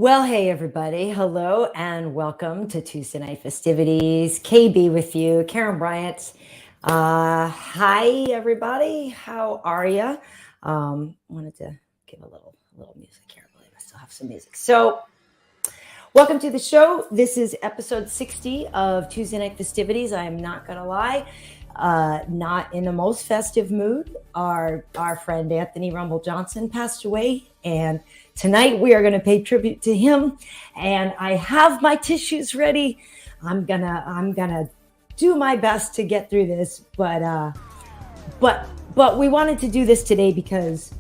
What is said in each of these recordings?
Well, hey, everybody. Hello and welcome to Tuesday Night Festivities. KB with you, Karyn Bryant. Hi, everybody. How are you? Wanted to give a little music here. I believe I still have some music. So, welcome to the show. This is episode 60 of Tuesday Night Festivities. I am not going to lie. Not in the most festive mood. Our friend Anthony Rumble Johnson passed away, and tonight we are going to pay tribute to him. And I have my tissues ready. I'm gonna do my best to get through this, but we wanted to do this today because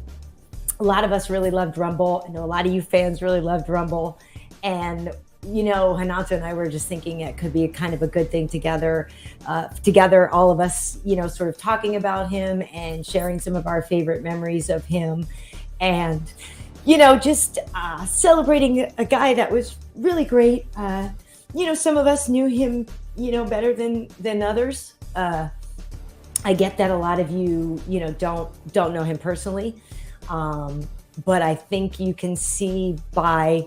a lot of us really loved Rumble. I know a lot of you fans really loved Rumble, and Renato and I were just thinking it could be kind of a good thing together, all of us, sort of talking about him and sharing some of our favorite memories of him, and, just celebrating a guy that was really great. Some of us knew him, better than others. I get that a lot of you, don't know him personally, but I think you can see by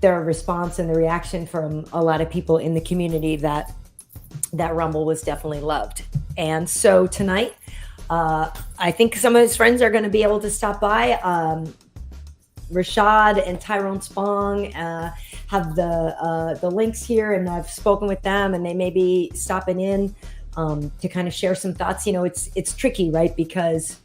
their response and the reaction from a lot of people in the community that Rumble was definitely loved. And so tonight, I think some of his friends are going to be able to stop by. Rashad and Tyrone Spong have the links here, and I've spoken with them, and they may be stopping in to kind of share some thoughts. It's tricky, right? Because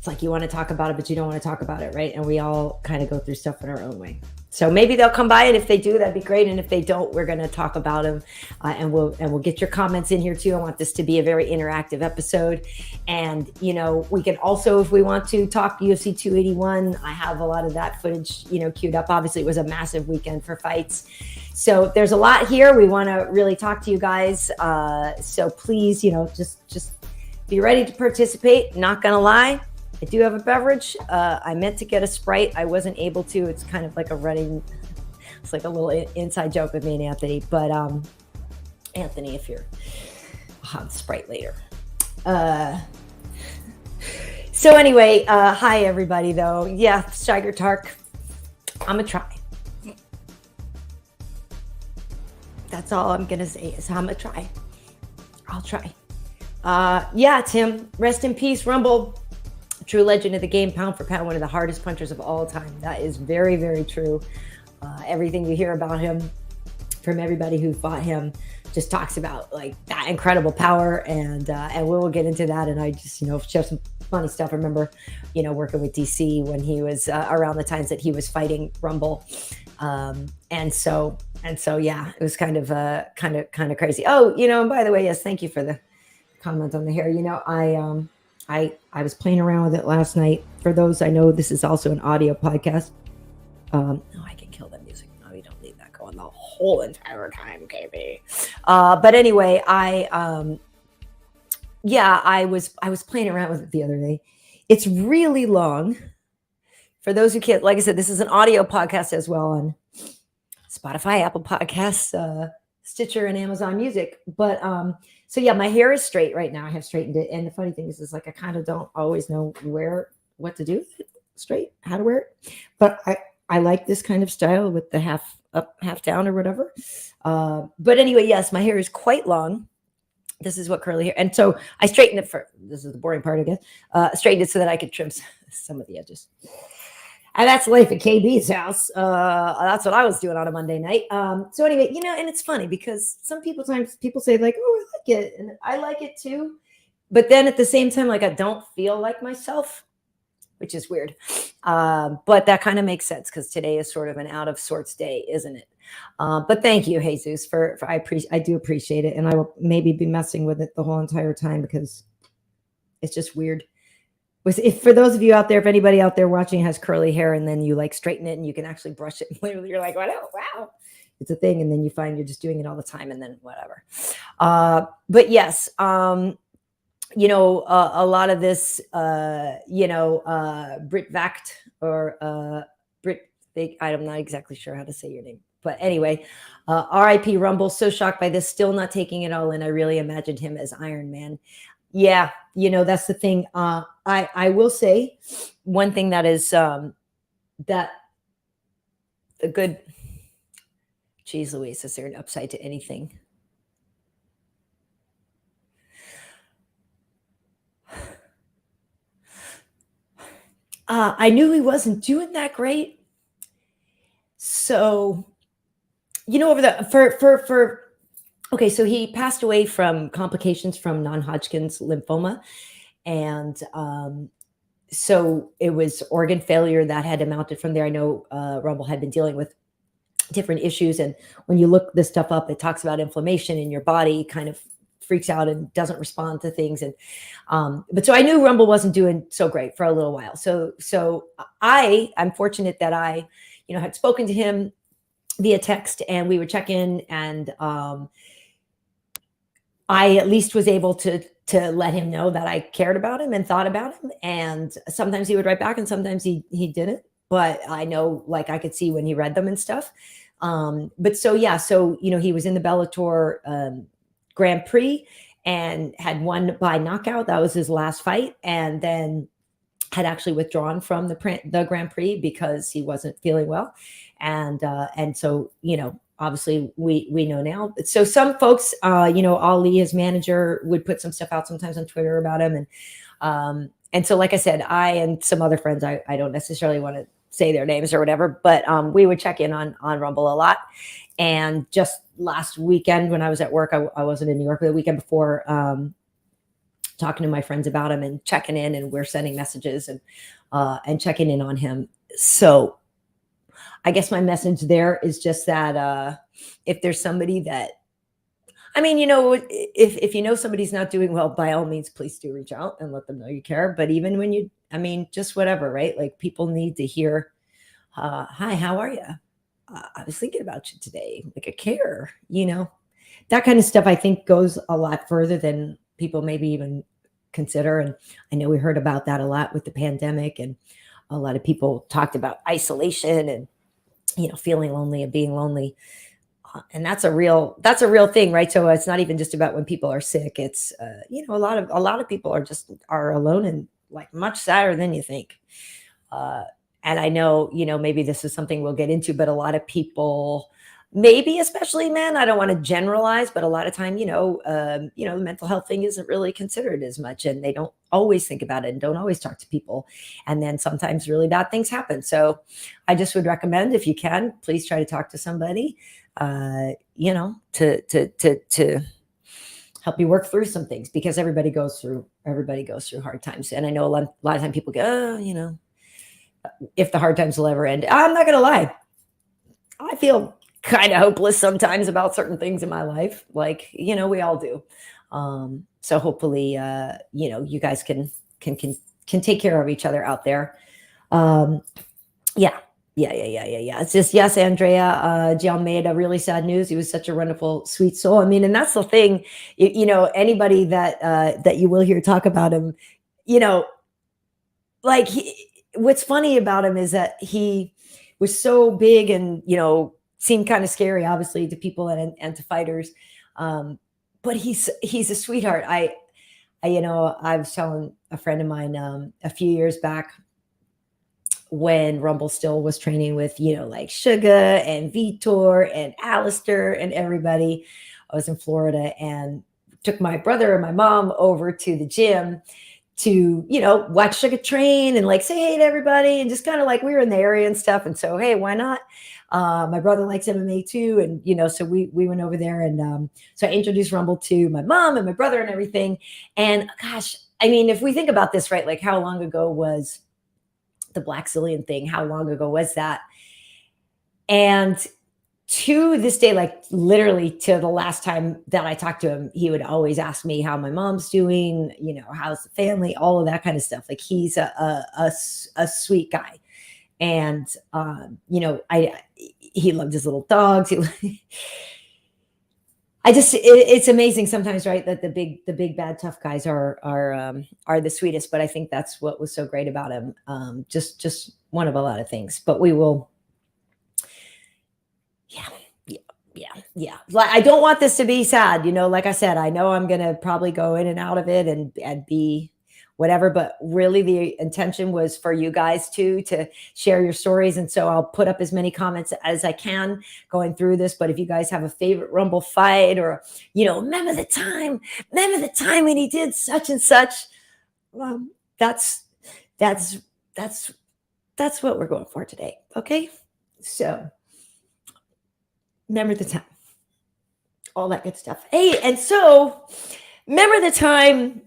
like you want to talk about it, but you don't want to talk about it, right? And we all kind of go through stuff in our own way. So maybe they'll come by, and if they do, that'd be great. And if they don't, we're going to talk about them, and we'll get your comments in here too. I want this to be a very interactive episode, and we can also, if we want to, talk UFC 281. I have a lot of that footage, queued up. Obviously, it was a massive weekend for fights, so there's a lot here. We want to really talk to you guys. So please, just be ready to participate. Not gonna lie, I do have a beverage. I meant to get a Sprite. I wasn't able to. It's kind of like it's like a little inside joke with me and Anthony. But Anthony, if you're, I'll have Sprite later. So anyway, hi everybody though. Yeah, Steiger Tark. I'm gonna try. That's all I'm gonna say is I'm gonna try. I'll try. Yeah, Tim, rest in peace, Rumble. True legend of the game, pound for pound, one of the hardest punchers of all time. That is very, very true. Everything you hear about him from everybody who fought him just talks about like that incredible power, and we will get into that. And I just, share some funny stuff. I remember, working with DC when he was around the times that he was fighting Rumble, and so yeah, it was kind of crazy. Oh, and by the way, yes, thank you for the comment on the hair. I was playing around with it last night. For those, I know this is also an audio podcast. I can kill that music. No, you don't need that going the whole entire time, KB. But anyway, I was playing around with it the other day. It's really long. For those who can't, like I said, this is an audio podcast as well on Spotify, Apple Podcasts, Stitcher, and Amazon Music. But so yeah, my hair is straight right now. I have straightened it. And the funny thing is like I kind of don't always know what to do with it straight, how to wear it. But I like this kind of style with the half up, half down or whatever. But anyway, yes, my hair is quite long. This is what curly hair. And so I straightened it this is the boring part, I guess. Straightened it so that I could trim some of the edges. And that's life at KB's house. That's what I was doing on a Monday night. So anyway, and it's funny because sometimes people say like, oh, I like it. And I like it too. But then at the same time, like I don't feel like myself, which is weird. But that kind of makes sense because today is sort of an out of sorts day, isn't it? But thank you, Jesus, I do appreciate it. And I will maybe be messing with it the whole entire time because it's just weird. If for those of you out there, if anybody out there watching has curly hair and then you like straighten it and you can actually brush it, and you're like, wow, it's a thing. And then you find you're just doing it all the time and then whatever. But yes, a lot of this, Brit Vact or Brit, I'm not exactly sure how to say your name. But anyway, RIP Rumble, so shocked by this, still not taking it all in. I really imagined him as Iron Man. Yeah, that's the thing. I will say one thing that is that a good, geez Louise, is there an upside to anything? I knew he wasn't doing that great. So, over the, okay, so he passed away from complications from non-Hodgkin's lymphoma. And so it was organ failure that had amounted from there. I know Rumble had been dealing with different issues. And when you look this stuff up, it talks about inflammation in your body kind of freaks out and doesn't respond to things. And but so I knew Rumble wasn't doing so great for a little while. So I'm fortunate that I, had spoken to him via text, and we would check in, and I at least was able to let him know that I cared about him and thought about him. And sometimes he would write back and sometimes he didn't, but I know, like, I could see when he read them and stuff. But so, yeah, so, he was in the Bellator Grand Prix and had won by knockout. That was his last fight. And then had actually withdrawn from the Grand Prix because he wasn't feeling well. And so, obviously we know now. So some folks, Ali, his manager, would put some stuff out sometimes on Twitter about him. And so, like I said, I and some other friends, I don't necessarily want to say their names or whatever, but we would check in on Rumble a lot. And just last weekend when I was at work, I wasn't in New York, but the weekend before, talking to my friends about him and checking in, and we're sending messages and checking in on him. So I guess my message there is just that if there's somebody that, I mean, if you know somebody's not doing well, by all means, please do reach out and let them know you care. But even when just whatever, right? Like, people need to hear, hi, how are you? I was thinking about you today. Like, I care, that kind of stuff, I think, goes a lot further than people maybe even consider. And I know we heard about that a lot with the pandemic, and a lot of people talked about isolation and, feeling lonely and being lonely. And that's a real thing, right? So it's not even just about when people are sick. It's, a lot of people are alone and, like, much sadder than you think. And I know, maybe this is something we'll get into, but a lot of people, maybe especially men, I don't want to generalize, but a lot of time, the mental health thing isn't really considered as much, and they don't always think about it and don't always talk to people. And then sometimes really bad things happen. So I just would recommend, if you can, please try to talk to somebody, to help you work through some things, because everybody goes through hard times. And I know a lot of time people go, if the hard times will ever end. I'm not going to lie, I feel kind of hopeless sometimes about certain things in my life. Like, we all do. So hopefully, you guys can take care of each other out there. Yeah. It's just, yes, Andrea, Jiao made a really sad news. He was such a wonderful, sweet soul. I mean, and that's the thing, anybody that you will hear talk about him, like, what's funny about him is that he was so big and, seemed kind of scary, obviously, to people and to fighters. But he's a sweetheart. I was telling a friend of mine a few years back, when Rumble still was training with, like Sugar and Vitor and Alistair and everybody. I was in Florida and took my brother and my mom over to the gym to, watch Sugar train and, like, say hey to everybody, and just kind of, like, we were in the area and stuff. And so, hey, why not? My brother likes MMA too. And, so we went over there, and so I introduced Rumble to my mom and my brother and everything. And gosh, I mean, if we think about this, right, like, how long ago was the Blackzilian thing? How long ago was that? And to this day, like, literally to the last time that I talked to him, he would always ask me how my mom's doing, how's the family, all of that kind of stuff. Like, he's a sweet guy. And, he loved his little dogs. It's amazing sometimes, right, that the big bad tough guys are the sweetest. But I think that's what was so great about him. Just one of a lot of things. But we will. Yeah. Like, I don't want this to be sad. Like I said, I know I'm gonna probably go in and out of it and be whatever. But really, the intention was for you guys to share your stories. And so I'll put up as many comments as I can going through this. But if you guys have a favorite Rumble fight, or, remember the time when he did such and such, that's what we're going for today. Okay. So remember the time, all that good stuff. Hey, and so remember the time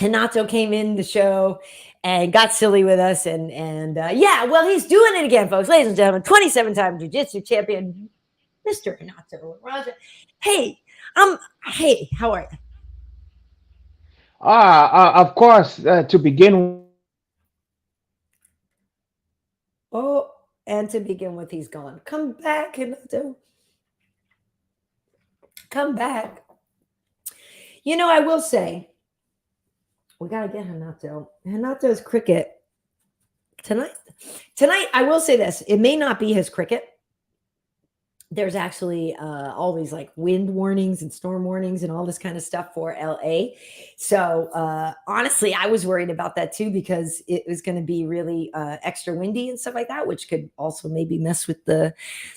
Renato came in the show and got silly with us, and well, he's doing it again, folks. Ladies and gentlemen, 27-time jiu-jitsu champion, Mr. Renato Laranja. Hey, how are you? Of course, to begin. Oh, and to begin with, he's gone. Come back, Renato. Come back. I will say, we got to get Renato. Renato's cricket tonight. Tonight, I will say this. It may not be his cricket. There's actually always like wind warnings and storm warnings and all this kind of stuff for LA. So honestly, I was worried about that too, because it was going to be really extra windy and stuff like that, which could also maybe mess with the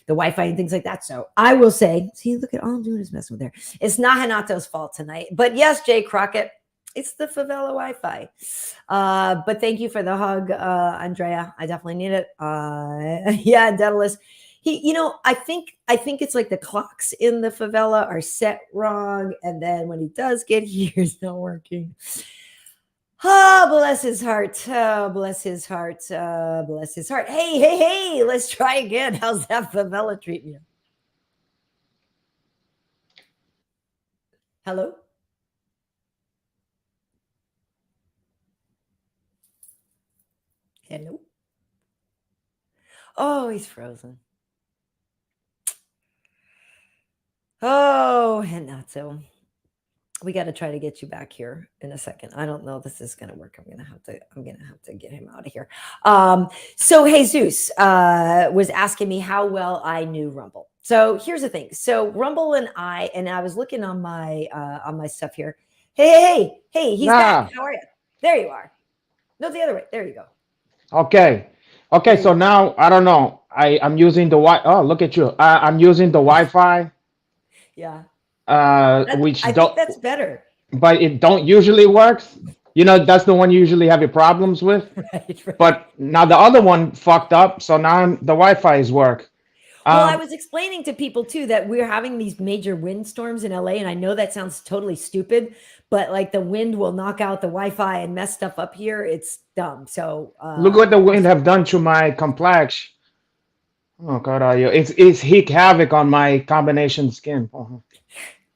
Wi-Fi and things like that. So I will say, see, look at all I'm doing is messing with there. It's not Renato's fault tonight. But yes, Jay Crockett, it's the favela Wi-Fi. But thank you for the hug, Andrea. I definitely need it. Yeah, Daedalus. I think it's like the clocks in the favela are set wrong, and then when he does get here, it's not working. Oh, bless his heart. Oh, bless his heart. Bless his heart. Hey, let's try again. How's that favela treating you? Hello? Hello? Oh, he's frozen. Oh, Renato, we got to try to get you back here in a second. I don't know if this is going to work. I'm gonna have to get him out of here. So Jesus was asking me how well I knew Rumble. So here's the thing. So Rumble and I was looking on my stuff here. Hey, he's back. How are you? There you are. No, the other way. There you go. Okay. So now I don't know. I'm using the Oh, look at you. I'm using the Wi-Fi. Yeah. I think that's better. But it don't usually works. That's the one you usually have your problems with. Right. But now the other one fucked up, so now the Wi-Fi is work. Well, I was explaining to people too that we're having these major windstorms in LA, and I know that sounds totally stupid, but like the wind will knock out the Wi-Fi and mess stuff up here. It's dumb. So look what the wind have done to my complex. Oh God, it's heap havoc on my combination skin.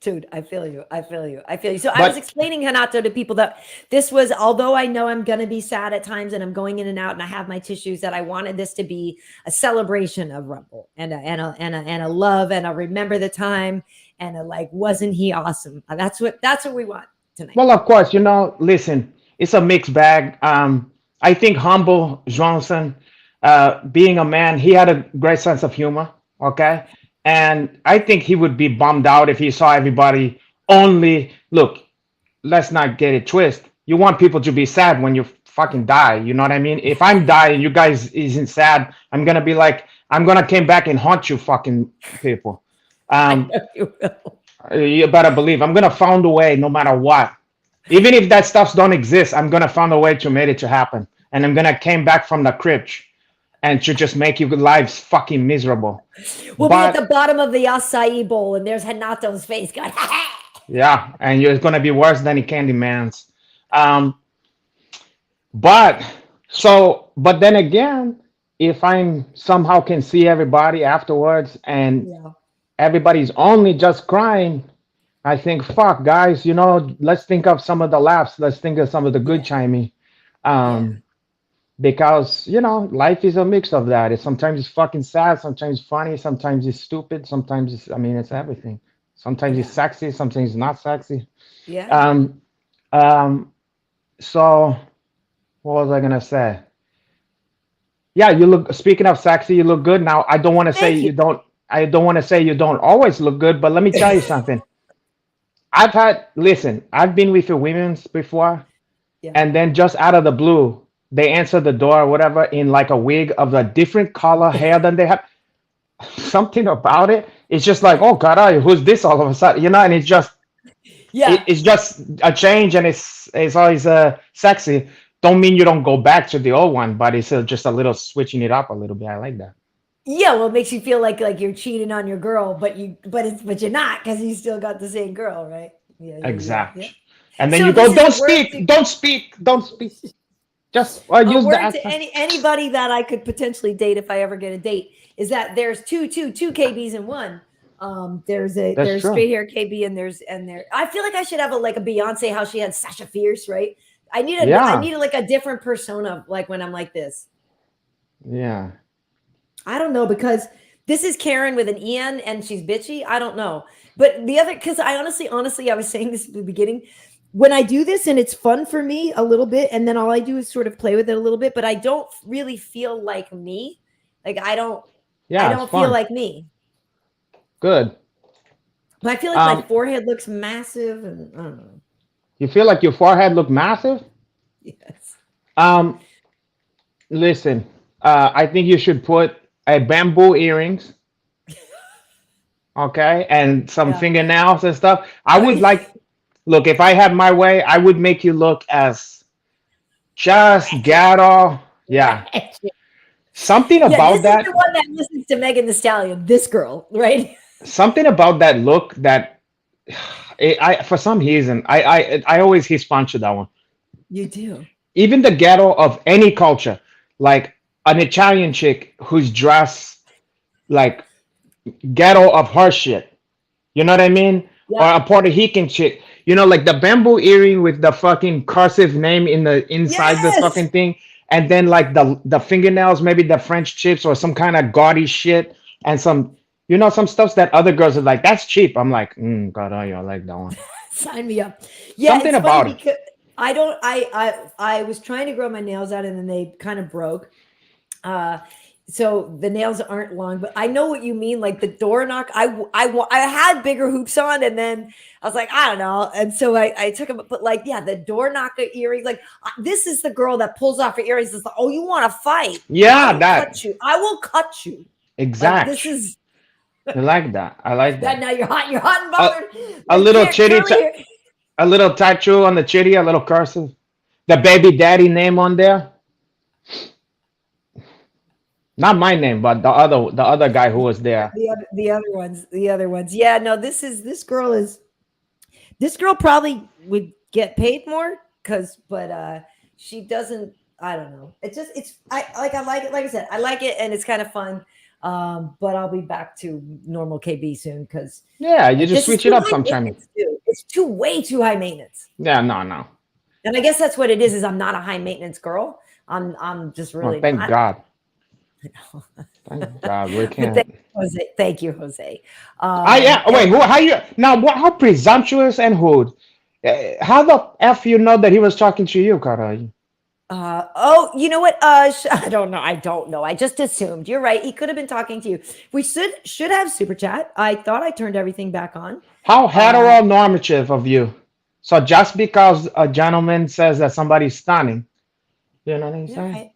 Dude, I feel you. So I was explaining, Renato, to people that this was, although I know I'm going to be sad at times and I'm going in and out and I have my tissues, that I wanted this to be a celebration of Rumble and a love and a remember the time and a like, wasn't he awesome? That's what we want tonight. Well, of course, listen, it's a mixed bag. I think humble Johnson, being a man, he had a great sense of humor. Okay. And I think he would be bummed out if he saw everybody only look. Let's not get it twisted. You want people to be sad when you fucking die. You know what I mean? If I'm dying, you guys isn't sad. I'm gonna be like, I'm gonna come back and haunt you, fucking people. You will. You better believe I'm gonna find a way, no matter what. Even if that stuff don't exist, I'm gonna find a way to make it to happen. And I'm gonna come back from the crypt and to just make your lives fucking miserable. We'll be at the bottom of the acai bowl, and there's Renato's face going, yeah, and it's going to be worse than the Candyman's. But then again, if I somehow can see everybody afterwards and everybody's only just crying, I think, fuck, guys, let's think of some of the laughs. Let's think of some of the good chiming. Because life is a mix of that. Sometimes it's fucking sad, sometimes funny, sometimes it's stupid, sometimes it's everything. Sometimes it's sexy, sometimes it's not sexy. So what was I gonna say? Yeah, you look. Speaking of sexy, you look good. Now I don't want to say you don't. I don't want to say you don't always look good, but let me tell you something. I've been with the women's before, Yeah. and then just out of the blue, they answer the door or whatever in like a wig of a different color hair than they have. Something about it. It's just like, oh God, who's this all of a sudden? And Yeah. it's just a change, and it's always sexy. Don't mean you don't go back to the old one, but it's just a little switching it up a little bit. I like that. Yeah, well, it makes you feel like you're cheating on your girl, but you're not because you still got the same girl, right? Yeah, yeah, yeah, yeah. Exact. And then So you this go, is a don't word speak, don't speak, don't speak. Just use the to accent. anybody that I could potentially date if I ever get a date is that there's two KBs in one. That's There's true. straight hair KB and there. I feel like I should have a Beyonce how she had Sasha Fierce, right? I Yeah, need like a different persona like when I'm like this. yeah. I don't know because this is Karen with an En and she's bitchy. I don't know. But the other, because I honestly, I was saying this at the beginning. When I do this and it's fun for me a little bit, and then all I do is sort of play with it a little bit, but I don't really feel like me. Like I Yeah, it's don't feel fun. like me. Good. But I feel like my Um, forehead looks massive, and I don't know. you feel like your forehead look massive? Yes. Um, listen, I think you should put a bamboo earrings, okay, and some Yeah. fingernails and stuff. I would Right. like, look, if I had my way, I would make you look as just Ratchet. ghetto. Yeah, Ratchet. something Yeah, this about is the that. one that listens to Megan the Stallion. This girl, right? Something about that look that I for some reason I always hit sponge to that one. You do. Even the ghetto of any culture, like an Italian chick who's dressed like ghetto of her shit. You know what I mean? Or Yeah. a Puerto Rican chick. Like the bamboo earring with the fucking cursive name in the inside the Yes. fucking thing, and then like the fingernails, maybe the French chips or some kind of gaudy shit, and some stuff that other girls are like, that's cheap. I'm like, God, I like that one. Sign me up. Yeah, Something it's funny about it. because I don't I was trying to grow my nails out and then they kind of broke. Uh so the nails aren't long, but I know what you mean. Like the door knock, I had bigger hoops on, and then I was like, I don't know, and so I took them. But like, yeah, the door knocker earrings. Like this is the girl that pulls off her earrings. It's like, oh, you want to fight? I Yeah, will that cut you. I will cut you. Like this exact. is I like that. I like that. that. Now you're hot. You're hot and A, bothered. a Like little here, chitty, curly hair. a little tattoo on the chitty, a little cursive. The baby daddy name on there. Not my name, but the other guy who was there. The other ones. Yeah, no, this girl probably would get paid more but she doesn't. I don't know. I like it. Like I said, I like it, and it's kind of fun. But I'll be back to normal KB soon because Yeah, you just this is switch it too up high sometime. maintenance too. It's too way too high maintenance. Yeah, no, no. And I guess that's what it is. Is I'm not a high maintenance girl. I'm just Oh, really thank not. God. Thank God we But can't. thank you, Jose. I yeah. Wait, And who? How you now? How presumptuous and who? How the f you know that he was talking to you, Carla? oh, you know what? I don't know. I don't know. I just assumed. You're right. He could have been talking to you. We should have super chat. I thought I turned everything back on. How Uh, heteronormative of you. So just because a gentleman says that somebody's stunning, you know what I'm you're saying? right.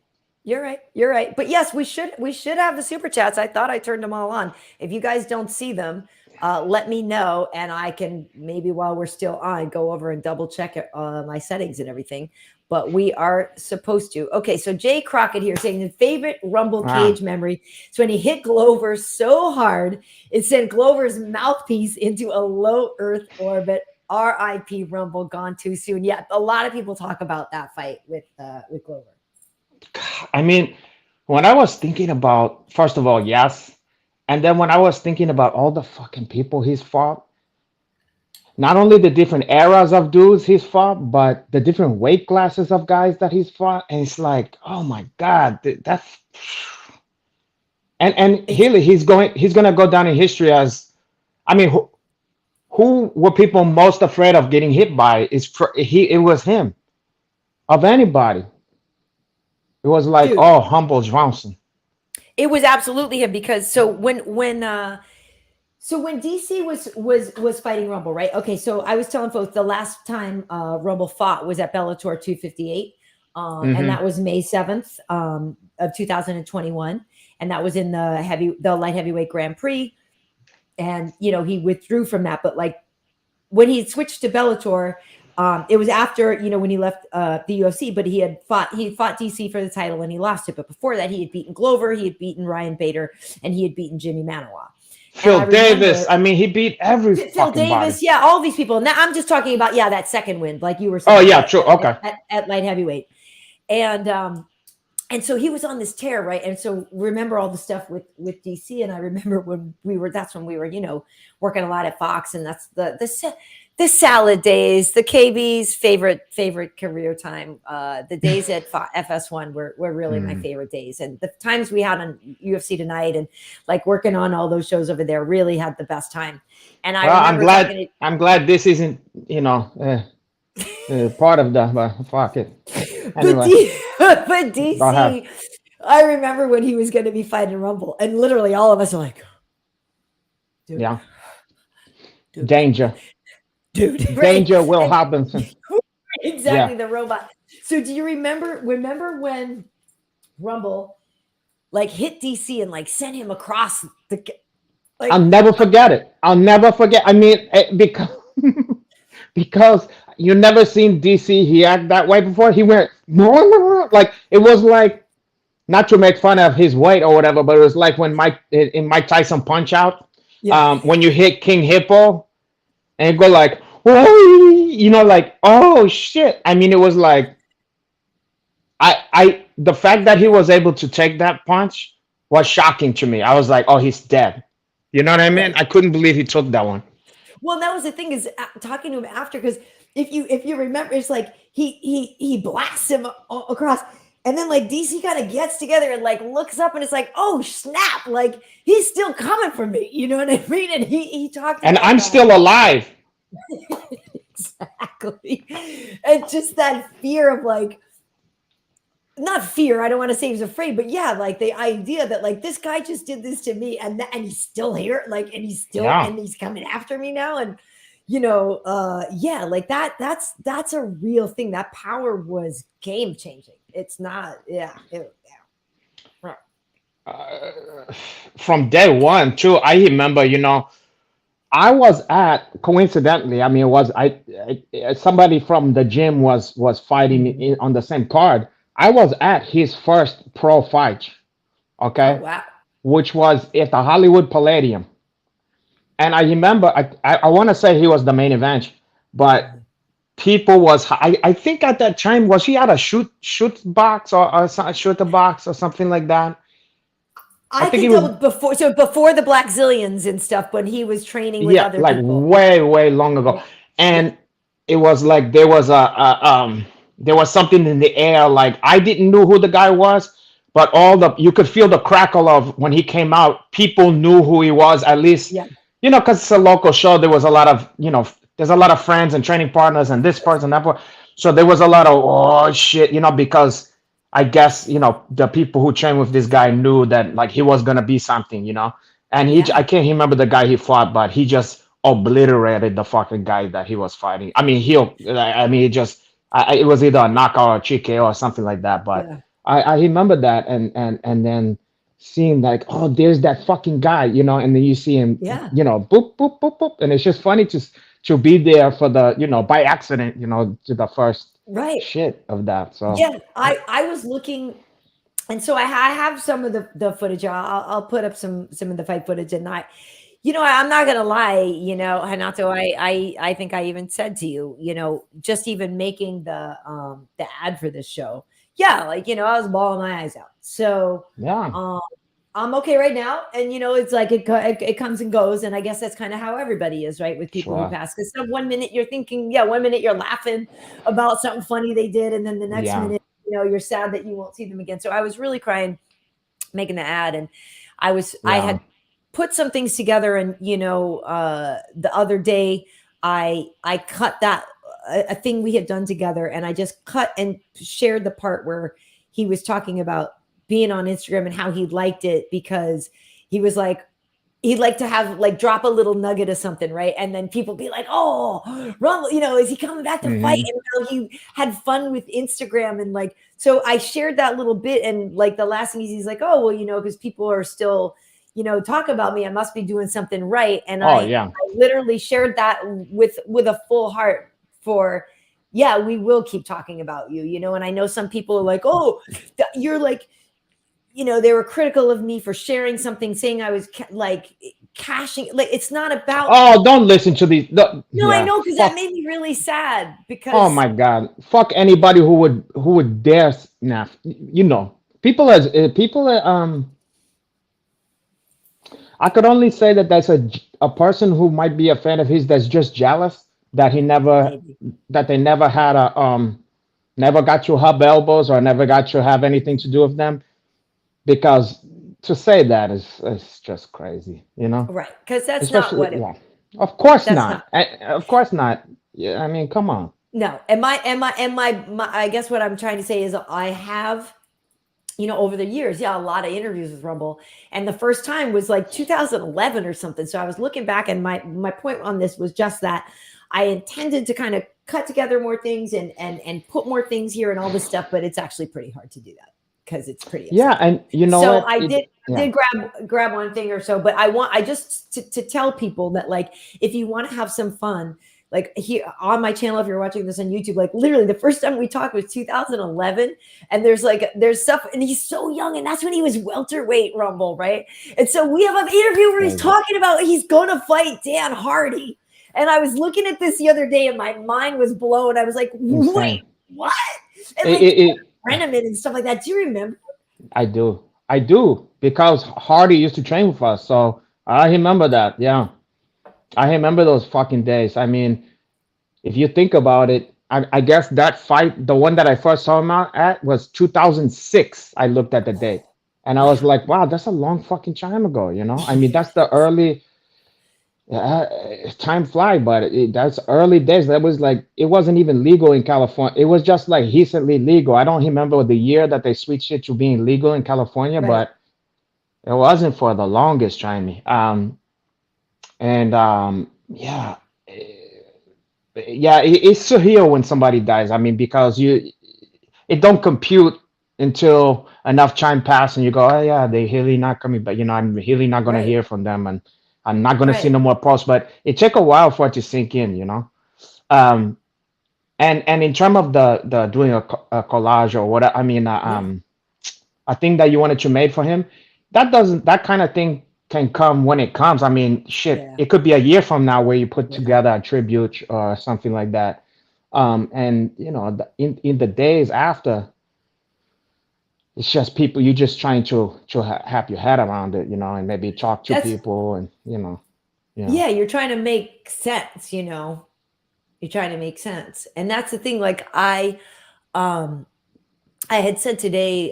You're right. You're right. But yes, we should have the super chats. I thought I turned them all on. If you guys don't see them, let me know, and I can maybe while we're still on go over and double check it, my settings and everything. But we are supposed to. Okay, so Jay Crockett here saying the favorite Rumble Wow. cage memory is when he hit Glover so hard it sent Glover's mouthpiece into a low Earth orbit. R.I.P. Rumble, gone too soon. Yeah, a lot of people talk about that fight with Glover. I mean, when I was thinking about, first of all, yes. And then when I was thinking about all the fucking people he's fought, not only the different eras of dudes he's fought, but the different weight classes of guys that he's fought. And it's like, oh my God, that's and It's he's gonna go down in history as, I mean, who were people most afraid of getting hit by? It was him. Of anybody. It was like, dude. oh, humble Johnson. It was absolutely him because so when So when DC was fighting Rumble, right? Okay, so I was telling folks the last time Rumble fought was at Bellator 258, and Mm-hmm. that was May 7th of 2021, and that was in the light heavyweight Grand Prix. And he withdrew from that, but like when he switched to Bellator, it was after when he left the UFC, but he fought DC for the title and he lost it. But before that, he had beaten Glover, he had beaten Ryan Bader, and he had beaten Jimmy Manoa. And Phil Davis. I mean, he beat every Phil fucking body. Davis, yeah, all these people. Now I'm just talking about that second win, like you were Oh saying. yeah, true. Okay. At light heavyweight, and so he was on this tear, right? And so remember all the stuff with DC, and I remember when we were working a lot at Fox, and that's the salad days, the KB's favorite career time. The days at FS1 were really my favorite days, and the times we had on UFC Tonight and like working on all those shows over there really had the best time. And I'm glad this isn't part of that, but fuck it. Anyway, but DC, I remember when he was going to be fighting Rumble, and literally all of us are like, dude, yeah, dude, danger. Dude, right? Danger, Will Robinson. Exactly, the robot. So do you remember when Rumble like hit DC and like sent him across the I'll never forget it. I'll never forget. I mean, because you never seen DC he act that way before. He went like it was like, not to make fun of his weight or whatever, but it was like when Mike Tyson Punch Out, when you hit King Hippo and go like, whoa, like, oh shit. I mean, it was like, the fact that he was able to take that punch was shocking to me. I was like, oh, he's dead. You know what I mean? I couldn't believe he took that one. Well, that was the thing, is talking to him after, because if you remember, it's like he blasts him across, and then like DC kind of gets together and like looks up, and it's like, oh snap, like he's still coming for me. You know what I mean? And he talked, and I'm still alive. Exactly. And just that fear of like, not fear, I don't want to say he was afraid, but yeah, like the idea that like this guy just did this to me, and he's still here, like, and he's still and he's coming after me now, and like that's a real thing. That power was game changing. It's not, from day one too. I remember, I was coincidentally, I mean, somebody from the gym was fighting on the same card. I was at his first pro fight, okay? Oh, wow. Which was at the Hollywood Palladium. And I remember, I want to say he was the main event, but I think at that time, was he at a shoot box or shooter box or something like that? I think that was before the Black Zillions and stuff, when he was training with other people. way long ago. And it was like there was there was something in the air. Like I didn't know who the guy was, but you could feel the crackle of when he came out. People knew who he was, at least, because it's a local show. There was a lot of, there's a lot of friends and training partners and this person, that person. So there was a lot of, oh shit, because I guess, the people who trained with this guy knew that like he was going to be something, and I can't remember the guy he fought, but he just obliterated the fucking guy that he was fighting. I mean, it was either a knockout or a TKO or something like that. But I remember that, and then seeing like, oh, there's that fucking guy, and then you see him, boop, boop, boop, boop. And it's just funny to be there for the, by accident, to the first shit of that. So I was looking, and so I have some of the footage. I'll put up some of the fight footage, and I'm not gonna lie, Renato, I think I even said to you, just even making the ad for this show, like, I was bawling my eyes out. So I'm okay right now, and it's like it comes and goes, and I guess that's kind of how everybody is, right? With people who pass, because 1 minute you're thinking, 1 minute you're laughing about something funny they did, and then the next minute, you're sad that you won't see them again. So I was really crying making the ad, and I had put some things together, and the other day I cut that a thing we had done together, and I just cut and shared the part where he was talking about being on Instagram and how he liked it, because he was like, he'd like to have like drop a little nugget of something, right? And then people be like, "Oh, Rumble, is he coming back to fight?" And how he had fun with Instagram and like. So I shared that little bit, and like the last thing he's like, "Oh, well, because people are still, talk about me. I must be doing something right." And I literally shared that with a full heart for. Yeah, we will keep talking about you, and I know some people are like, "Oh, you're like." They were critical of me for sharing something, saying I was like cashing. Like, it's not about. Oh, don't listen to these. No, I know, because that made me really sad. Because oh my God, fuck anybody who would dare. Nah, people as people. I could only say that that's a person who might be a fan of his that's just jealous that they never had never got you hub elbows or never got you have anything to do with them. Because to say that is just crazy, right? Because that's especially not what. Of course not. Of course not. Yeah, I mean, come on. No, and my I guess what I'm trying to say is I have, over the years, a lot of interviews with Rumble, and the first time was like 2011 or something. So I was looking back, and my point on this was just that I intended to kind of cut together more things and put more things here and all this stuff, but it's actually pretty hard to do that. Because it's pretty upsetting. Yeah, and so what? I did grab one thing or so, but I just to tell people that, like, if you want to have some fun, like here on my channel, if you're watching this on YouTube, like literally the first time we talked was 2011, and there's stuff, and he's so young, and that's when he was welterweight Rumble, right? And so we have an interview where he's talking about he's gonna fight Dan Hardy, and I was looking at this the other day, and my mind was blown. I was like, wait, what? And Renamin and stuff like that. Do you remember? I do, because Hardy used to train with us, so I remember that. Yeah, I remember those fucking days. I mean, if you think about it, I guess that fight, the one that I first saw him out at, was 2006. I looked at the date, and I was like, wow, that's a long fucking time ago. I mean, that's the early. Time fly, but that's early days. That was like, it wasn't even legal in California. It was just like recently legal. I don't remember the year that they switched it to being legal in California, right. But it wasn't for the longest time. Yeah, it's surreal when somebody dies. I mean, because it don't compute until enough time pass and you go, oh yeah, they really not coming, but I'm really not gonna hear from them, and I'm not going to see no more posts, but it took a while for it to sink in, and in terms of the doing a collage or what, I mean, a thing that you wanted to make for him, that kind of thing can come when it comes. I mean, shit, it could be a year from now where you put together a tribute or something like that. And in the days after, it's just people, you're just trying to have your head around it, and maybe talk to people, and yeah, you're trying to make sense, you're trying to make sense. And that's the thing. Like I had said today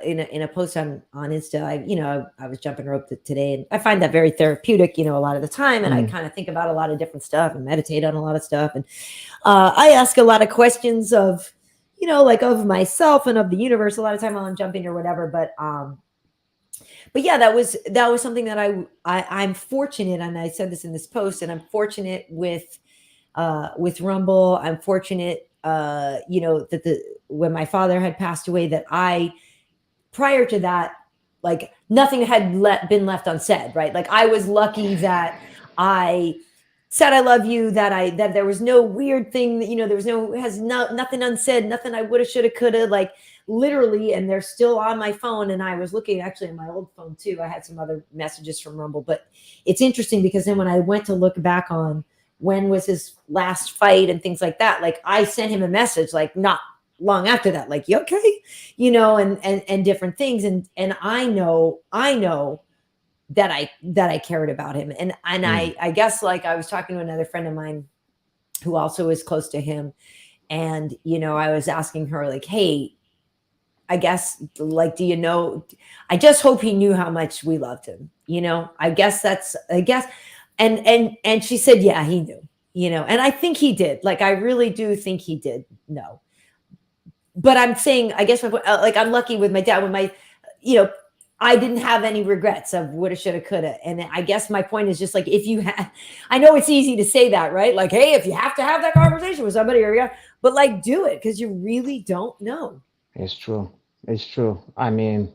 in a post on Insta, I was jumping rope today, and I find that very therapeutic, a lot of the time, and I kind of think about a lot of different stuff and meditate on a lot of stuff, and I ask a lot of questions of like of myself and of the universe a lot of time while I'm jumping or whatever. But yeah, that was something that I'm fortunate, and I said this in this post, and I'm fortunate with Rumble. I'm fortunate, that when my father had passed away, that prior to that, like nothing had been left unsaid, right? Like I was lucky that I said I love you, that there was no weird thing, there was nothing unsaid, nothing I woulda, shoulda, coulda, like literally, and they're still on my phone. And I was looking actually on my old phone too. I had some other messages from Rumble, but it's interesting because then when I went to look back on when was his last fight and things like that, like I sent him a message, like not long after that, like, you okay? And different things. And I know that I cared about him. And I guess, like, I was talking to another friend of mine who also is close to him. And, I was asking her, like, hey, I guess, like, I just hope he knew how much we loved him. I guess. And she said, yeah, he knew, and I think he did. Like, I really do think he did know. But I'm saying, I guess, like, I'm lucky with my dad when I didn't have any regrets of woulda, shoulda, coulda. And I guess my point is just like, if you have, I know it's easy to say that, right? Like, hey, if you have to have that conversation with somebody, or yeah, but like, do it because you really don't know. It's true. It's true. I mean,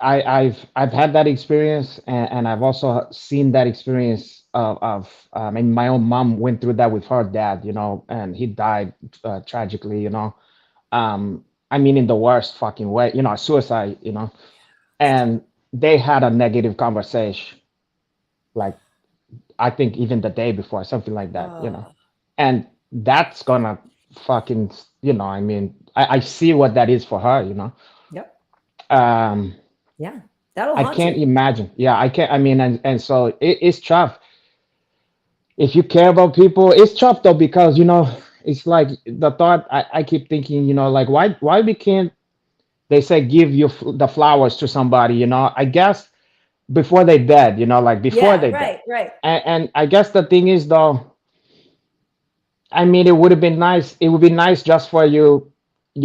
I've had that experience, and I've also seen that experience I mean, my own mom went through that with her dad, and he died tragically, I mean, in the worst fucking way, suicide, and they had a negative conversation, like I think even the day before, something like that, Uh, and that's gonna fucking, I mean, I see what that is for her, yep. um. Yeah. That'll I haunt can't you. imagine. Yeah, I can't. I mean, and so it's tough. If you care about people, it's tough though because it's like the thought I keep thinking, like why we can't they say give the flowers to somebody, I guess before they dead, like before Yeah. they dead. Right. Right. And I guess the thing is though, I mean, it would have been nice. It would be nice just for your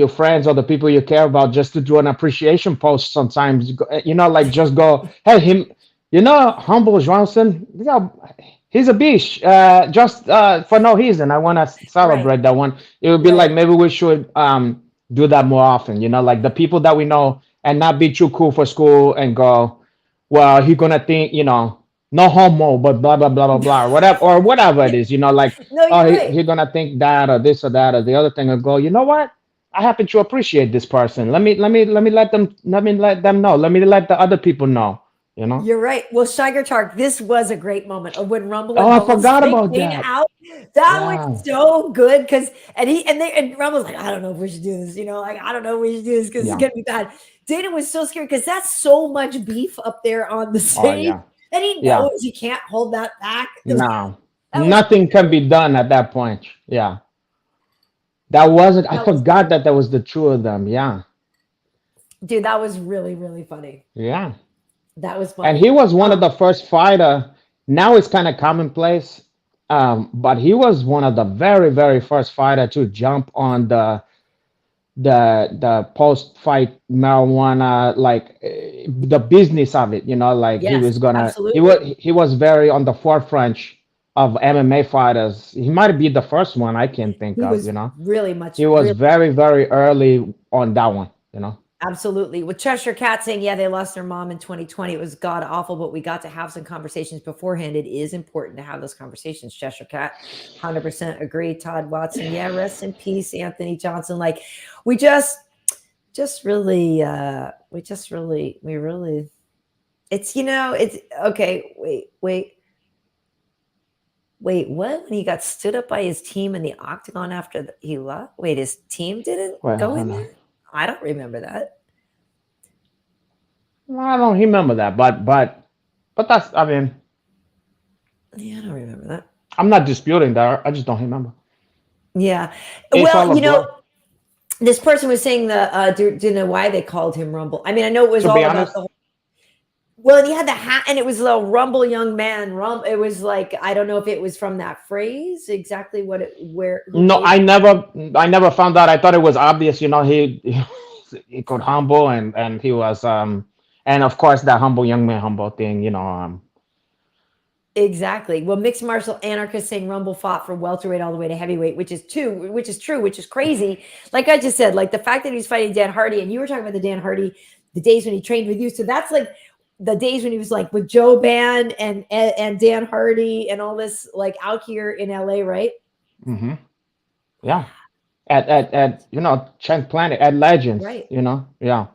friends or the people you care about, just to do an appreciation post sometimes. Like just go, hey, him, humble Johnson, yeah, he's a bitch. Just for no reason, I want to Right. celebrate that one. It would be like Right. maybe we should do that more often. Like the people that we know, and not be too cool for school and go, well, he gonna think, no homo, but blah blah blah blah blah, or whatever it is, like, No, oh, you're right. he gonna think that or this or that or the other thing, and go, you know what? I happen to appreciate this person. Let me let them know. Let me let the other people know. You know. You're right. Well, Shiger Tark, this was a great moment of when Rumble Oh, and I Humble forgot take about Dana that. out. That Yeah. was so good because and Rumble's like, I don't know if we should do this, like I don't know if we should do this because it's Yeah. gonna be bad. Dana was so scared because that's so much beef up there on the Oh stage, yeah. and he Yeah. knows he can't hold that back. No. That was Nothing can be done at that point. Yeah. That wasn't. I that was forgot that was the two of them. Yeah. dude, that was really, really funny. Yeah. That was And funny. he was one of the first fighter. Now it's kind of commonplace, but he was one of the very, very first fighter to jump on the post fight marijuana, like the business of it. Like Yes, absolutely. he was very on the forefront of MMA fighters. He might be the first one I can think He of. was really much He was really very, very early on that one. absolutely. With Cheshire Cat saying, yeah, they lost their mom in 2020. It was god awful, but we got to have some conversations beforehand. It is important to have those conversations. Cheshire Cat, 100% agree. Todd Watson, yeah, rest in peace. Anthony Johnson, like we really, we really, it's, it's okay. Wait, what? When he got stood up by his team in the octagon after he left? Wait, his team didn't Wait, go hold in on. there? I don't remember that. I don't remember that, but that's. I mean, Yeah, I don't remember that. I'm not disputing that. I just don't remember. Yeah. It's all Well, a blur. this person was saying didn't know why they called him Rumble. I mean, I know it was To be all about honest, the whole, well, and he had the hat and it was a Rumble young man. It was like, I don't know if it was from that phrase, exactly who no, gave. I never found out. I thought it was obvious. He could humble, and he was and of course that humble young man humble thing. Exactly. Well, mixed martial anarchist saying Rumble fought from welterweight all the way to heavyweight, which is true, which is crazy. Like I just said, like the fact that he's fighting Dan Hardy, and you were talking about the Dan Hardy, the days when he trained with you. So that's like the days when he was like with Joe Band and Dan Hardy and all this, like out here in LA, right? hmm Yeah. At Chant Planet at Legends. Right. Yeah.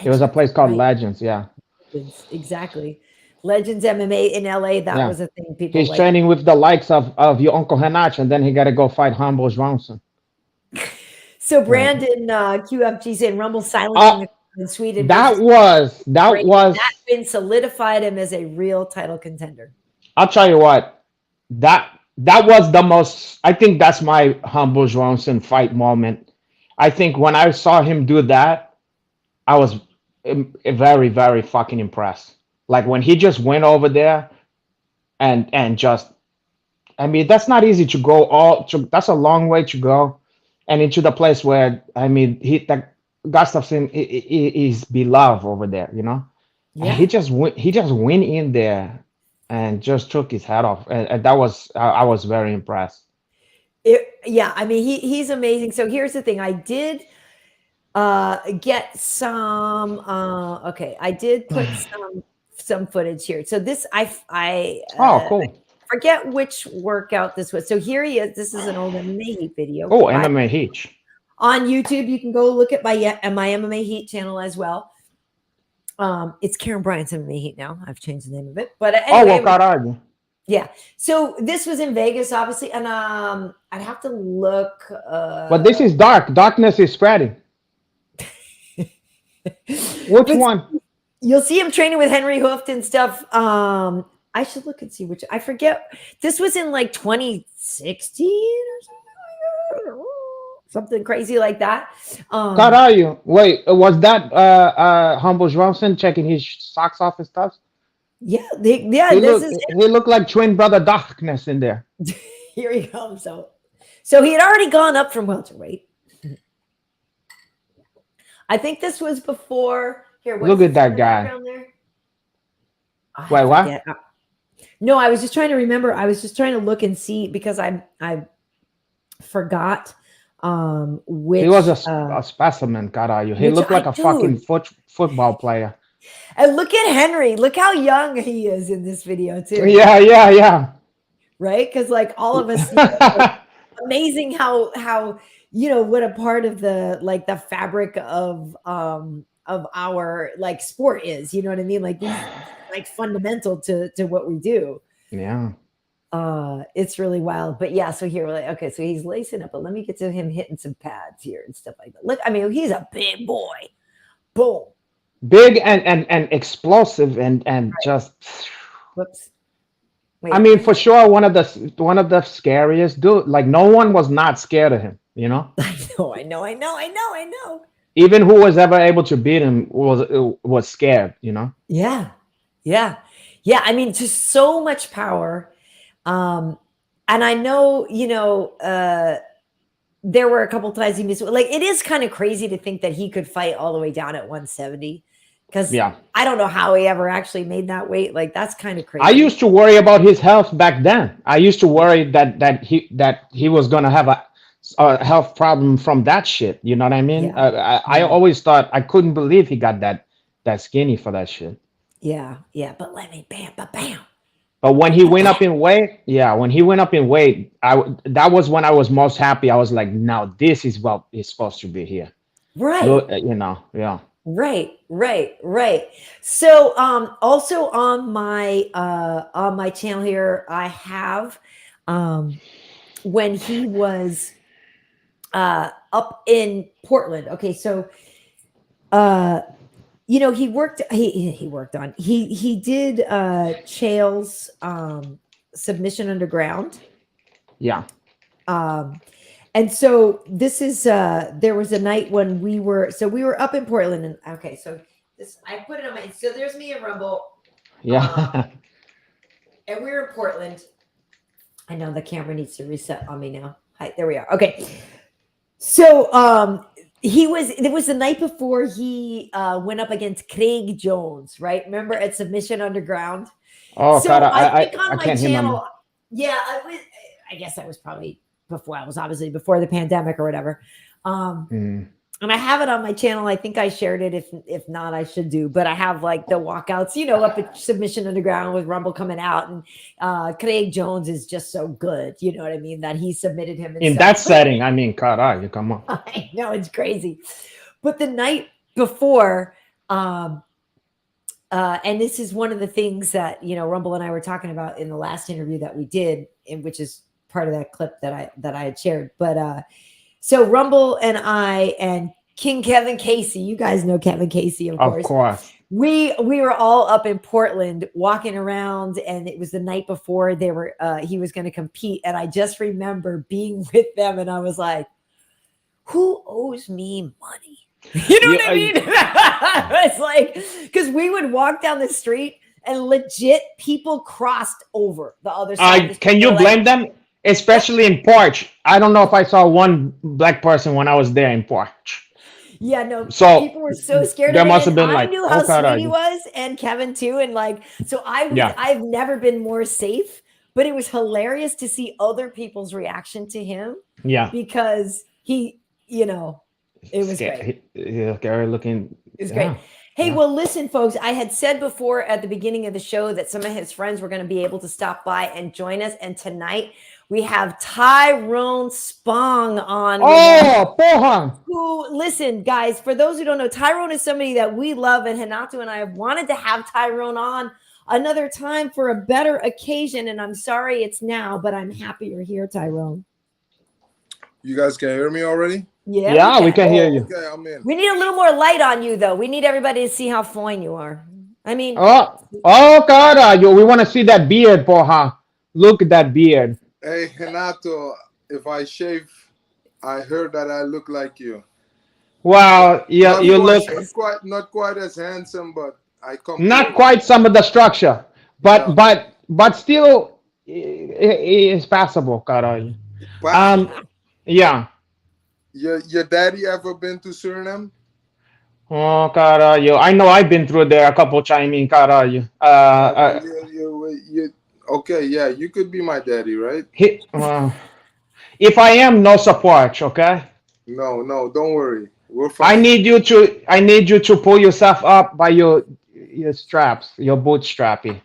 It was a Legends, place called right? Legends. Yeah. Legends, exactly. Legends MMA in LA. That Yeah. was a thing. People He's like. training with the likes of your Uncle Henach, and then he got to go fight Humble Johnson. So Right. Brandon QFG saying Rumble silencing Uh, the crowd in Sweden that versus was that Great. That was. win solidified him as a real title contender. I'll tell you what. That was the most. I think that's my Humble Johnson fight moment. I think when I saw him do that, I was very, very fucking impressed. Like when he just went over there and just. I mean, that's not easy to go all. That's a long way to go, and into the place where I mean, Gustafsson is beloved over there, you know, and Yeah. he just went in there and just took his head off, and that was I was very impressed. Yeah, I mean he's amazing. So here's the thing. I did get some okay, I did put some footage here. So this Oh, I cool. forget which workout this was. So here he is. This is an old MMA Heat video. Oh, MMA Hitch. On YouTube, you can go look at my MMA Heat channel as well. It's Karyn Bryant's MMA Heat now. I've changed the name of it. But Oh, anyway, well, caralho. yeah. So this was in Vegas, obviously, and I'd have to look. But this is dark. Darkness is spreading. Which but one? you'll see him training with Henry Hooft and stuff. I should look and see which. I forget. This was in like 2016 or something crazy like that. Caralho. Wait, was that Humble Johnson checking his socks off and stuff? Yeah, He looked like twin brother Darkness in there. Here he comes. So he had already gone up from welterweight. I think this was before. Here, Look at that guy. There? Wait, what? No, I was just trying to remember. I was just trying to look and see because I forgot which. He was a specimen, caralho. He looked like a fucking football player. And look at Henry. Look how young he is in this video too. Yeah. Right? Because like all of us, like, amazing how what a part of the fabric of our like sport is. You know what I mean? Like these like fundamental to what we do. Yeah. It's really wild. But yeah, so here we're like, okay, so he's lacing up, but let me get to him hitting some pads here and stuff like that. Look, I mean, he's a big boy. Boom. Big and explosive and Right. just Whoops. Wait. I mean, for sure, one of the scariest dude. Like no one was not scared of him, you know. I know. Even who was ever able to beat him was scared, you know. Yeah. I mean, just so much power. And I know, there were a couple times he missed. Like, it is kind of crazy to think that he could fight all the way down at 170. Because I don't know how he ever actually made that weight. Like, that's kind of crazy. I used to worry about his health back then. I used to worry that he was gonna have a health problem from that shit. You know what I mean? Yeah. I always thought I couldn't believe he got that skinny for that shit. Yeah. But let me bam. But when he went up in weight, that was when I was most happy. I was like, now this is what is supposed to be here. Right. Yeah. Right. So also on my channel here, I have when he was up in Portland. Okay, so he did Chael's submission underground. Yeah. And so this is there was a night when we were up in Portland, and okay, so this I put it on my, so there's me and Rumble. Yeah. And we were in Portland. I know the camera needs to reset on me now. Hi, there we are. Okay. So it was the night before he went up against Craig Jones, right? Remember at Submission Underground? Oh, so God, I think on I my can't channel, remember. yeah, I guess that was probably obviously before the pandemic or whatever. And I have it on my channel. I think I shared it. If not, I should do. But I have like the walkouts, up at Submission Underground with Rumble coming out, and Craig Jones is just so good. You know what I mean? That he submitted him In that setting. I mean, God, you come on. I know, it's crazy. But the night before, and this is one of the things that Rumble and I were talking about in the last interview that we did, and which is part of that clip that I had shared. But so Rumble and I and King Kevin Casey, you guys know Kevin Casey, of course. Of course. We were all up in Portland walking around, and it was the night before he was going to compete. And I just remember being with them, and I was like, who owes me money? You know what I mean? It's like, because we would walk down the street and legit people crossed over the other side. Can you blame them? Especially in Porch. I don't know if I saw one black person when I was there in Porch. Yeah, no, So people were so scared of there it, must and have been I like, knew how oh sweet he God, was, and Kevin too, and like, so yeah, I've never been more safe, but it was hilarious to see other people's reaction to him yeah, because he, it was great. scary, yeah, scary looking, It was great. yeah, Hey, yeah. well, listen, folks, I had said before at the beginning of the show that some of his friends were going to be able to stop by and join us. And tonight we have Tyrone Spong on with us. Oh, Pohan. Who, listen, guys, for those who don't know, Tyrone is somebody that we love, and Renato and I have wanted to have Tyrone on another time for a better occasion. And I'm sorry it's now, but I'm happy you're here, Tyrone. You guys can hear me already? Yeah, Yeah, we can hear Oh, you. okay, I'm in. We need a little more light on you, though. We need everybody to see how fine you are. I mean, Oh, God, we want to see that beard, Pohan. Look at that beard. Hey, Renato, if I shave, I heard that I look like you. Wow, yeah, Not you quite, look not quite as handsome, but I come not close. quite some of the structure, Yeah. but still, it's passable, Karol. But Um, yeah. your daddy ever been to Suriname? Oh, Karol, I know I've been through there a couple times in Karol. Okay, yeah, you could be my daddy, right? He, if I am, no support, okay? No, don't worry. We're I fine. need you to pull yourself up by your straps, your bootstrappy,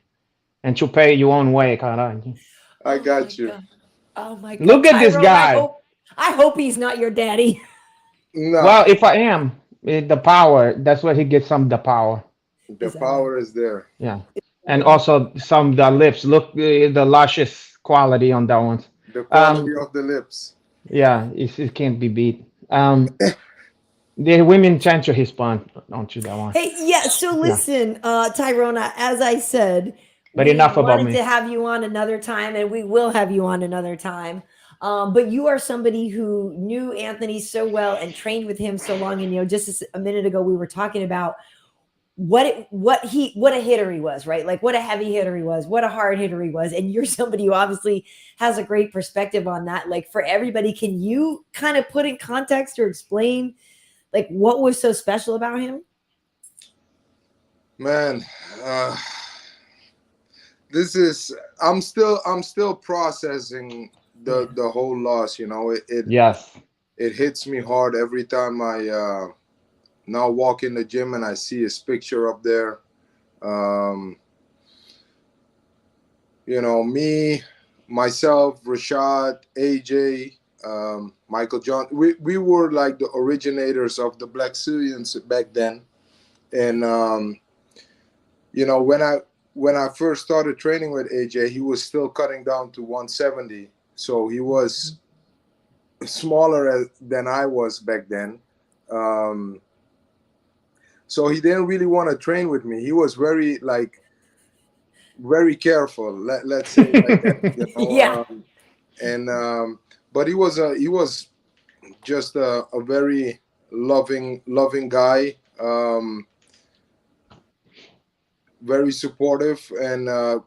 and to pay your own way, Karol. I oh my got you. God. Oh my God. Look at this Tyrone, guy. I hope he's not your daddy. No, Well, if I am, the power, that's where he gets some of the power. the Is that right? power is there. Yeah. And also some of the lips. Look, the luscious quality on that one. The quality Um, of the lips. yeah, it can't be beat. The women censor his pun, don't you, that one? Hey, yeah. So Yeah. listen, Tyrone, as I said, But we enough about wanted me. to have you on another time, and we will have you on another time. But you are somebody who knew Anthony so well and trained with him so long. And just a minute ago, we were talking about what a hitter he was, right? Like what a heavy hitter he was, what a hard hitter he was. And you're somebody who obviously has a great perspective on that. Like for everybody, can you kind of put in context or explain like what was so special about him? Man, uh, this is I'm still processing the whole loss. Yes. It hits me hard every time I now walk in the gym and I see his picture up there. Um, me, myself, Rashad, AJ, Michael John. We were like the originators of the Black Syrians back then, and when I first started training with AJ, he was still cutting down to 170, so he was smaller than I was back then. So he didn't really want to train with me. He was very careful. Let's say it like Yeah. that. But he was just a very loving guy. Very supportive, and the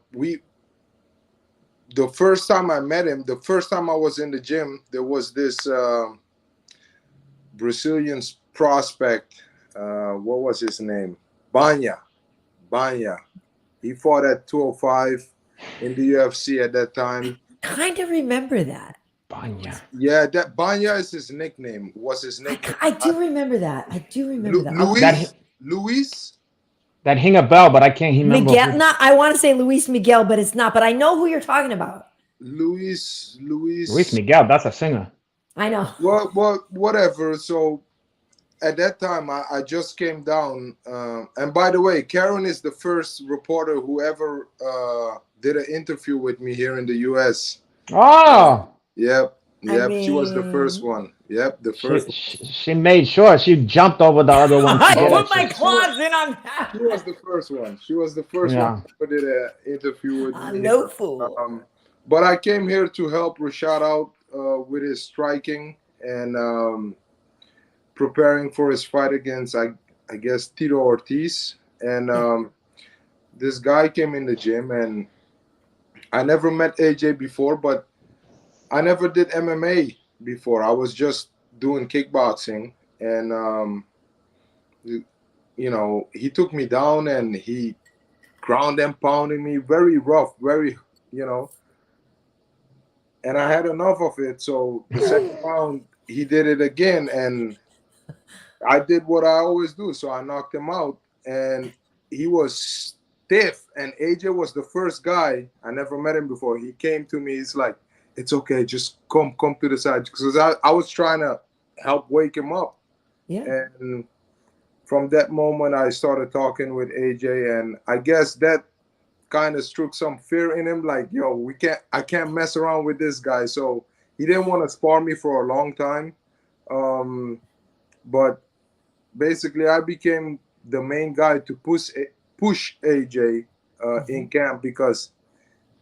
first time I met him, the first time I was in the gym, there was this Brazilian prospect. What was his name? Banya. He fought at 205 in the UFC at that time. Kind of remember that. Banya. Yeah, that Banya is his nickname. Was his nickname? I do remember that. I do remember that. Okay. Luis. That hing a bell, but I can't remember Miguel, who. not I want to say Luis Miguel, but it's not. But I know who you're talking about. Luis. Luis Miguel, that's a singer. I know. Well, whatever. So at that time, I just came down. And by the way, Karyn is the first reporter who ever did an interview with me here in the U.S. Oh, Yep. I She was the first mean, one. Yep, the first. she made sure she jumped over the other ones to I get put it. my claws in on that. She was the first one. She was the first Yeah. one who did an interview with me. No fool. But I came here to help Rashad out with his striking and preparing for his fight against, I guess, Tito Ortiz. And this guy came in the gym, and I never met AJ before, but I never did MMA before. I was just doing kickboxing. And you know, he took me down and he ground and pounded me very rough, very, you know, and I had enough of it. So the second round, he did it again, and I did what I always do. So I knocked him out, and he was stiff. And AJ was the first guy. I never met him before. He came to me. He's like, "It's okay. Just come to the side," because I was trying to help wake him up. Yeah. And from that moment, I started talking with AJ, and I guess that kind of struck some fear in him. Like, yo, I can't mess around with this guy. So he didn't want to spar me for a long time. But basically, I became the main guy to push AJ in camp, because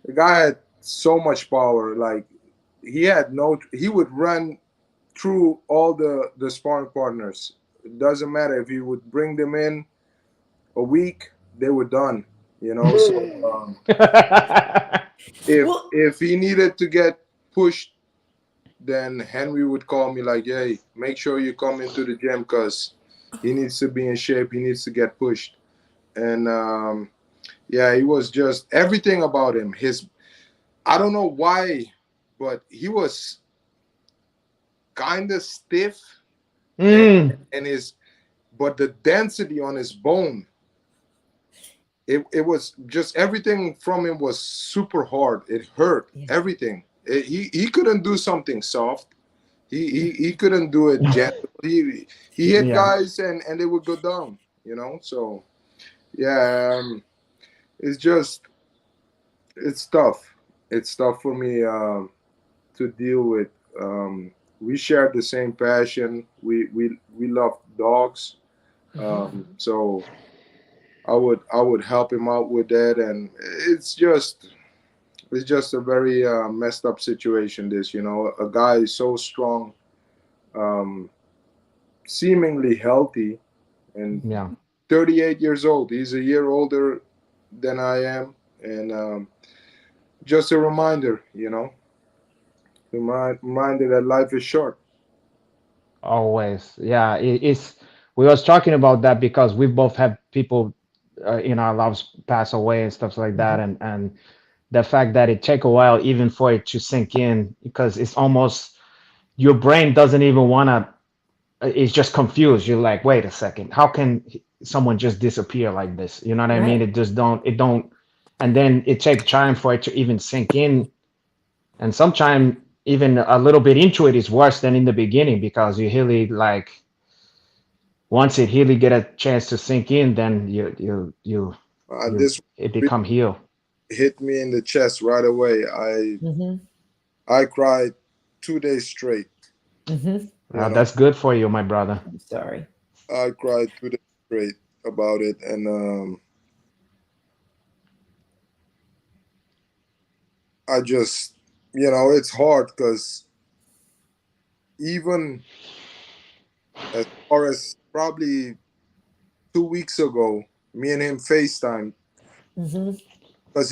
the guy had so much power. Like, he would run through all the sparring partners. It doesn't matter if he would bring them in a week, they were done. You know, so if he needed to get pushed, then Henry would call me like, "Hey, make sure you come into the gym because he needs to be in shape. He needs to get pushed." And yeah, he was just everything about him. I don't know why, but he was kind of stiff, and but the density on his bone, it was just everything from him was super hard. It hurt everything. He couldn't do something soft. He couldn't do it gentle. He hit guys and they would go down. You know, so yeah, it's tough. It's tough for me to deal with. We shared the same passion. We love dogs. So I would help him out with that, and it's just a very messed up situation. This, you know, a guy is so strong, seemingly healthy, and 38 years old. He's a year older than I am, and just a reminder, you know, reminder that life is short. Always, yeah. It's we was talking about that because we both have people in our lives pass away and stuff like that, and the fact that it take a while even for it to sink in, because it's almost your brain doesn't even want to. It's just confused. You're like, wait a second, how can someone just disappear like this? You know what I mean? It just don't, and then it takes time for it to even sink in, and sometimes even a little bit into it is worse than in the beginning, because you really like once it really get a chance to sink in, then This it become heal. hit me in the chest right away. I cried 2 days straight. That's good for you, my brother. I'm sorry. I cried 2 days straight about it, and I just, you know, it's hard because even as far as probably 2 weeks ago, me and him FaceTime, because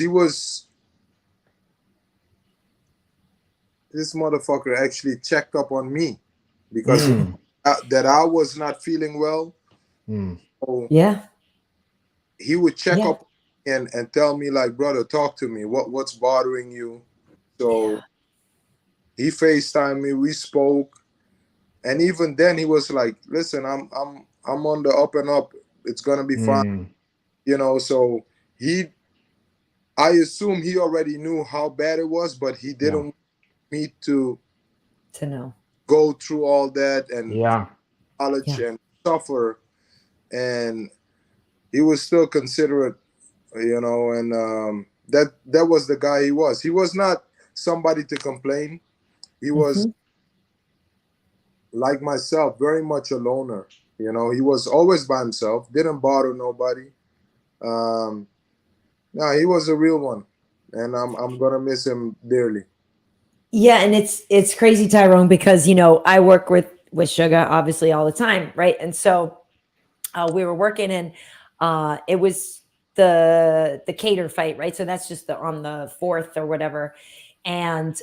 this motherfucker actually checked up on me because that I was not feeling well. So he would check up and tell me like, "Brother, talk to me. What's bothering you?" So he FaceTimed me. We spoke, and even then he was like, "Listen, I'm on the up and up. It's gonna be fine." You know, so I assume he already knew how bad it was, but he didn't want me to know, go through all that and college and suffer, and he was still considerate, you know, and that was the guy he was. He was not somebody to complain. He was like myself, very much a loner. You know, he was always by himself, didn't bother nobody. No, he was a real one, and I'm gonna miss him dearly. Yeah, and it's crazy, Tyrone, because you know I work with Sugar obviously all the time, right? And so we were working, and it was the Cater fight, right? So that's just on the 4th or whatever, and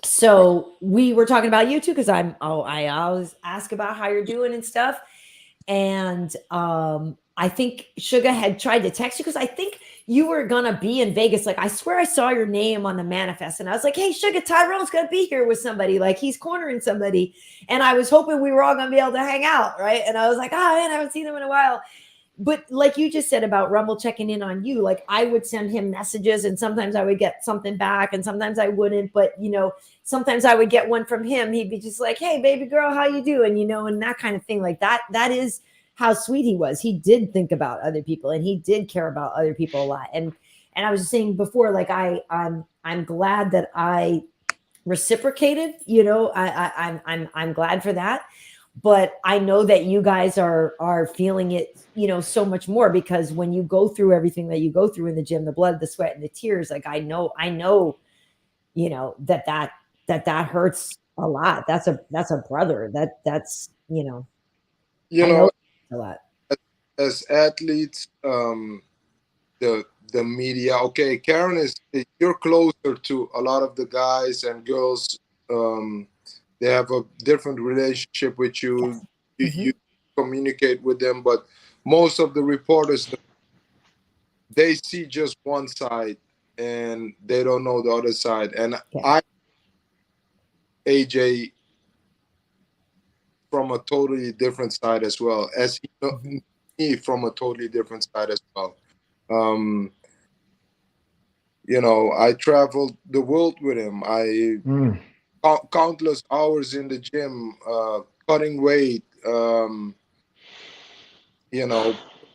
so we were talking about you too, because I always ask about how you're doing and stuff. And I think Sugar had tried to text you because I think you were gonna be in Vegas. Like, I swear I saw your name on the manifest, and I was like, "Hey, Sugar, Tyrone's gonna be here with somebody. Like, he's cornering somebody." And I was hoping we were all gonna be able to hang out, right? And I was like, "Oh man, I haven't seen him in a while." But like you just said about Rumble checking in on you, like I would send him messages, and sometimes I would get something back, and sometimes I wouldn't. But sometimes I would get one from him. He'd be just like, "Hey, baby girl, how you doing?" And that kind of thing. Like that. That is how sweet he was. He did think about other people, and he did care about other people a lot. And I was just saying before, like I'm glad that I reciprocated. I'm glad for that. But I know that you guys are feeling it, so much more, because when you go through everything that you go through in the gym, the blood, the sweat, and the tears, like I know, that hurts a lot. That's a brother. That's I know a lot. as athletes, the media. Okay, Karen you're closer to a lot of the guys and girls. They have a different relationship with you. Yes. You communicate with them, but most of the reporters, they see just one side and they don't know the other side. And I, AJ, from a totally different side as well, as me from a totally different side as well. I traveled the world with him. Countless hours in the gym, cutting weight,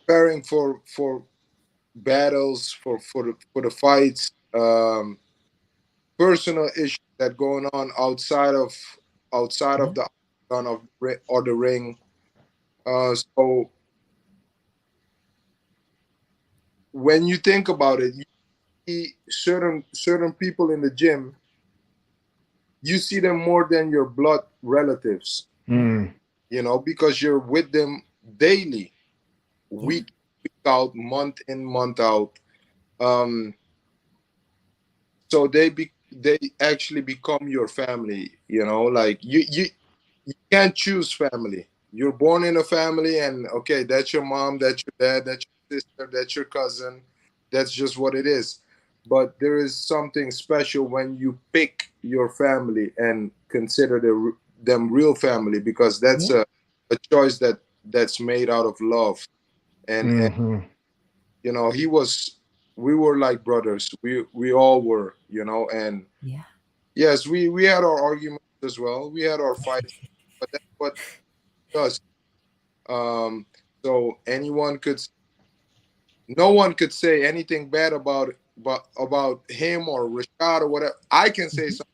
preparing for battles, for the fights, personal issues that going on outside of the octagon or the ring. So when you think about it, you see certain people in the gym, you see them more than your blood relatives. Because you're with them daily, week out, month in, month out. So they actually become your family. Like you can't choose family. You're born in a family, and okay, that's your mom, that's your dad, that's your sister, that's your cousin. That's just what it is. But there is something special when you pick your family and consider them real family, because that's a choice that's made out of love. And we were like brothers. We all were, and yes, we had our arguments as well. We had our fights, but that's what does. So no one could say anything bad about him or Rashad or whatever. I can say something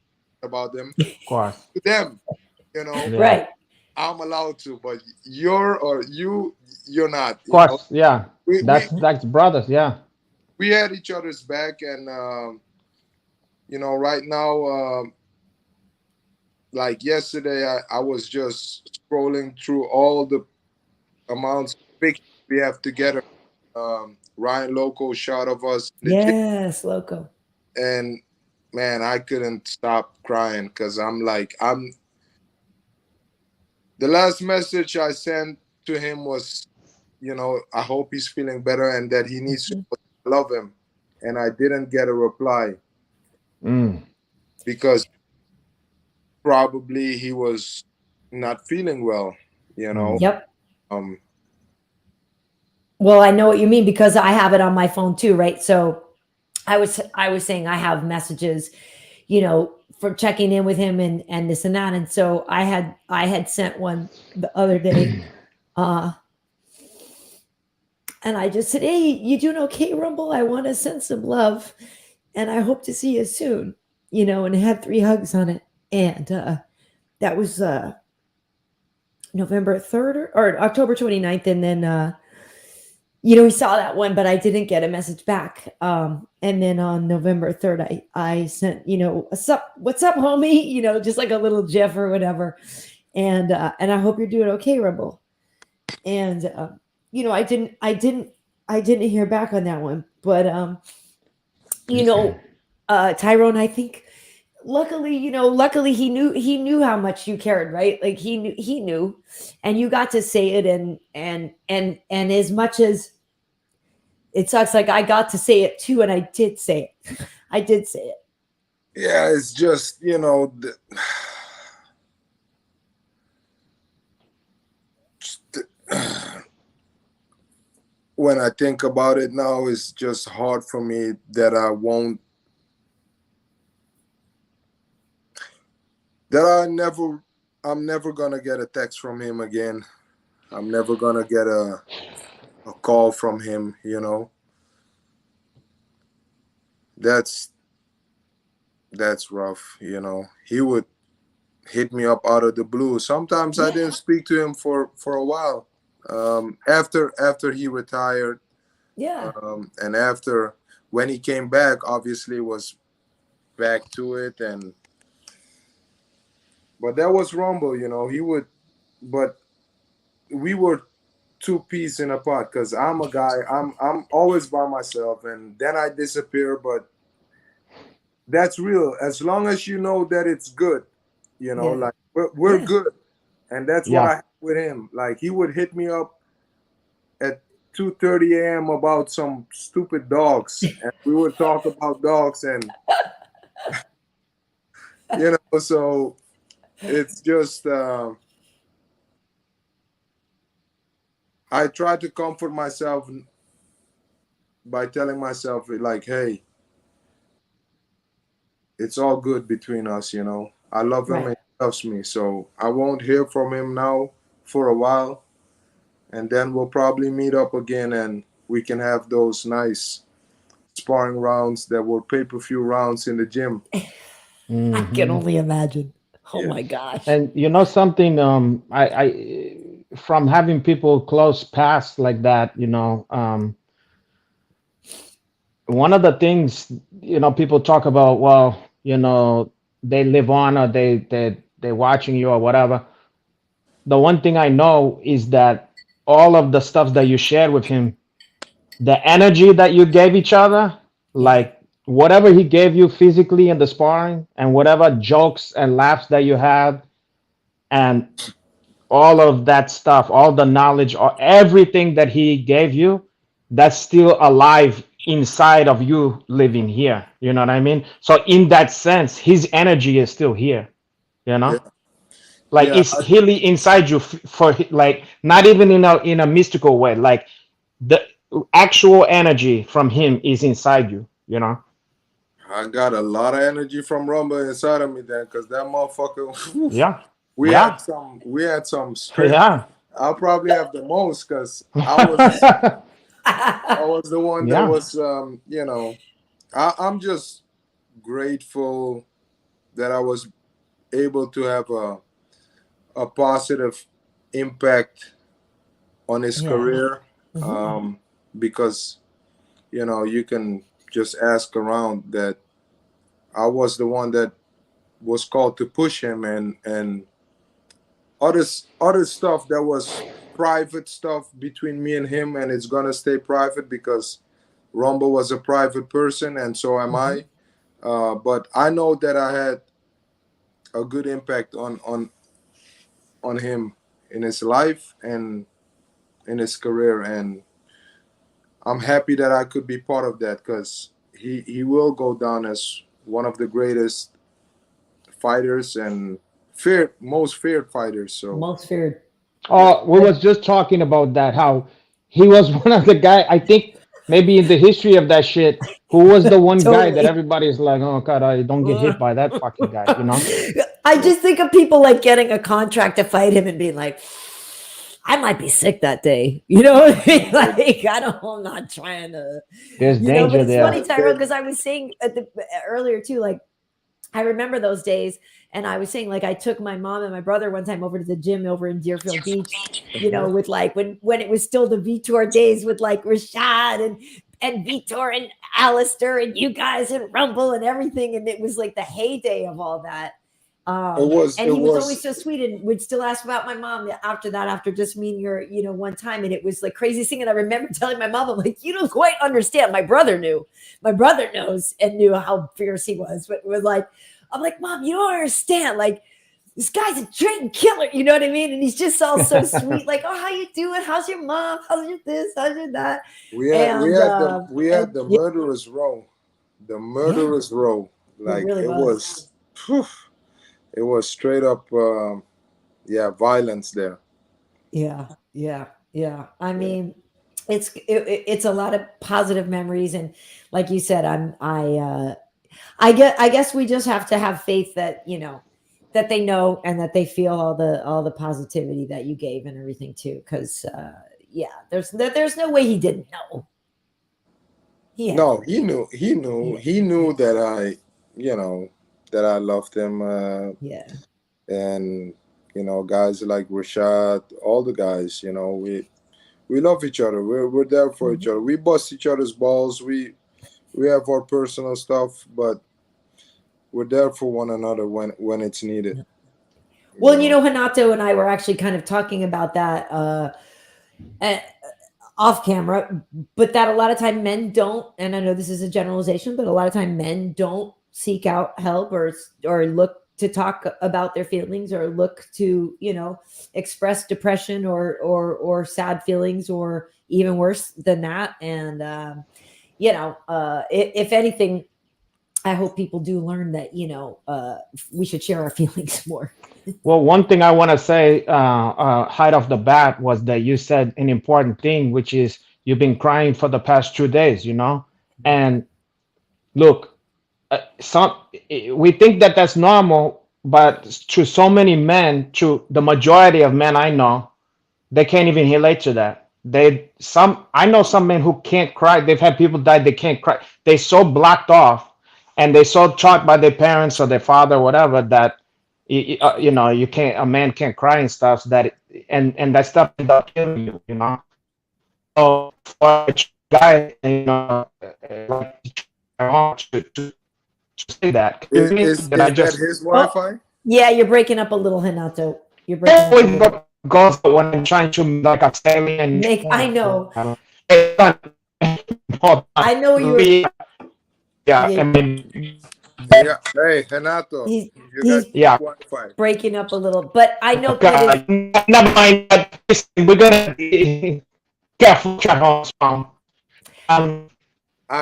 about them Of course. to them, Right. I'm allowed to, but you're not. Of course, yeah. We That's brothers, yeah. we had each other's back, and right now, like yesterday, I was just scrolling through all the amounts of pictures we have together. Ryan Loco shot of us in the gym, Yes, Loco. and man, I couldn't stop crying, because the last message I sent to him was, I hope he's feeling better and that he needs to love him. And I didn't get a reply because probably he was not feeling well, Yep. Um, Well, I know what you mean, because I have it on my phone too, right? So I was saying I have messages, for checking in with him and this and that. And so I had sent one the other day, and I just said, "Hey, you doing okay, Rumble? I want to send some love, and I hope to see you soon." And it had 3 hugs on it, and that was November 3rd or October 29th, and then he saw that one, but I didn't get a message back. And then on November 3rd, I sent, what's up, homie? Just like a little GIF or whatever. And I hope you're doing okay, Rumble. And I didn't hear back on that one, but Tyrone, I think luckily, luckily he knew how much you cared, right? Like he knew, and you got to say it, and as much as it sucks, like I got to say it too, and I did say it. I did say it. Yeah, it's just, when I think about it now, it's just hard for me that I'm never gonna get a text from him again. I'm never gonna get a call from him, That's rough, He would hit me up out of the blue. Sometimes I didn't speak to him for a while. After he retired, Yeah. and after when he came back, obviously was back to it, but that was Rumble, he would, but we were two peas in a pot, because I'm a guy, I'm always by myself, and then I disappear. But that's real, as long as you know that it's good, like we're good. And that's what I had with him. Like, he would hit me up at 2:30 a.m. about some stupid dogs, and we would talk about dogs, and so it's just I try to comfort myself by telling myself, like, hey, it's all good between us, I love him, and he loves me, so I won't hear from him now for a while, and then we'll probably meet up again, and we can have those nice sparring rounds that were pay-per-view rounds in the gym. I can only imagine. Oh my gosh. And something, I from having people close past like that, one of the things, people talk about, well, they live on, or they're watching you or whatever. The one thing I know is that all of the stuff that you shared with him, the energy that you gave each other, like whatever he gave you physically in the sparring, and whatever jokes and laughs that you had, and all of that stuff, all the knowledge, or everything that he gave you, that's still alive inside of you living here. You know what I mean? So in that sense, his energy is still here, Yeah. like it's healing inside you, for like, not even in a mystical way, like the actual energy from him is inside you. I got a lot of energy from Rumble inside of me then, because that motherfucker. Yeah. We had some straight. Yeah. I'll probably have the most, because I was the one that was I'm just grateful that I was able to have a positive impact on his career, because you can just ask around that I was the one that was called to push him, and other stuff that was private stuff between me and him, and it's gonna stay private because Rumble was a private person, and so am I. But I know that I had a good impact on him in his life and in his career, and I'm happy that I could be part of that, because he will go down as one of the greatest fighters and most feared fighters. So most feared. Oh, we was just talking about that, how he was one of the guy, I think maybe in the history of that shit, who was the one guy that everybody's like, oh God, I don't get hit by that fucking guy, I just think of people like getting a contract to fight him and being like, I might be sick that day. You know what I mean? Like, I'm not trying to. There's danger but it's there. funny, Tyrone, because I was saying earlier too, like, I remember those days, and I was saying, like, I took my mom and my brother one time over to the gym over in Deerfield Beach, with like when it was still the Vitor days with like Rashad and Vitor and Alistair and you guys and Rumble and everything, and it was like the heyday of all that. He was always so sweet, and would still ask about my mom after just meeting her, one time. And it was like craziest thing. And I remember telling my mom, I'm like, you don't quite understand. My brother knows and knew how fierce he was, but it was like, I'm like, Mom, you don't understand. Like, this guy's a trained killer. You know what I mean? And he's just all so sweet. Like, oh, how you doing? How's your mom? How's your this? How's your that? We had the murderous row. The murderous row. Like, it really was. It was straight up violence there. Yeah. I mean, it's a lot of positive memories, and like you said, I guess we just have to have faith that, you know, that they know and that they feel all the positivity that you gave and everything too. Because there's no way he didn't know. He knew that I, you know, that I loved him. And you know, guys like Rashad, all the guys, you know, we love each other. We're there for each other. We bust each other's balls. We have our personal stuff, but we're there for one another when it's needed. Well, you know, Renato and I were actually kind of talking about that off camera, but that a lot of time men don't, and I know this is a generalization, but a lot of time men don't seek out help or look to talk about their feelings or look to, you know, express depression or sad feelings or even worse than that. And you know, if anything, I hope people do learn that, you know, we should share our feelings more. Well, one thing I want to say right off the bat was that you said an important thing, which is you've been crying for the past 2 days, you know? And look, we think that that's normal, but to so many men, to the majority of men I know, they can't even relate to that. I know some men who can't cry. They've had people die, they can't cry. They're so blocked off and they're so taught by their parents or their father or whatever that you know, a man can't cry and stuff, and that stuff ends up killing you, you know. So for a guy, you know, like to say that. Is that his Wi-Fi? Yeah, you're breaking up a little, Renato. You're breaking up. Goes when I'm trying to like a and I know. I know you were. Yeah, I mean. Yeah. Hey, Renato. He's Wi-Fi. breaking up a little, but I know. Never mind. We're gonna be careful, Tyrone Spong. I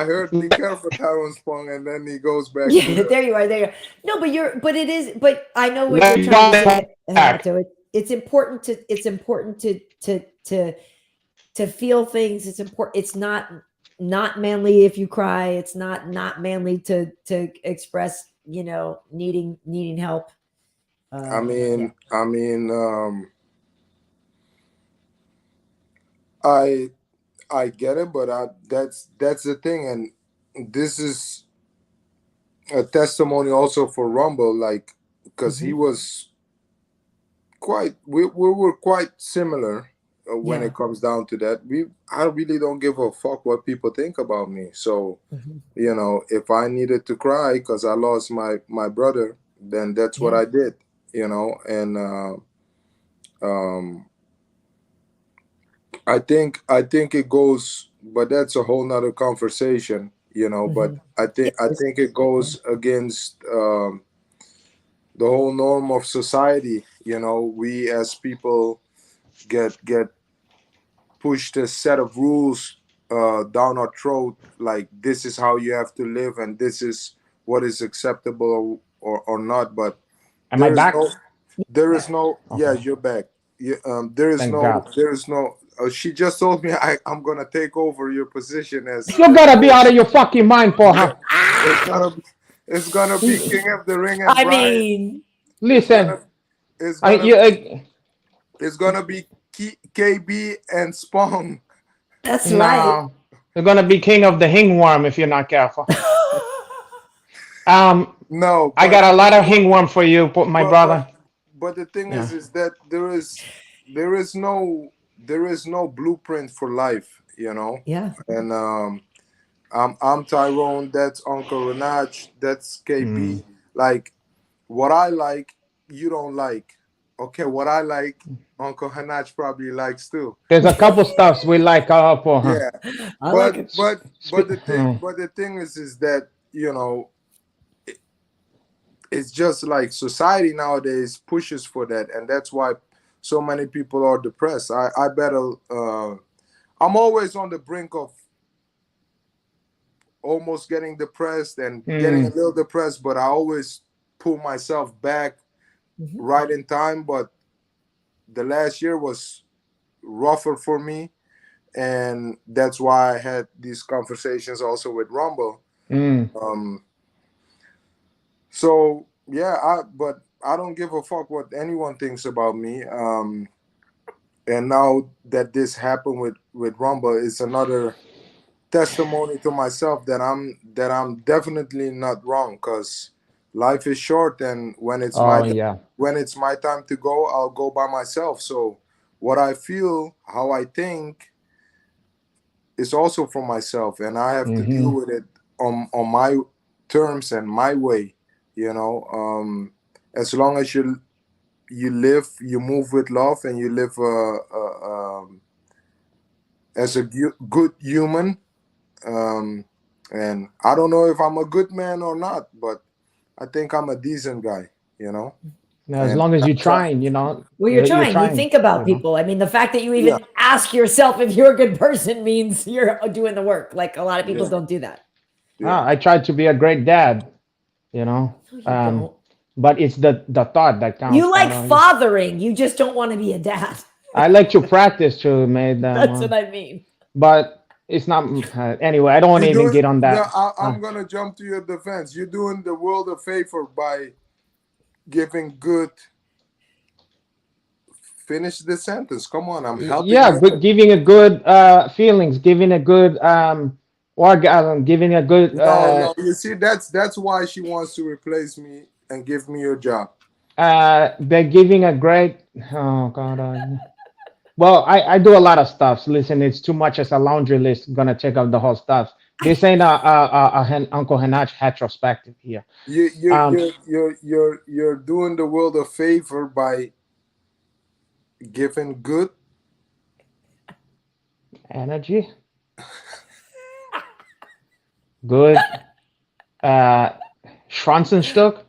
heard be careful, Tyrone Spong, and then he goes back. Yeah, there you are. No, but I know what you're trying to say, Renato. It's important to feel things. It's important. It's not manly if you cry. It's not manly to express, you know, needing help. I get it, but that's the thing, and this is a testimony also for Rumble, like, because he was we were quite similar when it comes down to that. I really don't give a fuck what people think about me. So, you know, if I needed to cry because I lost my brother, then that's what I did, you know. And I think it goes, but that's a whole nother conversation, you know. But I think it goes against the whole norm of society. You know, we as people get pushed a set of rules down our throat, like this is how you have to live and this is what is acceptable or not. But am I back? There is no. Yeah, you're back. There is no. She just told me I'm gonna take over your position as. You gotta be out of your fucking mind, Paul. It's gonna be King of the Ring and I Brian. mean, listen. It's gonna be KB and Spong. That's right. You're gonna be king of the hingworm if you're not careful. No, I got a lot of hingworm for you, my brother. But the thing is that there is no blueprint for life, you know. Yeah. And I'm Tyrone. That's Uncle Renach. That's KB. Like, what I like, you don't like. Okay, what I like, Uncle Hanach probably likes too. There's a couple stuffs we like. Yeah, but the thing is that, you know, it's just like society nowadays pushes for that, and that's why so many people are depressed. I better. I'm always on the brink of almost getting depressed and getting a little depressed, but I always pull myself back right in time. But the last year was rougher for me, and that's why I had these conversations also with Rumble. So yeah, but I don't give a fuck what anyone thinks about me. And now that this happened with Rumble, it's another testimony to myself that I'm definitely not wrong, because life is short, and when it's my time to go, I'll go by myself. So what I feel, how I think, is also for myself, and I have to deal with it on my terms and my way. As long as you live, you move with love, and you live as a good human. And I don't know if I'm a good man or not, but I think I'm a decent guy. As long as you're trying, Well, you're trying. You think about people. I mean, the fact that you even ask yourself if you're a good person means you're doing the work. Like, a lot of people don't do that. I tried to be a great dad, but it's the thought that counts. You like fathering. You just don't want to be a dad. I like to practice to make them. That's what I mean. But it's not. Anyway, I don't want to even get on that. Yeah, I'm going to jump to your defense. You're doing the world a favor by giving good. Finish the sentence. Come on, I'm helping. Yeah, but giving a good feelings, giving a good orgasm, giving a good. No. You see, that's why she wants to replace me and give me your job. They're giving a great. Oh God. Well, I do a lot of stuff. So listen, it's too much as a laundry list. Gonna check out the whole stuff. This ain't a Uncle Henach retrospective here. You're doing the world a favor by giving good energy, good Schwanzenstück.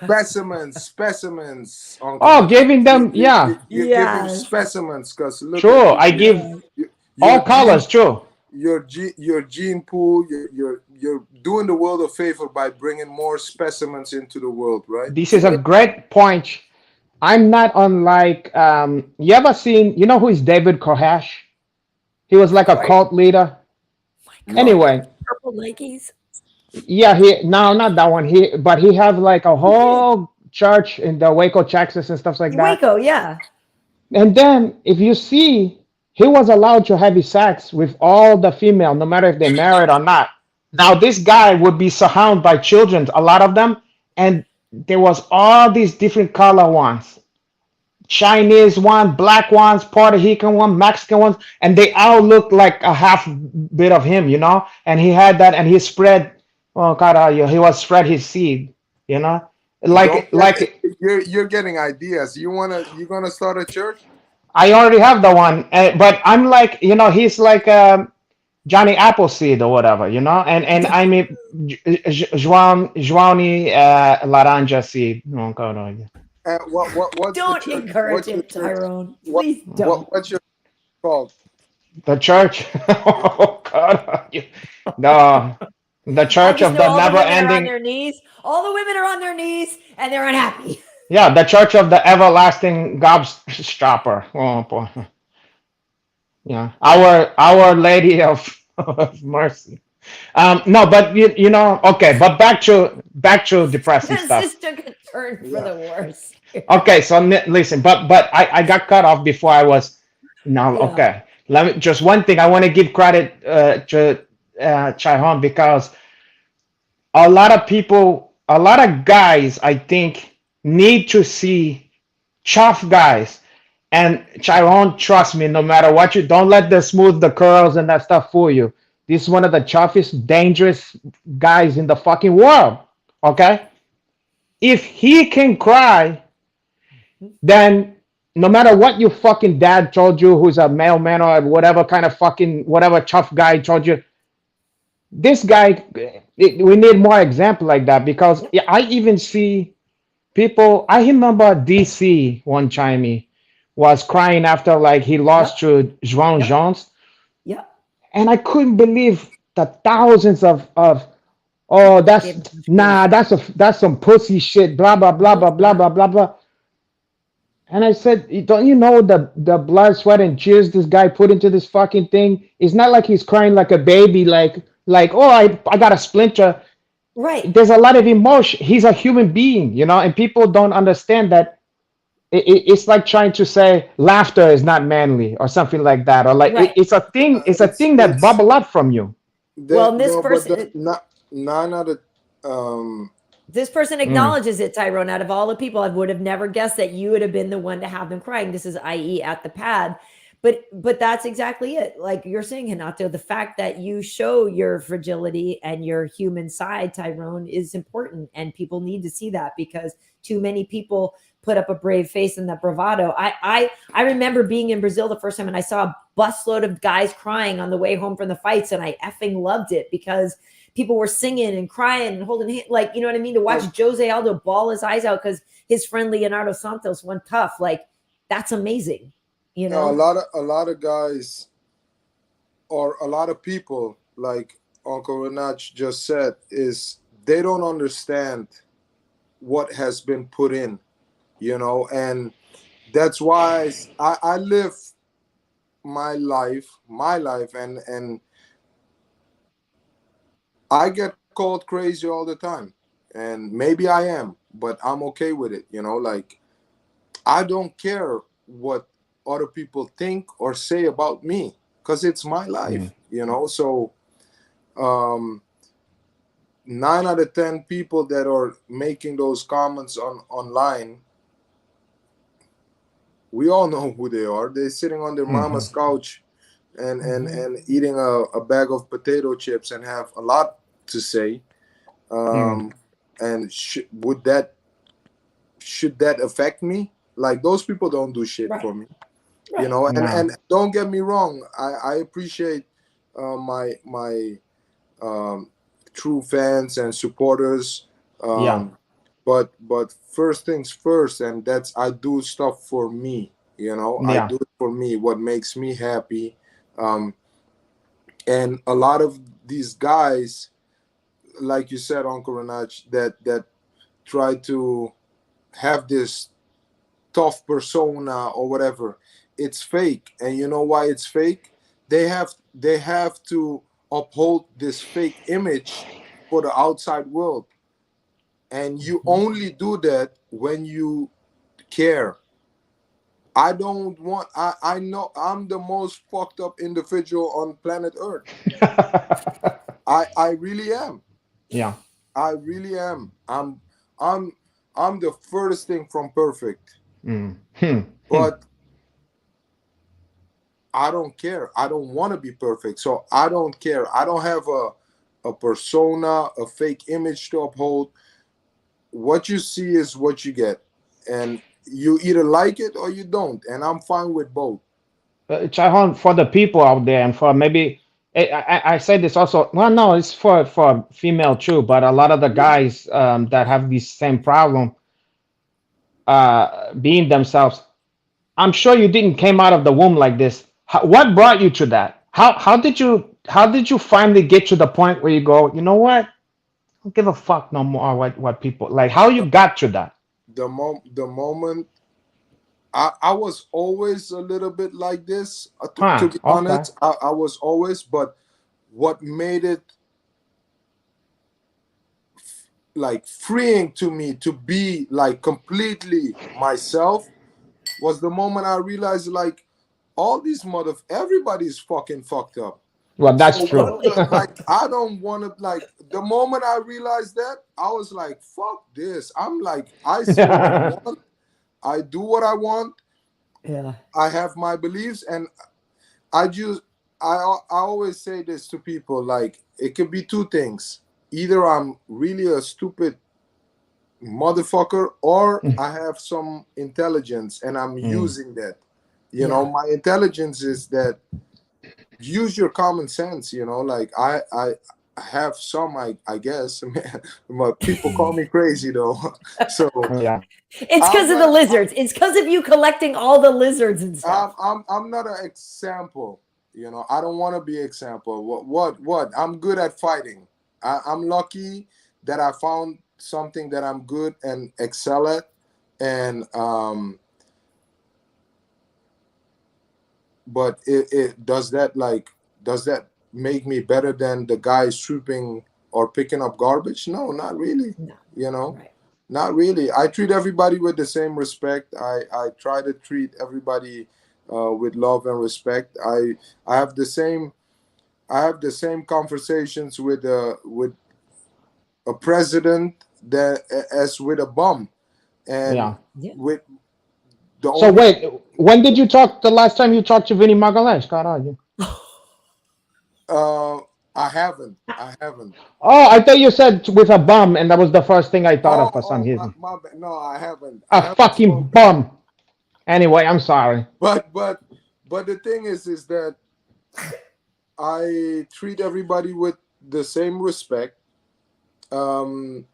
Specimens. Uncle. Oh, giving them, you're giving specimens, because look. True, I give all colors. True. Your gene pool. You're doing the world a favor by bringing more specimens into the world, right? This is a great point. I'm not unlike. You ever seen? You know who is David Koresh? He was like a cult leader. Anyway. Purple Nikes. Yeah, not that one. But he have like a whole church in the Waco, Texas, and stuff like that. Waco, yeah. And then if you see, he was allowed to have sex with all the female, no matter if they married or not. Now this guy would be surrounded by children, a lot of them, and there was all these different color ones. Chinese one, black ones, Puerto Rican one, Mexican ones, and they all looked like a half bit of him, and he had that, and he spread. Oh God, he was spread his seed, like you're getting ideas. You're gonna start a church? I already have the one, but I'm like, he's like Johnny Appleseed or whatever, and I mean João Laranja seed. Oh God, what's don't encourage him, Tyrone. Please don't. What's your called? The church. Oh God, no. The church of the never-ending. On their knees. All the women are on their knees and they're unhappy. Yeah, the church of the everlasting gobstopper. Oh boy. Yeah, our Lady of Mercy. No, but okay. But back to depressing stuff. This took a turn for the worse. Okay, so listen, but I got cut off before I was. No, okay. Let me just one thing. I want to give credit to Tyrone, because a lot of guys, I think, need to see tough guys. And Tyrone, trust me, no matter what don't let the smooth the curls and that stuff fool you. This is one of the toughest, dangerous guys in the fucking world. Okay? If he can cry, then no matter what your fucking dad told you, who's a mailman or whatever kind of fucking, whatever tough guy told you, this guy, we need more example like that because Yep. I even see people. I remember DC one time he was crying after like he lost Yep. to João Yep. Jones, Yep. and I couldn't believe the thousands of oh Gave that's him too much nah grief. that's some pussy shit blah blah blah No, blah it's blah not. blah blah blah. And I said, don't you know the blood, sweat, and tears this guy put into this fucking thing? It's not like he's crying like a baby, like oh I got a splinter. Right. There's a lot of emotion. He's a human being, you know, and people don't understand that. It's like trying to say laughter is not manly or something like that, or like Right. it's a thing. It's a thing that It's bubble up from you. Well, the and no, but the not nine out of um this person Mm, acknowledges it, Tyrone. Out of all the people, I would have never guessed that you would have been the one to have them crying. This is i.e. at the pad. But that's exactly it. Like you're saying, Hanato, the fact that you show your fragility and your human side, Tyrone, is important. And people need to see that because too many people put up a brave face in the bravado. I remember being in Brazil the first time and I saw a busload of guys crying on the way home from the fights, and I effing loved it because people were singing and crying and holding hands, like, you know what I mean? To watch Jose Aldo ball his eyes out because his friend Leonardo Santos won tough. Like, that's amazing. You no, know? a lot of guys or a lot of people, like Uncle Renach just said, is they don't understand what has been put in, you know, and that's why I live my life, and I get called crazy all the time, and maybe I am, but I'm okay with it, you know. Like, I don't care what other people think or say about me because it's my mm, life, you know. So um 9 out of 10 people that are making those comments on online, we all know who they are. They're sitting on their mhm, mama's couch and Mhm. eating a bag of potato chips and have a lot to say. mm. And should that affect me? Like, those people don't do shit Right. for me, you Right. know. No, And don't get me wrong, I appreciate my um, true fans and supporters. yeah, But first things first, and that's, I do stuff for me. You know, I yeah, do it for me. What makes me happy. Um, and a lot of these guys, like you said, Uncle Renach, that try to have this tough persona or whatever, it's fake. And you know why it's fake? They have to uphold this fake image for the outside world, and you mhm. only do that when you care. I don't want I know I'm the most fucked up individual on planet Earth. I really am. Yeah. I really am. I'm I'm the furthest thing from perfect, Mm. Hmm. Hmm. but I don't care. I don't want to be perfect. So I don't care. I don't have a persona, a fake image to uphold. What you see is what you get. And you either like it or you don't. And I'm fine with both. Chahon, for the people out there, and for maybe I say this also. Well, no, it's for female too, but a lot of the guys that have this same problem, being themselves. I'm sure you didn't came out of the womb like this. What brought you to that? How did you finally get to the point where you go, you know what? I don't give a fuck no more what people like. How you got to that? The moment I was always a little bit like this, to Huh? be Okay. honest. I was always, but what made it like freeing to me to be like completely myself was the moment I realized, like, all these everybody's fucking fucked up. Well, So that's true. Totally. like, I don't want to, like, the moment I realized that, I was like, fuck this. I'm like, I see what I want. I do what I want. Yeah. I have my beliefs, and I just I always say this to people, like, it could be two things. Either I'm really a stupid motherfucker, or I have some intelligence and I'm Mm, using that. You know, Yeah. my intelligence is that use your common sense, you know, like, have some, I guess. But people call me crazy though. So Yeah. It's because of the lizards. It's because of you collecting all the lizards and stuff. I'm not an example. You know, I don't want to be example. What? I'm good at fighting. I'm lucky that I found something that I'm good and excel at, and but it does that make me better than the guy swooping or picking up garbage? No, not really. No. You know, Right. not really. I treat everybody with the same respect. I try to treat everybody with love and respect. I have the same conversations with a president that as with a bum, and Yeah. with the So only wait, when did you talk? The last time you talked to Vinny Magalhães? Caralho. I haven't. I haven't. Oh, I thought you said with a bum, and that was the first thing I thought of for some My, reason. my bad. No, I haven't. I A haven't fucking spoken. bum. Anyway, I'm sorry. But the thing is that I treat everybody with the same respect. And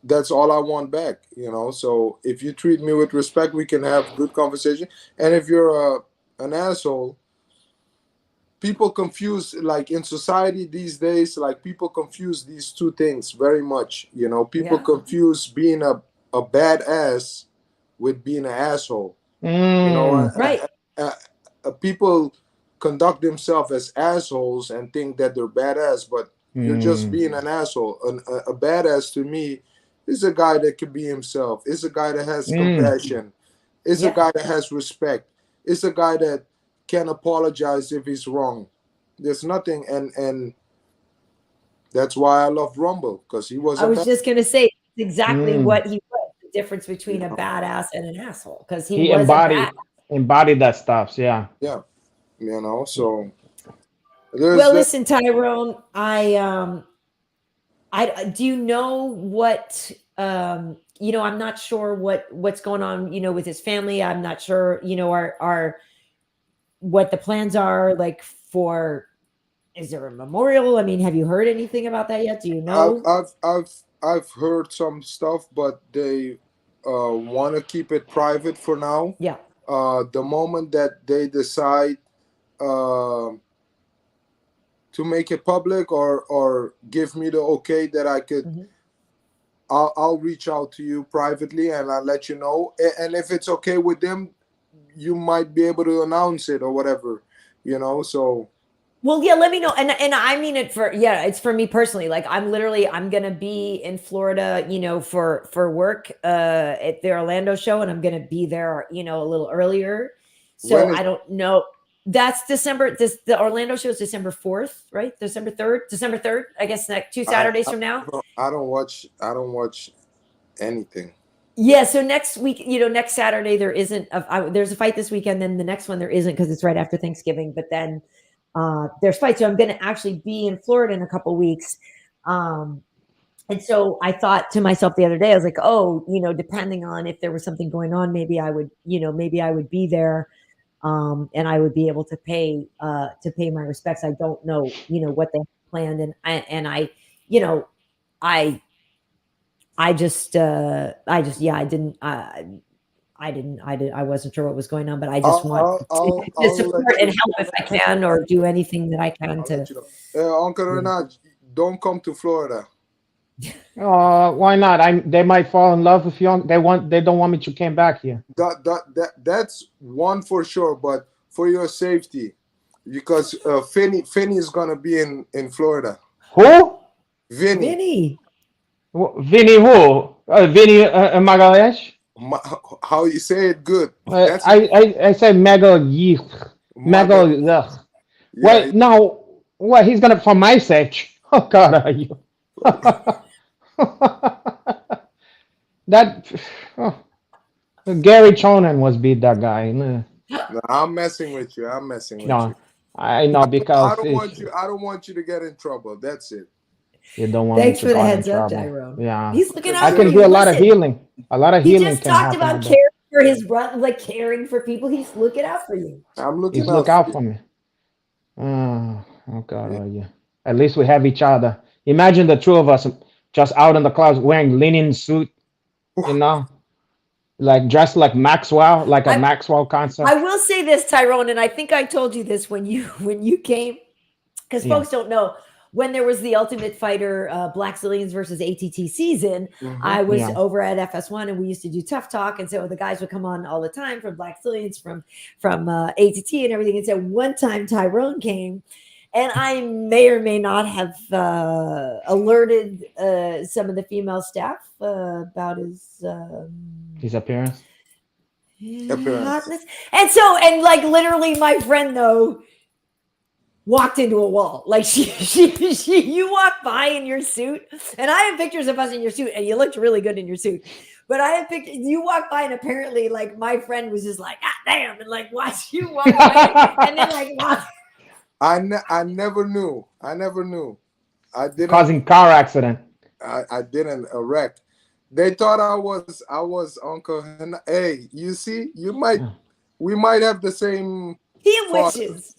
that's all I want back, you know. So if you treat me with respect, we can have good conversation. And if you're an asshole, people confuse, like in society these days, like people confuse these two things very much, you know. People confuse being a badass with being an asshole, you know. Right. People conduct themselves as assholes and think that they're badass, but you're just being an asshole. A badass to me is a guy that can be himself. Is a guy that has compassion. Is a guy that has respect. Is a guy that can apologize if he's wrong. There's nothing, and that's why I love Rumble, because he was. I was just gonna say exactly what he was. The difference between You a know. badass and an asshole, because he He was a badass. embodied that stuff. Yeah. Yeah, you know. So Well, listen, Tyrone, I do you know what you know, I'm not sure what's going on, you know, with his family. I'm not sure, you know, are what the plans are like for. Is there a memorial? I mean, have you heard anything about that yet? Do you know? I've heard some stuff, but they want to keep it private for now. Yeah. The moment that they decide to make it public or give me the okay that I could, I'll reach out to you privately and I'll let you know. And if it's okay with them, you might be able to announce it or whatever, you know. So. Well, yeah, let me know. And I mean it for, yeah, it's for me personally. Like I'm going to be in Florida, you know, for work at the Orlando show, and I'm going to be there, you know, a little earlier. So I don't know. That's the Orlando show is December 4th, right? December 3rd, I guess, next 2 Saturdays from now. I don't watch anything. Yeah, so next week, you know, next Saturday there isn't there's a fight this weekend, then the next one there isn't because it's right after Thanksgiving, but then there's fights. So I'm going to actually be in Florida in a couple weeks. And so I thought to myself the other day, I was like, oh, you know, depending on if there was something going on, maybe I would be there. And I would be able to pay my respects. I don't know, you know, what they planned. And I, you know, I wasn't sure what was going on, but I just want to support and help if I can, or do anything that I can to. Uncle Renato, don't come to Florida. Why not? They might fall in love with you. They don't want me to come back here. That's one for sure, but for your safety, because Finney is gonna be in Florida. Who? Vinny. Vinny who? Vinny Magalhães? How you say it? Good. I say Magalhães. Magalhães. Yeah. Wait, no. What? He's gonna for my sake? Oh God, are you? That Gary Chonan was beat that guy. No, I'm messing with you. No, I know, because I don't want you to get in trouble. That's it. You don't want. Thanks me to for the get heads in up, trouble. Tyrone. Yeah, he's looking out. I can do a lot of healing. A lot of healing. He just can talked happen about caring for his run, like caring for people. He's looking out for you. I'm looking out for me. Oh God, yeah. At least we have each other. Imagine the two of us just out in the clouds wearing linen suit, you know, like dressed like Maxwell, like a I Maxwell concert. I will say this, Tyrone, and I think I told you this when you came, because Yeah. folks don't know. When there was the Ultimate Fighter Black Zillions versus ATT season, I was Yeah. over at FS1 and we used to do Tough Talk. And so the guys would come on all the time from Black Zillions, from ATT and everything. And so one time Tyrone came, and I may or may not have alerted some of the female staff about His appearance. Appearance. hotness. And like literally my friend though walked into a wall. Like you walked by in your suit, and I have pictures of us in your suit, and you looked really good in your suit. But I have pictures. You walked by, and apparently, like my friend was just like, "Ah, damn!" and like watched you walk away, and then like walk. I never knew. I didn't. Causing car accident. I didn't erect. They thought I was Uncle. Hey, you see, we might have the same. He father. wishes.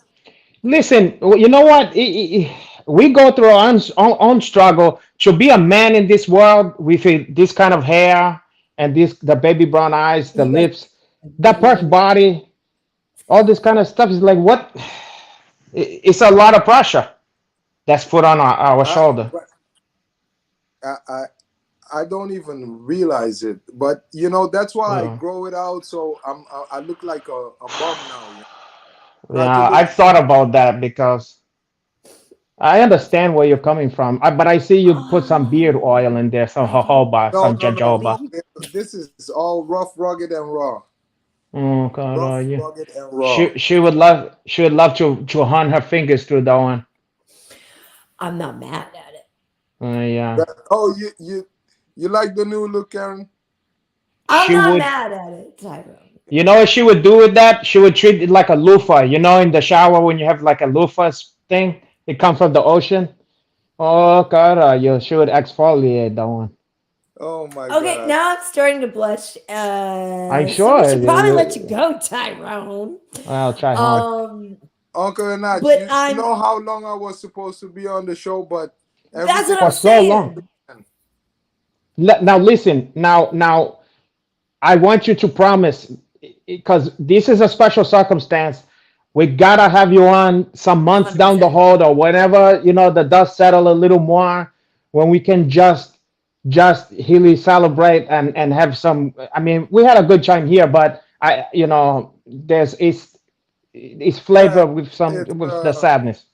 Listen, you know what? We go through our own struggle to be a man in this world with this kind of hair and the baby brown eyes, the lips, the perfect body, all this kind of stuff is like what? It's a lot of pressure that's put on our shoulder. I don't even realize it, but you know that's why I Yeah. grow it out. So I look like a bum now. Yeah, I've thought about that because I understand where you're coming from. But I see you put some beard oil in there, some jojoba, some jojoba. This is all rough, rugged, and raw. Oh God, Rough, yeah. rugged, and raw. She would love to run her fingers through that one. I'm not mad at it. Yeah. Oh, you like the new look, Karyn? I'm She not would. mad at it, Tyrone. You know what she would do with that? She would treat it like a loofah. You know, in the shower when you have like a loofah thing, it comes from the ocean. Oh God, yeah. She would exfoliate that one. Oh my Okay, God. now I'm starting to blush. I'm So we sure. should probably let you go, Tyrone. I'll try hard. Uncle Renato, But you know how long I was supposed to be on the show, but that's what For I'm so saying. long. Now listen. Now I want you to promise, because this is a special circumstance. We gotta have you on some months down the 100%. road or whenever the dust settle a little more, when we can just really celebrate and have some. I mean, we had a good time here, but there's it's flavor with the sadness.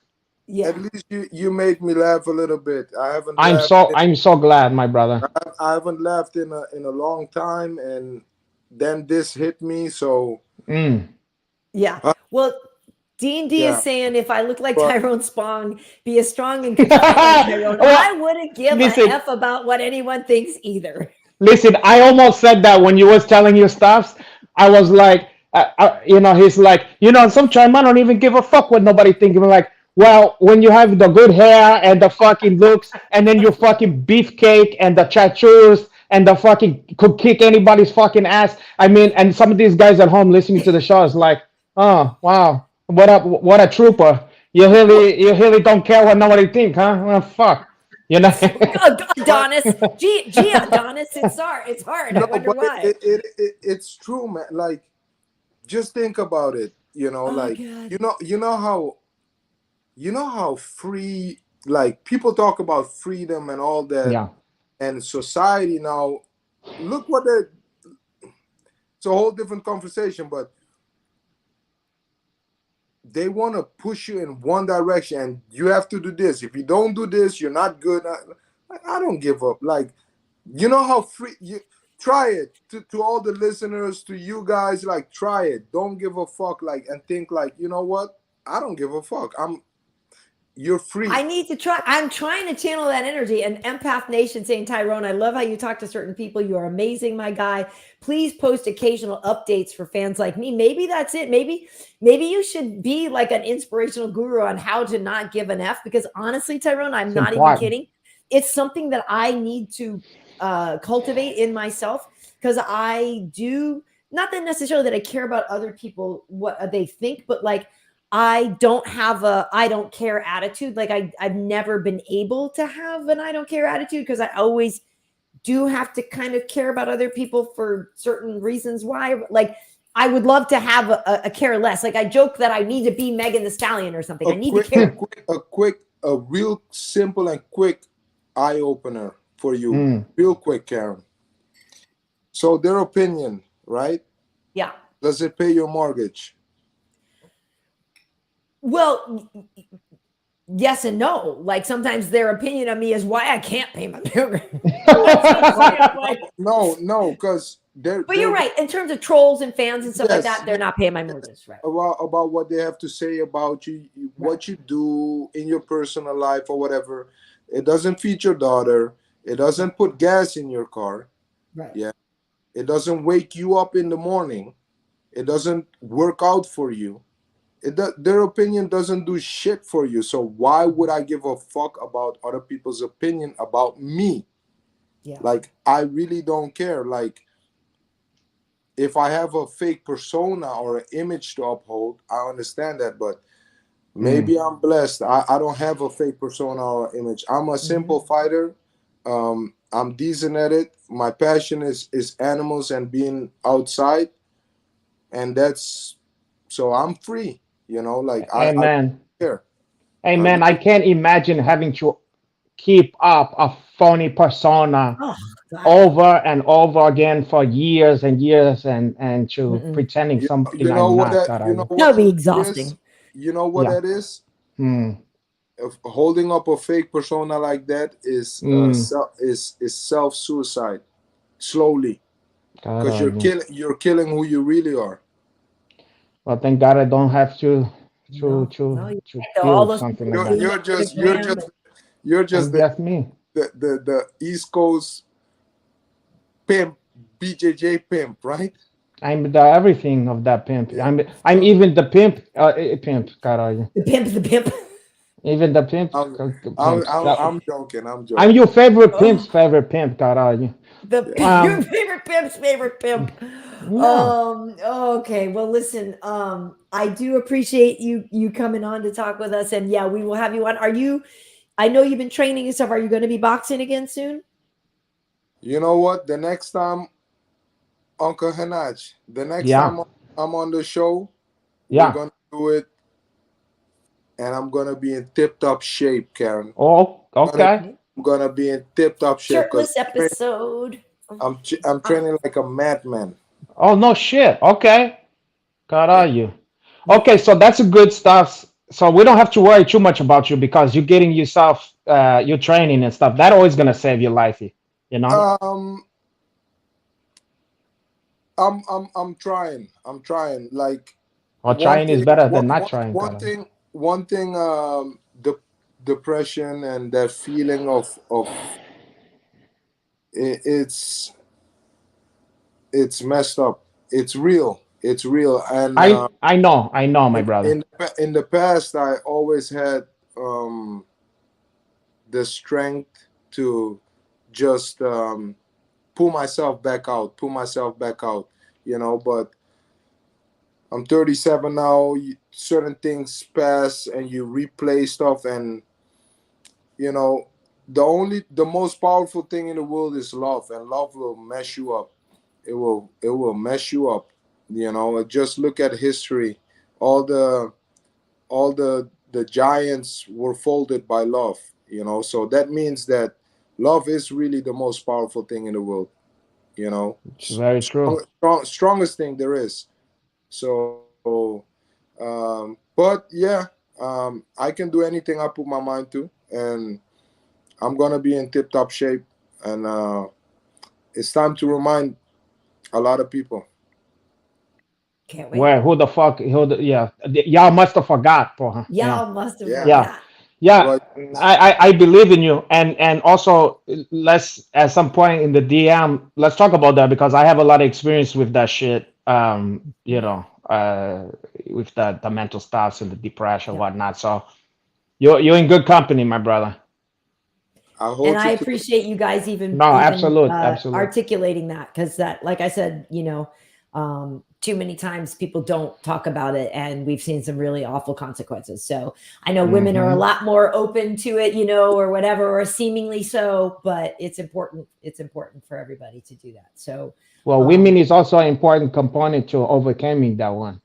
Yeah. At least you made me laugh a little bit. I haven't I'm laughed. so glad, my brother. I haven't laughed in a long time, and then this hit me. So Yeah. Well, Dean D is yeah. saying if I look like But- Tyrone Spong, be as strong and confident like Tyrone, I wouldn't give listen. a F about what anyone thinks either. Listen, I almost said that when you was telling your stuffs. I was like, he's like, sometimes I don't even give a fuck what nobody thinks. I'm like, well, when you have the good hair and the fucking looks, and then your fucking beefcake and the tattoos and the fucking could kick anybody's fucking ass. I mean, and some of these guys at home listening to the show is like, oh wow, what a trooper. You really don't care what nobody think, huh? Well, fuck. Adonis, gee, Adonis, it's hard. I wonder why. It's true, man. Like, just think about it. Like God. you know how free, like, people talk about freedom and all that. Yeah. And society now, look what it's a whole different conversation, but they want to push you in one direction, and you have to do this. If you don't do this, you're not good. I don't give up. Like, you know how free you try it to all the listeners, to you guys. Like, try it. Don't give a fuck. Like, and think like, you know what? I don't give a fuck. You're free. I need to try. I'm trying to channel that energy. And Empath Nation saying, Tyrone, I love how you talk to certain people. You are amazing, my guy. Please post occasional updates for fans like me. Maybe that's it. Maybe you should be like an inspirational guru on how to not give an F. Because honestly, Tyrone, I'm not even kidding. It's something that I need to cultivate in myself, because I do, not that necessarily that I care about other people, what they think, but like, I don't have a I don't care attitude. Like I've never been able to have an I don't care attitude because I always do have to kind of care about other people for certain reasons why. Like I would love to have a care less. Like I joke that I need to be Megan the Stallion or something. I need to care. A real simple and quick eye opener for you. Real quick, Karyn. So their opinion, right? Yeah. Does it pay your mortgage? Well, yes and no. Like sometimes their opinion of me is why I can't pay my mortgage. No, because but you're right. In terms of trolls and fans and stuff like that, they're not paying my mortgage, right? About what they have to say about you, what you do in your personal life or whatever. It doesn't feed your daughter. It doesn't put gas in your car. Right. Yeah. It doesn't wake you up in the morning. It doesn't work out for you. Their opinion doesn't do shit for you. So why would I give a fuck about other people's opinion about me? Yeah. Like, I really don't care. Like, if I have a fake persona or an image to uphold, I understand that. But maybe I'm blessed. I don't have a fake persona or image. I'm a simple fighter. I'm decent at it. My passion is animals and being outside. And that's, so I'm free. You know, like I don't care. Hey man, I can't imagine having to keep up a phony persona over and over again for years and years and to pretending something I'm not. That'll be exhausting. You know what that is? Holding up a fake persona like that is self-suicide slowly, because you're killing who you really are. Well, thank God I don't have to feel something like that. You're just me. The East Coast pimp, BJJ pimp, right? I'm the everything of that pimp. I'm even the pimp. Caralho. The pimp. Even the pimp. I'm joking. I'm your favorite pimp's favorite pimp, caralho. Your favorite pimp's favorite pimp. Okay. Well, listen. I do appreciate you coming on to talk with us, and yeah, we will have you on. I know you've been training and stuff. Are you going to be boxing again soon? You know what? The next time, Uncle Hanach, time I'm on the show, we're gonna do it, and I'm gonna be in tip-top shape, Karyn. Oh, okay. I'm gonna be in tip-top shape. Shirtless episode. I'm training like a madman. Oh no shit. Okay. Caralho. Okay, so that's a good stuff. So we don't have to worry too much about you because you're getting yourself your training and stuff. That always gonna save your life, you know. I'm trying. Like, trying is better than not trying. One thing. The depression and that feeling of it's messed up. It's real. And I know, my brother. In the past, I always had the strength to just pull myself back out, you know. But I'm 37 now. Certain things pass and you replay stuff, and you know, the most powerful thing in the world is love, and love will mess you up. It will mess you up. You know, just look at history. All the giants were folded by love, you know. So that means that love is really the most powerful thing in the world, you know. It's very true. Strongest thing there is. So but yeah, I can do anything I put my mind to, and I'm gonna be in tip-top shape, and it's time to remind a lot of people. Can't wait. Where? Who the fuck? Y'all must have forgot, porra. Y'all must have forgot. Yeah. I believe in you, and also let's at some point in the DM let's talk about that because I have a lot of experience with that shit. You know, with the mental stuff and the depression and whatnot. So you're in good company, my brother. I appreciate you guys even absolutely articulating that, because that, like I said, you know, too many times people don't talk about it, and we've seen some really awful consequences. So I know Mm-hmm. women are a lot more open to it, you know, or whatever, or seemingly so, but it's important for everybody to do that. So Well, women is also an important component to overcoming that one.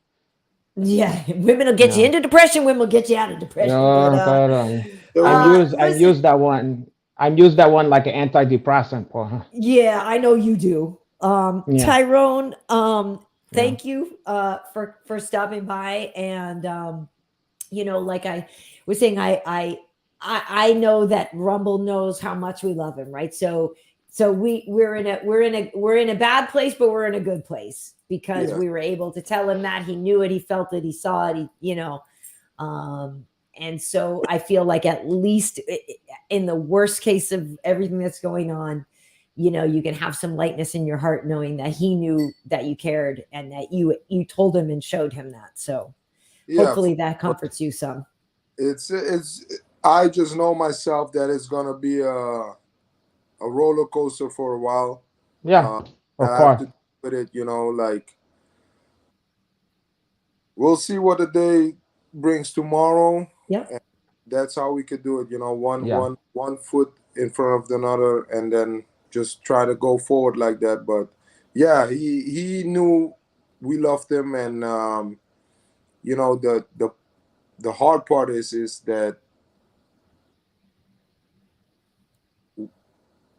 yeah, women will get you into depression, women will get you out of depression. Yeah, But I'm listen, use that one. I'm use that one like an antidepressant for her. yeah, I know you do. Yeah, Tyrone, yeah, thank you for stopping by. And you know, like I was saying, I know that Rumble knows how much we love him, right? So we're in a bad place, but we're in a good place because Yeah. we were able to tell him that. He knew it, he felt it, he saw it, he, you know. And so I feel like at least in the worst case of everything that's going on, you know, you can have some lightness in your heart knowing that he knew that you cared and that you told him and showed him that. So Yeah. hopefully that comforts you some. It's I just know myself that it's gonna be a roller coaster for a while. yeah. Uh, Of and I have course. to deal with it, you know, like we'll see what the day brings tomorrow. Yep. And that's how we could do it, you know, Yeah. one foot in front of another and then just try to go forward like that. But yeah, he knew we loved him, and you know, the hard part is that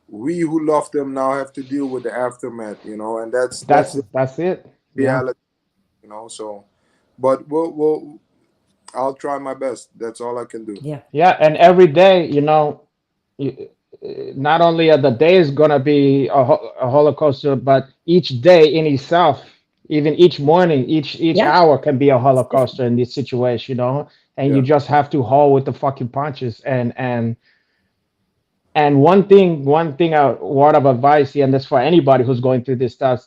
we who love them now have to deal with the aftermath, you know, and that's the That's it. Yeah. reality, you know. So, but we'll I'll try my best. That's all I can do. Yeah. Yeah. And every day, you know, you, not only are the days gonna be a holocaust, but each day in itself, even each morning, each Yeah. hour can be a It's different. holocaust in this situation, you know. And you Yeah, just have to haul with the fucking punches. And one thing, a word of advice here, and this for anybody who's going through this stuff.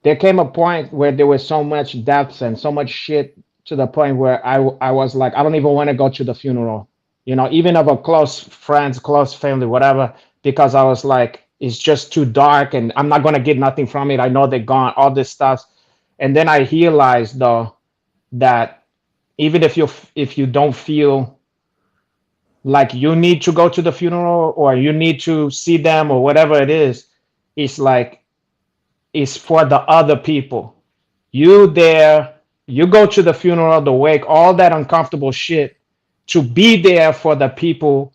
There came a point where there was so much deaths and so much shit to the point where I was like, I don't even want to go to the funeral, you know, even of a close friends, close family, whatever, because I was like, it's just too dark and I'm not gonna get nothing from it. I know they're gone, all this stuff. And then I realized though that even if you don't feel like you need to go to the funeral or you need to see them or whatever it is, it's like it's for the other people. You there, you go to the funeral, the wake, all that uncomfortable shit to be there for the people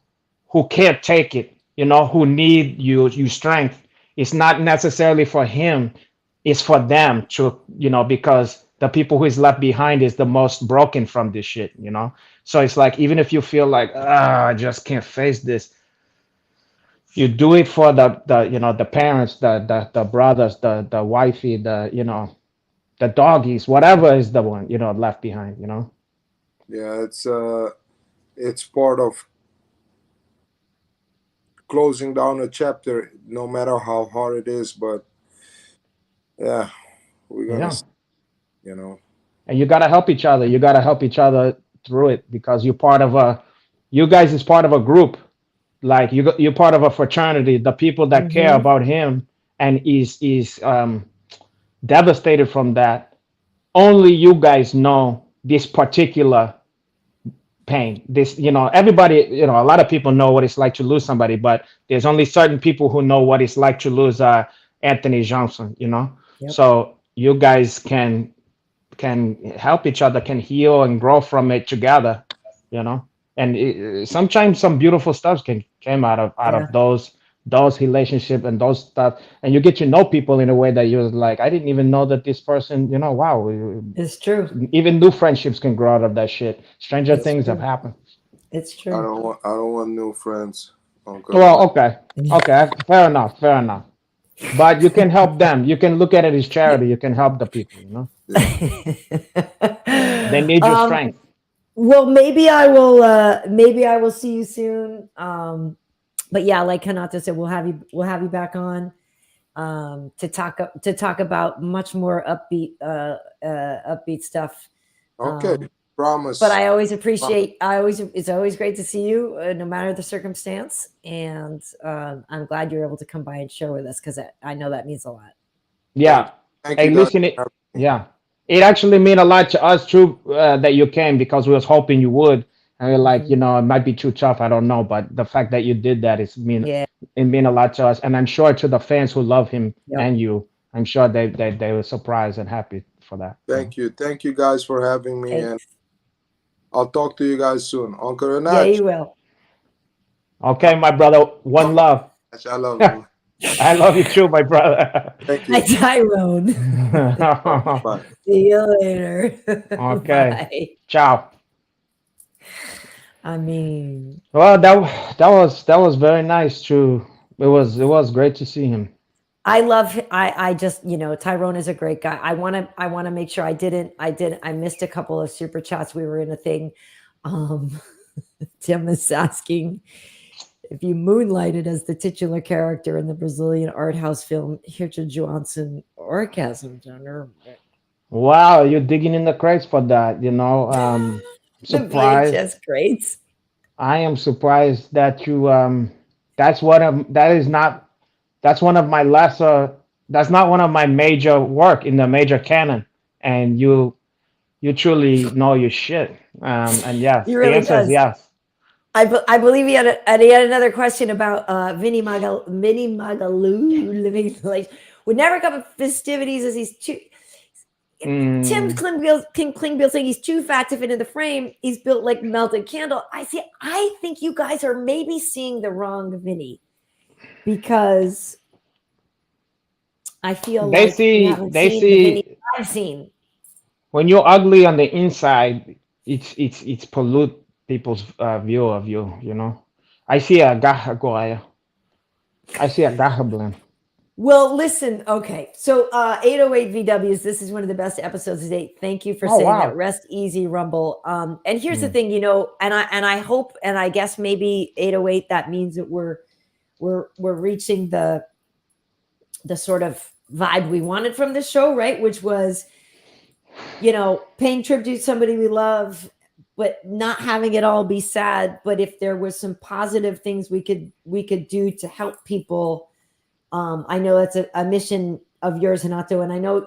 who can't take it, you know, who need you strength. It's not necessarily for him, it's for them to, you know, because the people who is left behind is the most broken from this shit, you know. So it's like even if you feel like I just can't face this, you do it for the you know the parents, the brothers, the wifey, the you know the doggies, whatever is the one you know left behind, you know. yeah. It's part of closing down a chapter, no matter how hard it is. But yeah, we're gonna, Yeah, you know. and you gotta help each other. You gotta help each other through it because you're part of a, you guys is part of a group. Like you're part of a fraternity. The people that care Mm-hmm. about him and is devastated from that. Only you guys know this particular pain. This, you know, everybody, you know, a lot of people know what it's like to lose somebody, but there's only certain people who know what it's like to lose Anthony Johnson, you know. Yep. So you guys can help each other, can heal and grow from it together, you know. And sometimes some beautiful stuff can came out Yeah. of those relationship and those stuff, and you get to know people in a way that you're like, I didn't even know that this person, you know, wow, It's true. even new friendships can grow out of that shit. Stranger It's things have true. happened. It's true. I don't want new friends. Okay, Well, okay, okay, fair enough, fair enough. But you can help them. You can look at it as charity. You can help the people. You know, yeah. they need your um, strength. well, maybe I will see you soon. But yeah, like Kanata said, we'll have you back on to talk about much more upbeat stuff. Okay, But promise. I always appreciate. It's always great to see you, no matter the circumstance. And I'm glad you're able to come by and share with us because I know that means a lot. Thank Yeah, Thank Hey, you guys. listen, yeah, it actually mean a lot to us too that you came because we was hoping you would, and we're like, Mhm. it might be too tough. I don't know, but the fact that you did that Yeah. it mean a lot to us, and I'm sure to the fans who love him Yep. and you, I'm sure they were surprised and happy for that. Thank you. Thank you guys for having me, and Thanks. I'll talk to you guys soon. Uncle Yeah, Renato, you will. Okay, my brother, one love. I love you. I love you too, my brother. Thank Hi, you. Tyrone. Bye. See you later. Okay, Bye. ciao. I mean, Well, that was very nice too. It was great to see him. I just, Tyrone is a great guy. I want to make sure I missed a couple of super chats. We were in a thing. Um, Tim is asking if you moonlighted as the titular character in the Brazilian art house film Richard Johnson Orgasm Genre. Wow, you're digging in the crates for that, The surprised. VHS crates. I am surprised that you that's one of my lesser that's not one of my major work in the major canon. And you truly know your shit. And yes, He the really answer is does. yes. I believe he had another question about Vinny Magaloo living like would never come to festivities as he's too. Tim Klingbeil saying he's too fat to fit in the frame. He's built like melted candle. I think you guys are maybe seeing the wrong Vinny because I feel They like you see haven't they seen the Vinny see I've seen. when you're ugly on the inside, it's pollute people's view of you. I see a gaha I see a gaha. Well, listen, okay. So 808 VWs, this is one of the best episodes to date. Thank you for Oh saying that. wow. Rest easy, Rumble. And here's the Mm. thing, and I hope, and I guess maybe 808, that means that we're reaching the sort of vibe we wanted from the show, right? Which was, paying tribute to somebody we love, but not having it all be sad. But if there was some positive things we could do to help people. I know that's a mission of yours, Renato, and I know,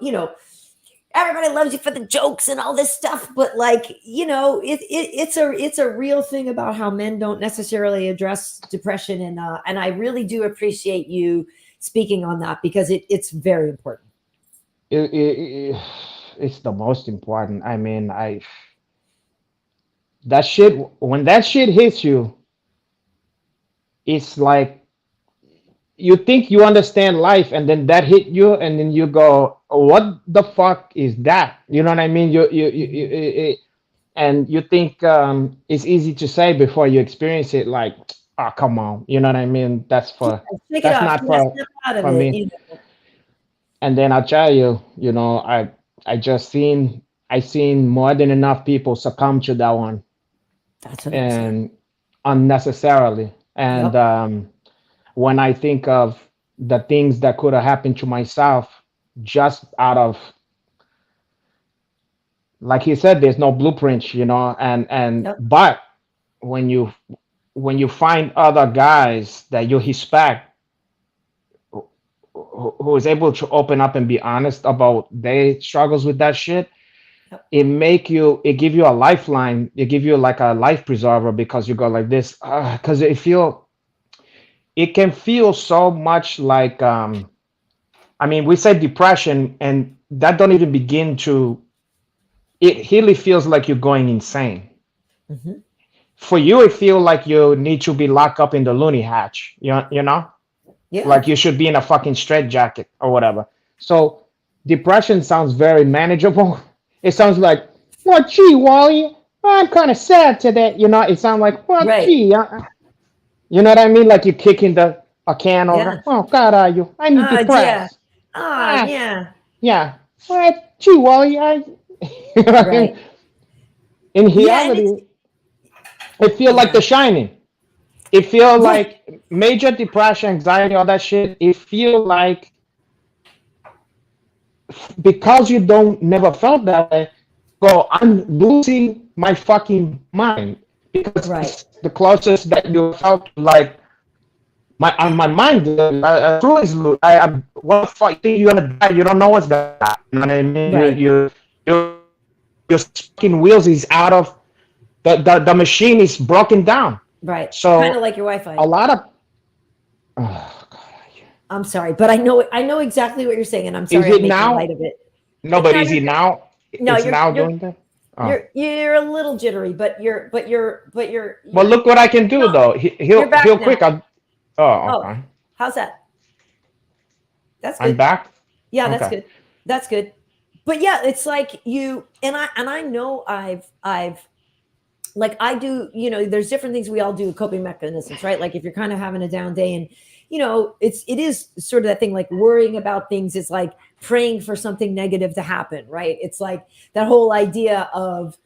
everybody loves you for the jokes and all this stuff, but it's a real thing about how men don't necessarily address depression, and I really do appreciate you speaking on that because it's very important. It's the most important. I mean, that shit when that shit hits you, it's like you think you understand life, and then that hit you, and then you go, "What the fuck is that?" You know what I mean? And you think it's easy to say before you experience it. Like, oh, come on, you know what I mean? Take it That's off. not Yeah, snap out of for it. me. And then I tell you, I just I seen more than enough people succumb to that one, That's what I'm saying. and unnecessarily. And Yep. when I think of the things that could have happened to myself, just out of, like he said, there's no blueprint, and Yep. but when you find other guys that you respect, who is able to open up and be honest about their struggles with that shit, Yep. it give you a lifeline. It give you like a life preserver, because you go like this, because it can feel so much like, I mean, we say depression, and that don't even begin to, it really feels like you're going insane. Mhm. For you, it feel like you need to be locked up in the loony hatch, Yeah. like you should be in a fucking straitjacket or whatever. So depression sounds very manageable. It sounds like, well, gee, Wally, I'm kind of sad today. It sounds like, well, Right. gee, you know what I mean? Like you're kicking a can Yeah. over. Oh, God, are you? I need Yeah. depressed. Ah, Yeah. yeah. Well, gee, Wally, you know what I Right. mean? In Yeah, and reality, it feel like The Shining. It feel like major depression, anxiety, all that shit. It feel like, because you don't never felt that way, go, I'm losing my fucking mind, because Right. it's the closest that you felt to, like, my mind, truly is what the fuck? You think you're gonna die? You don't know what's gonna happen. You know what I mean? Right. Your fucking wheels is out of the machine is broken down. Right. Kind of So like your Wi-Fi. a lot of oh god, I'm sorry, but I know exactly what you're saying, and I'm is sorry I'm it making light now? of it. No, But but no, is you're it good. now? No, It's now doing that. Oh. you're a little jittery, but Well, you're look what I can do no, though. you're back He'll quick. now. Oh, Oh, okay. how's that? That's I'm good. back. Yeah, that's Okay. good. That's good. But yeah, it's like you and I know I've like I do, there's different things we all do, coping mechanisms, right? Like if you're kind of having a down day and it is sort of that thing like worrying about things is like praying for something negative to happen, right? It's like that whole idea of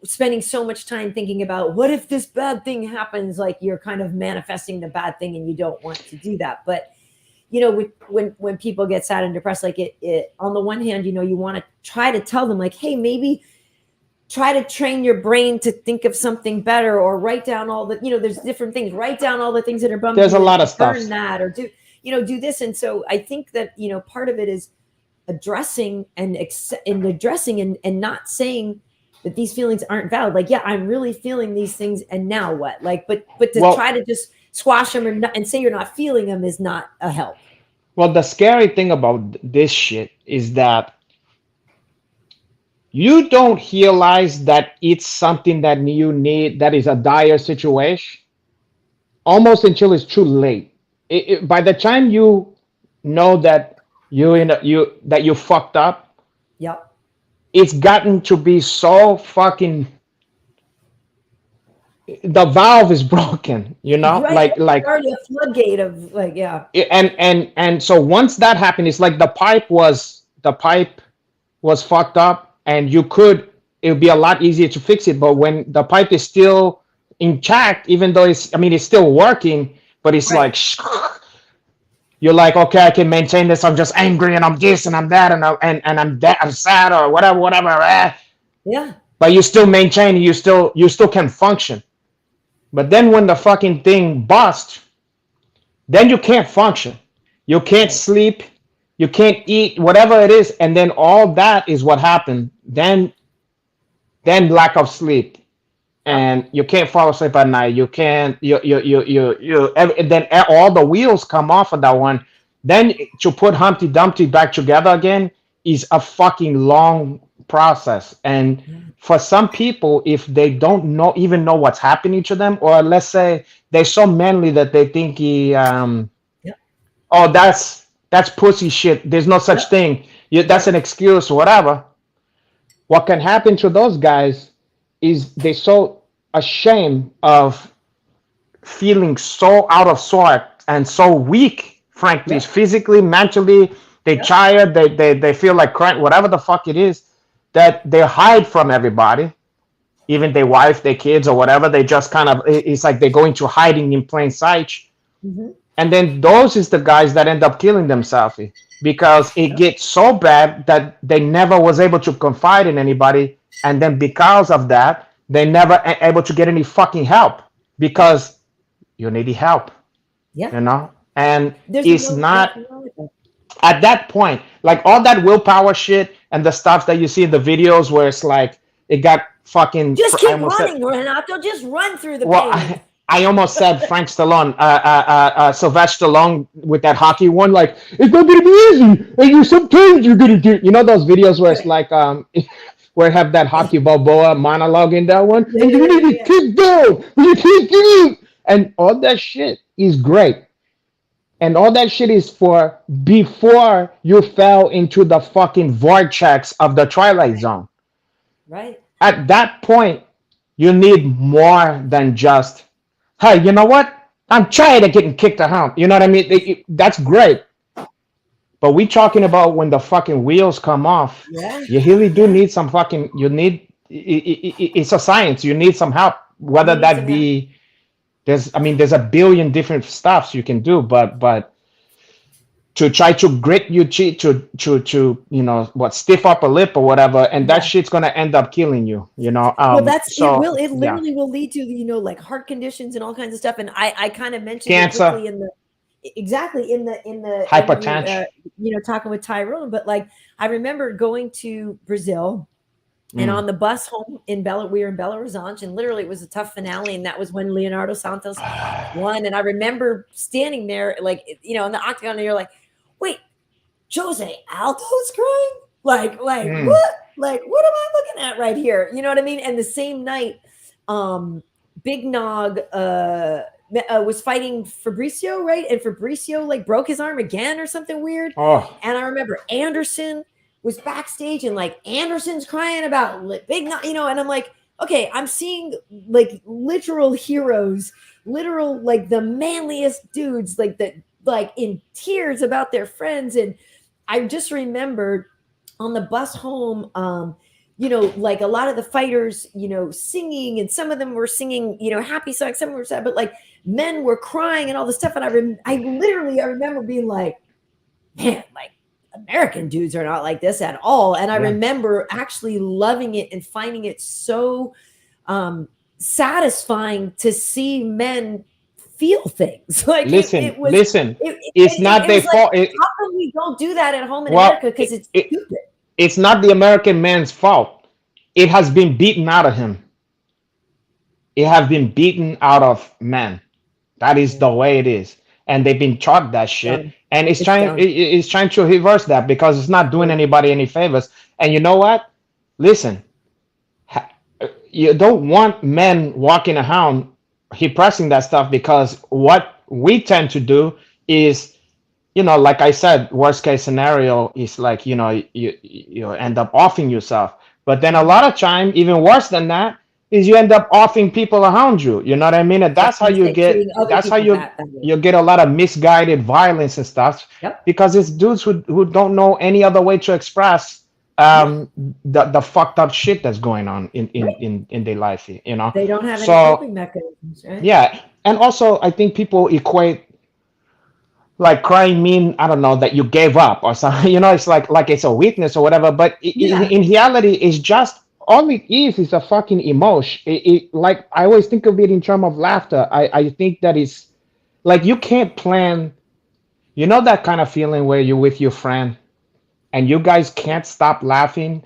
spending so much time thinking about what if this bad thing happens, like you're kind of manifesting the bad thing and you don't want to do that. But when people get sad and depressed, like it on the one hand, you want to try to tell them like, hey, maybe try to train your brain to think of something better, or write down all the, there's different things, write down all the things that are bumming There's a you lot of and stuff. burn that, or do this. And so I think that part of it is addressing and not saying that these feelings aren't valid. Like, yeah, I'm really feeling these things, and now what? Like, but to try Well, to just squash them and say you're not feeling them is not a help. well, the scary thing about this shit is that you don't realize that it's something that you need, that is a dire situation, almost until it's too late. By the time you know that you fucked up, Yep. it's gotten to be so fucking, the valve is broken, Right. like Already a floodgate of like, yeah. and so once that happened, it's like the pipe was fucked up, and it would be a lot easier to fix it. But when the pipe is still intact, even though it's still working, but it's Right. like you're like, okay, I can maintain this. I'm just angry and I'm this and I'm that and I'm that, I'm sad or whatever. Yeah. But you still maintain, you still can function. But then when the fucking thing busts, then you can't function. You can't Right. sleep. You can't eat, whatever it is, and then all that is what happened. Then lack of sleep, Yep. and you can't fall asleep at night. You can't. Then all the wheels come off of that one. Then to put Humpty Dumpty back together again is a fucking long process. And Yeah. for some people, if they don't even know what's happening to them, or let's say they're so manly that they think Yep. oh, that's pussy shit. There's no such Yep. thing. That's Right. an excuse, whatever. What can happen to those guys is they're so ashamed of feeling so out of sort and so weak, frankly, Yep. physically, mentally. They Yep. tired. They feel like crying, whatever the fuck it is, that they hide from everybody, even their wife, their kids, or whatever. They just kind of, it's like they go into hiding in plain sight. Mm-hmm. And then those is the guys that end up killing themselves because it Yep. gets so bad that they never was able to confide in anybody, and then because of that, they never able to get any fucking help because you need help, Yeah. and There's it's no, not nothing wrong with that. at that point, like all that willpower shit and the stuff that you see in the videos where it's like it got fucking, Just I keep almost said, running, Renato. Just run through the well, pain. I almost said Frank Stallone, Sylvester Stallone with that hockey one, like it's not gonna be easy, and sometimes you're gonna do. You know those videos where it's Right. like where I have that hockey Balboa monologue in that one, Yeah, and you yeah, need to yeah. kick down, you can't do it, and all that shit is great, and all that shit is for before you fell into the fucking vortex of the Twilight Zone. Right. At that point, you need more than just, hey, you know what? I'm tired of getting kicked around. You know what I mean? That's great. But we talking about when the fucking wheels come off. Yeah. You really do Yeah. need some fucking, it's a science. You need some help. Whether You need that some help. be, there's a billion different stuffs you can do, but to try to grit your cheek to what, stiff up a lip or whatever, and that Yeah. shit's gonna end up killing you. Well, it So yeah, literally will lead to, like heart conditions and all kinds of stuff. And I kind of mentioned it cancer, quickly exactly in the interview, hypertension. talking with Tyrone. But like, I remember going to Brazil, and on the bus home we were in Belo Horizonte, and literally it was a tough finale. And that was when Leonardo Santos won. And I remember standing there, like, in the octagon, and you're like, wait, Jose Aldo's crying? Like, what? Like, what am I looking at right here? You know what I mean? And the same night, Big Nog was fighting Fabricio, right? And Fabricio like broke his arm again or something weird. Oh, And I remember Anderson was backstage, and like Anderson's crying about Big Nog, and I'm like, okay, I'm seeing like literal heroes, like the manliest dudes, like in tears about their friends. And I just remembered on the bus home, like a lot of the fighters, singing, and some of them were singing, happy songs, some were sad, but like men were crying and all this stuff. And I remember being like, man, like American dudes are not like this at all. And I remember actually loving it and finding it so satisfying to see men feel things. Like listen, was, listen. It's not their fault. How come we don't do that at home in America? Because it's stupid. It's not the American man's fault. It has been beaten out of him. It has been beaten out of men. That is the way it is, and they've been taught that shit. Done. And it's trying to reverse that, because it's not doing anybody any favors. And you know what? Listen, you don't want men walking around pressing that stuff, because what we tend to do is, like I said, worst case scenario is like, you end up offing yourself. But then a lot of time, even worse than that, is you end up offing people around you. You know what I mean? And that's how you get you get a lot of misguided violence and stuff. Yep. Because it's dudes who don't know any other way to express the fucked up shit that's going on in their life. They don't have any coping mechanisms, right? Yeah. And also I think people equate like crying mean, I don't know, that you gave up or something. It's like it's a weakness or whatever. But in reality, it's just, all it is a fucking emotion. Like, I always think of it in terms of laughter. I think that is like, you can't plan, that kind of feeling where you're with your friend and you guys can't stop laughing,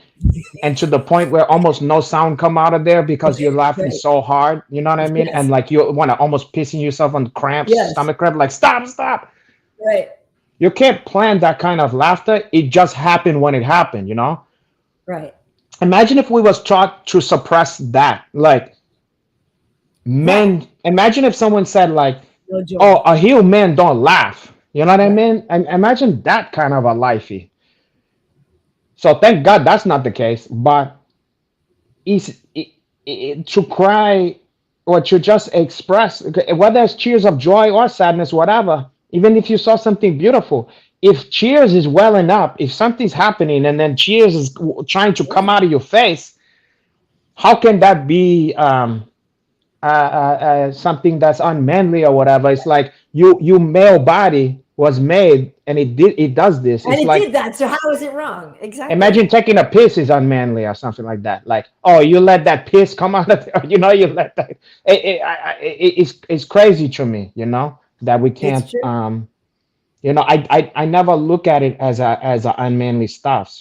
and to the point where almost no sound come out of there because you're laughing so hard. You know what I mean? Yes. And like, you want to almost pissing yourself on cramps, stomach cramp, like stop. Right. You can't plan that kind of laughter. It just happened when it happened, Right. Imagine if we was taught to suppress that. Like, men, imagine if someone said like, oh, a heel man don't laugh. You know what I mean? And imagine that kind of a lifey. So thank God that's not the case. But to cry or to just express, whether it's tears of joy or sadness, whatever, even if you saw something beautiful, if cheers is welling up, if something's happening and then cheers is trying to come out of your face, how can that be something that's unmanly or whatever? It's like you male body was made and it does this. And it's it like, did that. So how is it wrong? Exactly. Imagine taking a piss is unmanly or something like that. Like, oh, you let that piss come out of there, you let that. It's crazy to me, that we can't. I never look at it as a unmanly stuff,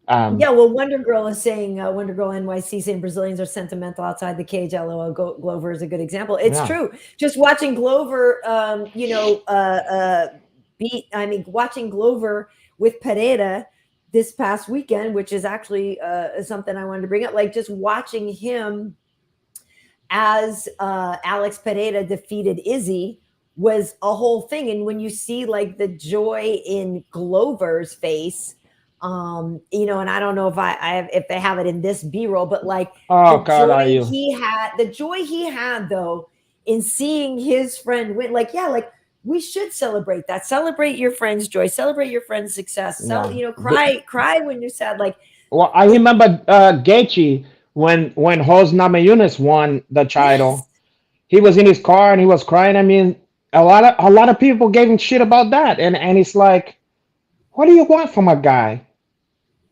Well, Wonder Girl is saying, Wonder Girl NYC saying Brazilians are sentimental outside the cage. LOL. Glover is a good example. It's true. Just watching Glover, watching Glover with Pereira this past weekend, which is actually something I wanted to bring up. Like, just watching him as Alex Pereira defeated Izzy was a whole thing. And when you see like the joy in Glover's face, and I don't know if they have it in this B-roll, but like the joy he had though in seeing his friend win, we should celebrate that. Celebrate your friend's joy, celebrate your friend's success. Cry when you're sad. Well, I remember Gaethje when Jose Namajunas won the title. Yes. He was in his car and he was crying. I mean, a lot of people gave him shit about that, and it's like, what do you want from a guy?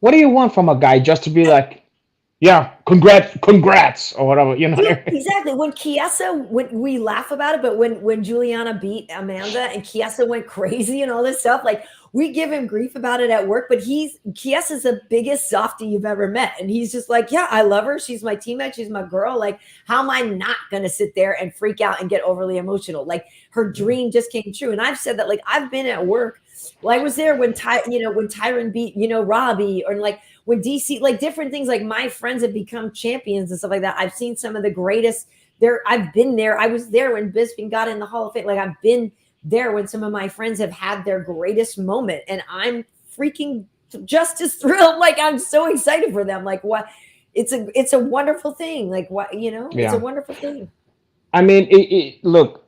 What do you want from a guy just to be like, yeah, congrats, or whatever, you know what I Dude, mean? exactly. When Chiesa, when we laugh about it, but when Juliana beat Amanda and Chiesa went crazy and all this stuff, like we give him grief about it at work, but Chiesa's the biggest softie you've ever met. And he's just like, yeah, I love her. She's my teammate. She's my girl. Like, how am I not going to sit there and freak out and get overly emotional? Like her dream just came true. And I've said that, like, I've been at work. Well, I was there when when Tyrone beat, Robbie, or like when DC, like different things, like my friends have become champions and stuff like that. I've seen some of the greatest there. I've been there. I was there when Bisping got in the Hall of Fame. Like I've been there when some of my friends have had their greatest moment, and I'm freaking just as thrilled. Like I'm so excited for them. Like what? It's a wonderful thing. Like what, it's a wonderful thing. I mean, look,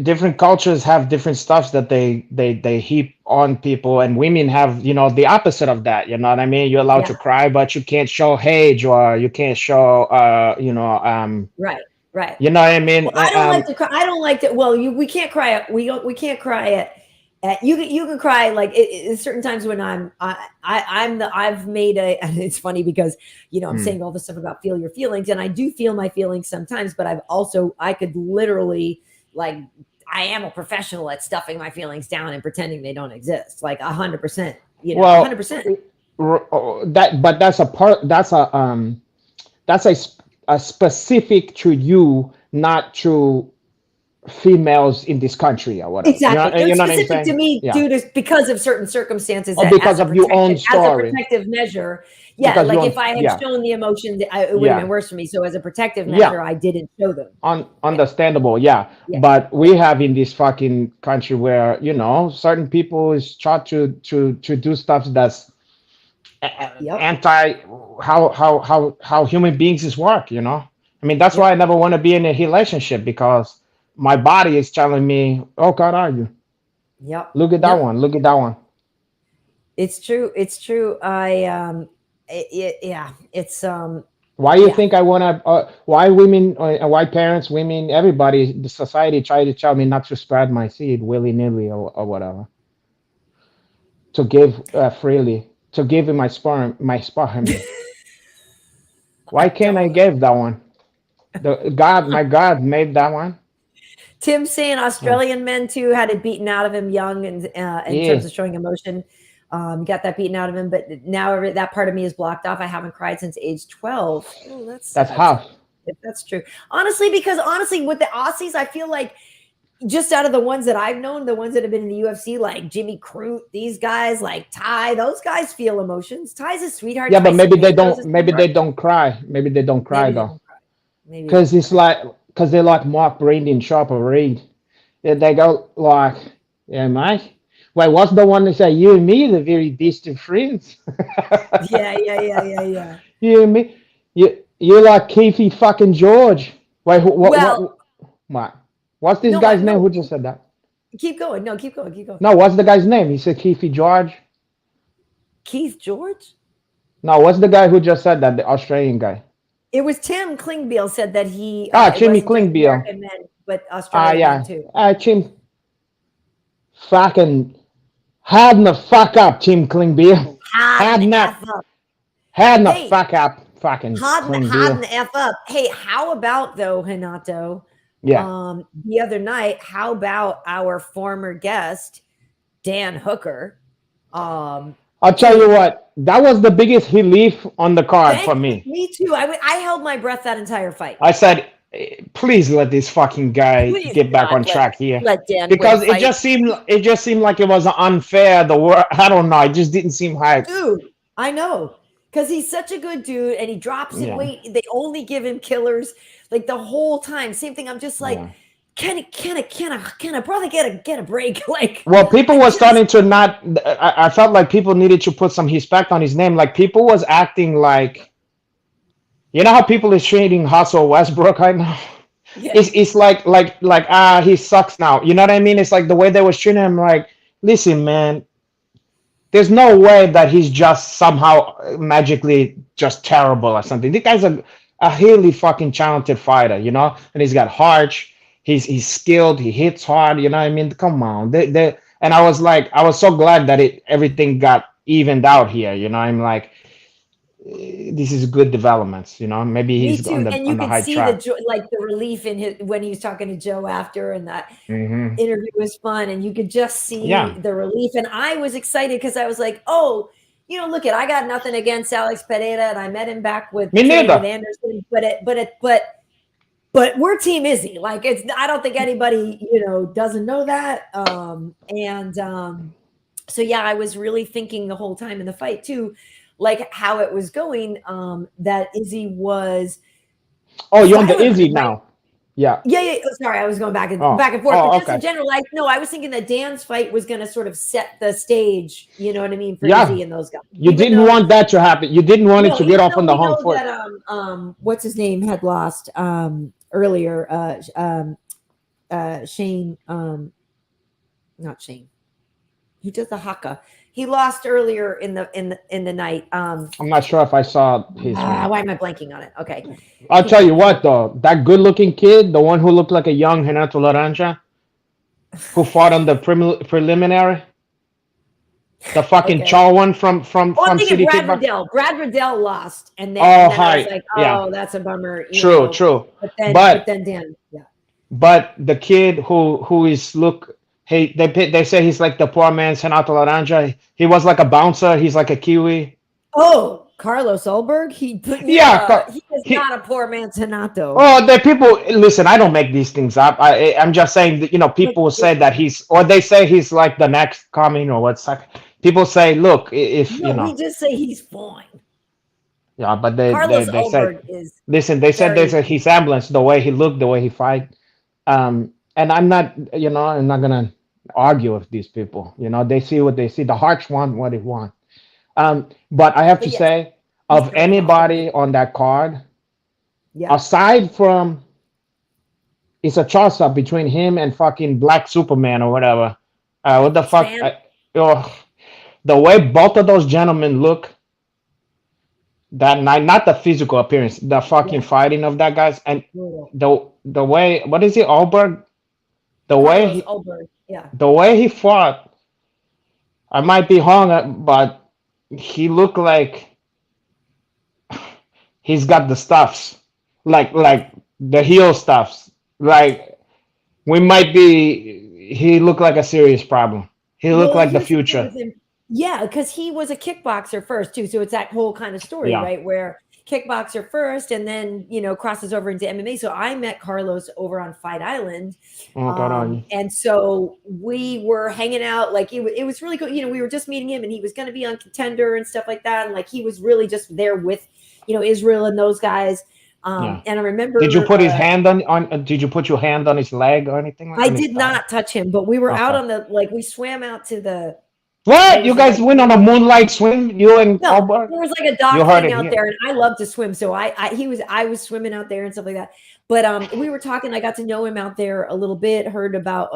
different cultures have different stuffs that they heap on people, and women have, the opposite of that. You know what I mean? You're allowed to cry, but you can't show hate, or you can't show, right. Right. You know what I mean? Well, I don't like to cry. I don't like to. Well, we can't cry at. We can't cry at. You can cry like certain times when I've made a. And it's funny because I'm saying all this stuff about feel your feelings, and I do feel my feelings sometimes. But I could literally, like, I am a professional at stuffing my feelings down and pretending they don't exist, like 100%. 100%. But that's a part. That's a specific to you, not to females in this country or whatever. Exactly. You know it's specific to me, dude, because of certain circumstances. Or because of your own story. As a protective measure. Yeah, because like if I had shown the emotion, it would have been worse for me. So as a protective measure, I didn't show them. Understandable, yeah. But we have in this fucking country where, certain people is taught to do stuff that's anti how human beings is work. I mean, that's why I never want to be in a relationship, because my body is telling me, oh God, are you? Look at that one. Look at that one. It's true. It's why you think I want to why women, why parents, women, everybody, the society try to tell me not to spread my seed willy-nilly or whatever, to give freely, to give in my sperm. Why can't I give that one? My God made that one. Tim saying Australian men too had it beaten out of him young, and in terms of showing emotion, got that beaten out of him. But now that part of me is blocked off. I haven't cried since age 12. Oh, that's half. That's true. Honestly, because with the Aussies, I feel like just out of the ones that I've known, the ones that have been in the UFC, like Jimmy Crute, these guys, like Ty, those guys feel emotions. Ty's a sweetheart. Yeah, but maybe they don't. Maybe they don't cry. Maybe they don't cry though. Because it's like, because they like Mark Brady and Sharper Reed. They go like, yeah, mate. Wait, what's the one that say you and me are the very best of friends? Yeah. You and me, you're like Keefe fucking George. Wait, what? What's this guy's name? Who just said that? Keep going. No, keep going. No, what's the guy's name? He said Keefe George. Keith George? No, what's the guy who just said that? The Australian guy. It was Tim Klingbeil said that he. Jimmy Klingbeil. But Australian too. Tim. Fucking had the fuck up, Tim Klingbeil. Had the fuck up, fucking Klingbeil. Had the F up. Hey, how about though, Renato? Yeah. The other night, how about our former guest, Dan Hooker? I'll tell you what, that was the biggest relief on the card for me. Me too. I held my breath that entire fight. I said, please let this fucking guy get back on track here. Let Dan because it just seemed like it was unfair. I don't know. It just didn't seem hype. Dude, I know. Because he's such a good dude and he drops in weight. They only give him killers like the whole time. Same thing. I'm just like, can a brother get a break? Like, well, people were starting to not. I felt like people needed to put some respect on his name. Like people was acting like, you know how people is treating Hustle Westbrook right now. Yeah. It's like he sucks now. You know what I mean? It's like the way they was treating him. Like, listen, man. There's no way that he's just somehow magically just terrible or something. This guy's a really fucking talented fighter, and he's got heart. He's skilled. He hits hard. You know what I mean? Come on. And I was like, I was so glad that everything got evened out here. You know, I'm like, this is good developments. You know, maybe Me he's too. And you on the could high see the track. joy, like the relief in his when he was talking to Joe after, and that Hmm. interview was fun, and you could just Yeah, see the relief. And I was excited because I was like, oh, look I got nothing against Alex Pereira, and I met him back with me training with neither. Anderson, but we're Team Izzy. Like I don't think anybody doesn't know that. So yeah, I was really thinking the whole time in the fight too, like how it was going. That Izzy was Oh, you're on the silent on Izzy him, right? now. Yeah. Yeah. Oh, sorry, I was going back Oh, and forth, but oh, just in okay. general, I was thinking that Dan's fight was going to sort of set the stage. You know what I mean, for Yeah. Izzy and those guys. You didn't want that to happen. You didn't want it to get Even off though on the we home know foot. that what's his name had lost earlier, Shane, not Shane. He does the haka. He lost earlier in the night. I'm not sure if I saw his one. Why am I blanking on it? Okay, I'll keep tell you talking. what, though, that good-looking kid, the one who looked like a young Renato Laranja, who fought on the preliminary, the fucking Okay. Chaw one from Oh, I'm thinking City Brad Kickbox. Riddell. Brad Riddell lost, and then Oh, I was hi, like, yeah, oh, that's a bummer, true, true. But But then Dan, yeah. but the kid who is look, hey, they say he's like the poor man's Renato Laranja. He was like a bouncer. He's like a Kiwi. Oh, Carlos Ulberg. Yeah, He is he. not a poor man's Hanato. Oh, the people listen. I don't make these things up. I'm just saying that But people say that or they say he's like the next coming or what's like. People say, look, if no, we just say he's fine. yeah, but Carlos they said, Ulberg is listen, they said there's very. a his semblance, the way he looked, the way he fight. And I'm not, I'm not gonna argue with these people. They see what they see. The hearts want what they want. But I have But to yes, say, he's of very confident. anybody on that card, Yeah, aside from it's a toss up between him and fucking Black Superman or whatever. What the fuck? Span. Oh, the way both of those gentlemen look that night, not the physical appearance, the fucking Yeah, fighting of that guys, and brutal. the way, what is it, Alberg? The way Carlos he Ulberg. Yeah. the way he fought, I might be wrong, but he looked like he's got the stuffs, like the heel stuffs, like we might be. He looked like a serious problem. He looked Well, and like the here's the thing future. with him. Yeah, because he was a kickboxer first too. So it's that whole kind of story, Yeah. right? Where kickboxer first and then, crosses over into MMA. So I met Carlos over on Fight Island. Oh, God on you. And so we were hanging out, like it was really cool. We were just meeting him and he was going to be on Contender and stuff like that. And like, he was really just there with, Israel and those guys. Yeah. And I remember, Did you put his hand on? Did you put your hand on his leg or anything like I on his did thigh? not touch him, but we were out Okay. on we swam out to what What? You was it, guys like, went on a moonlight swim? You and no, Albert? there was like a You dock heard thing it out here. there, and I love to swim. So I was swimming out there and stuff like that. But we were talking. I got to know him out there a little bit. Heard about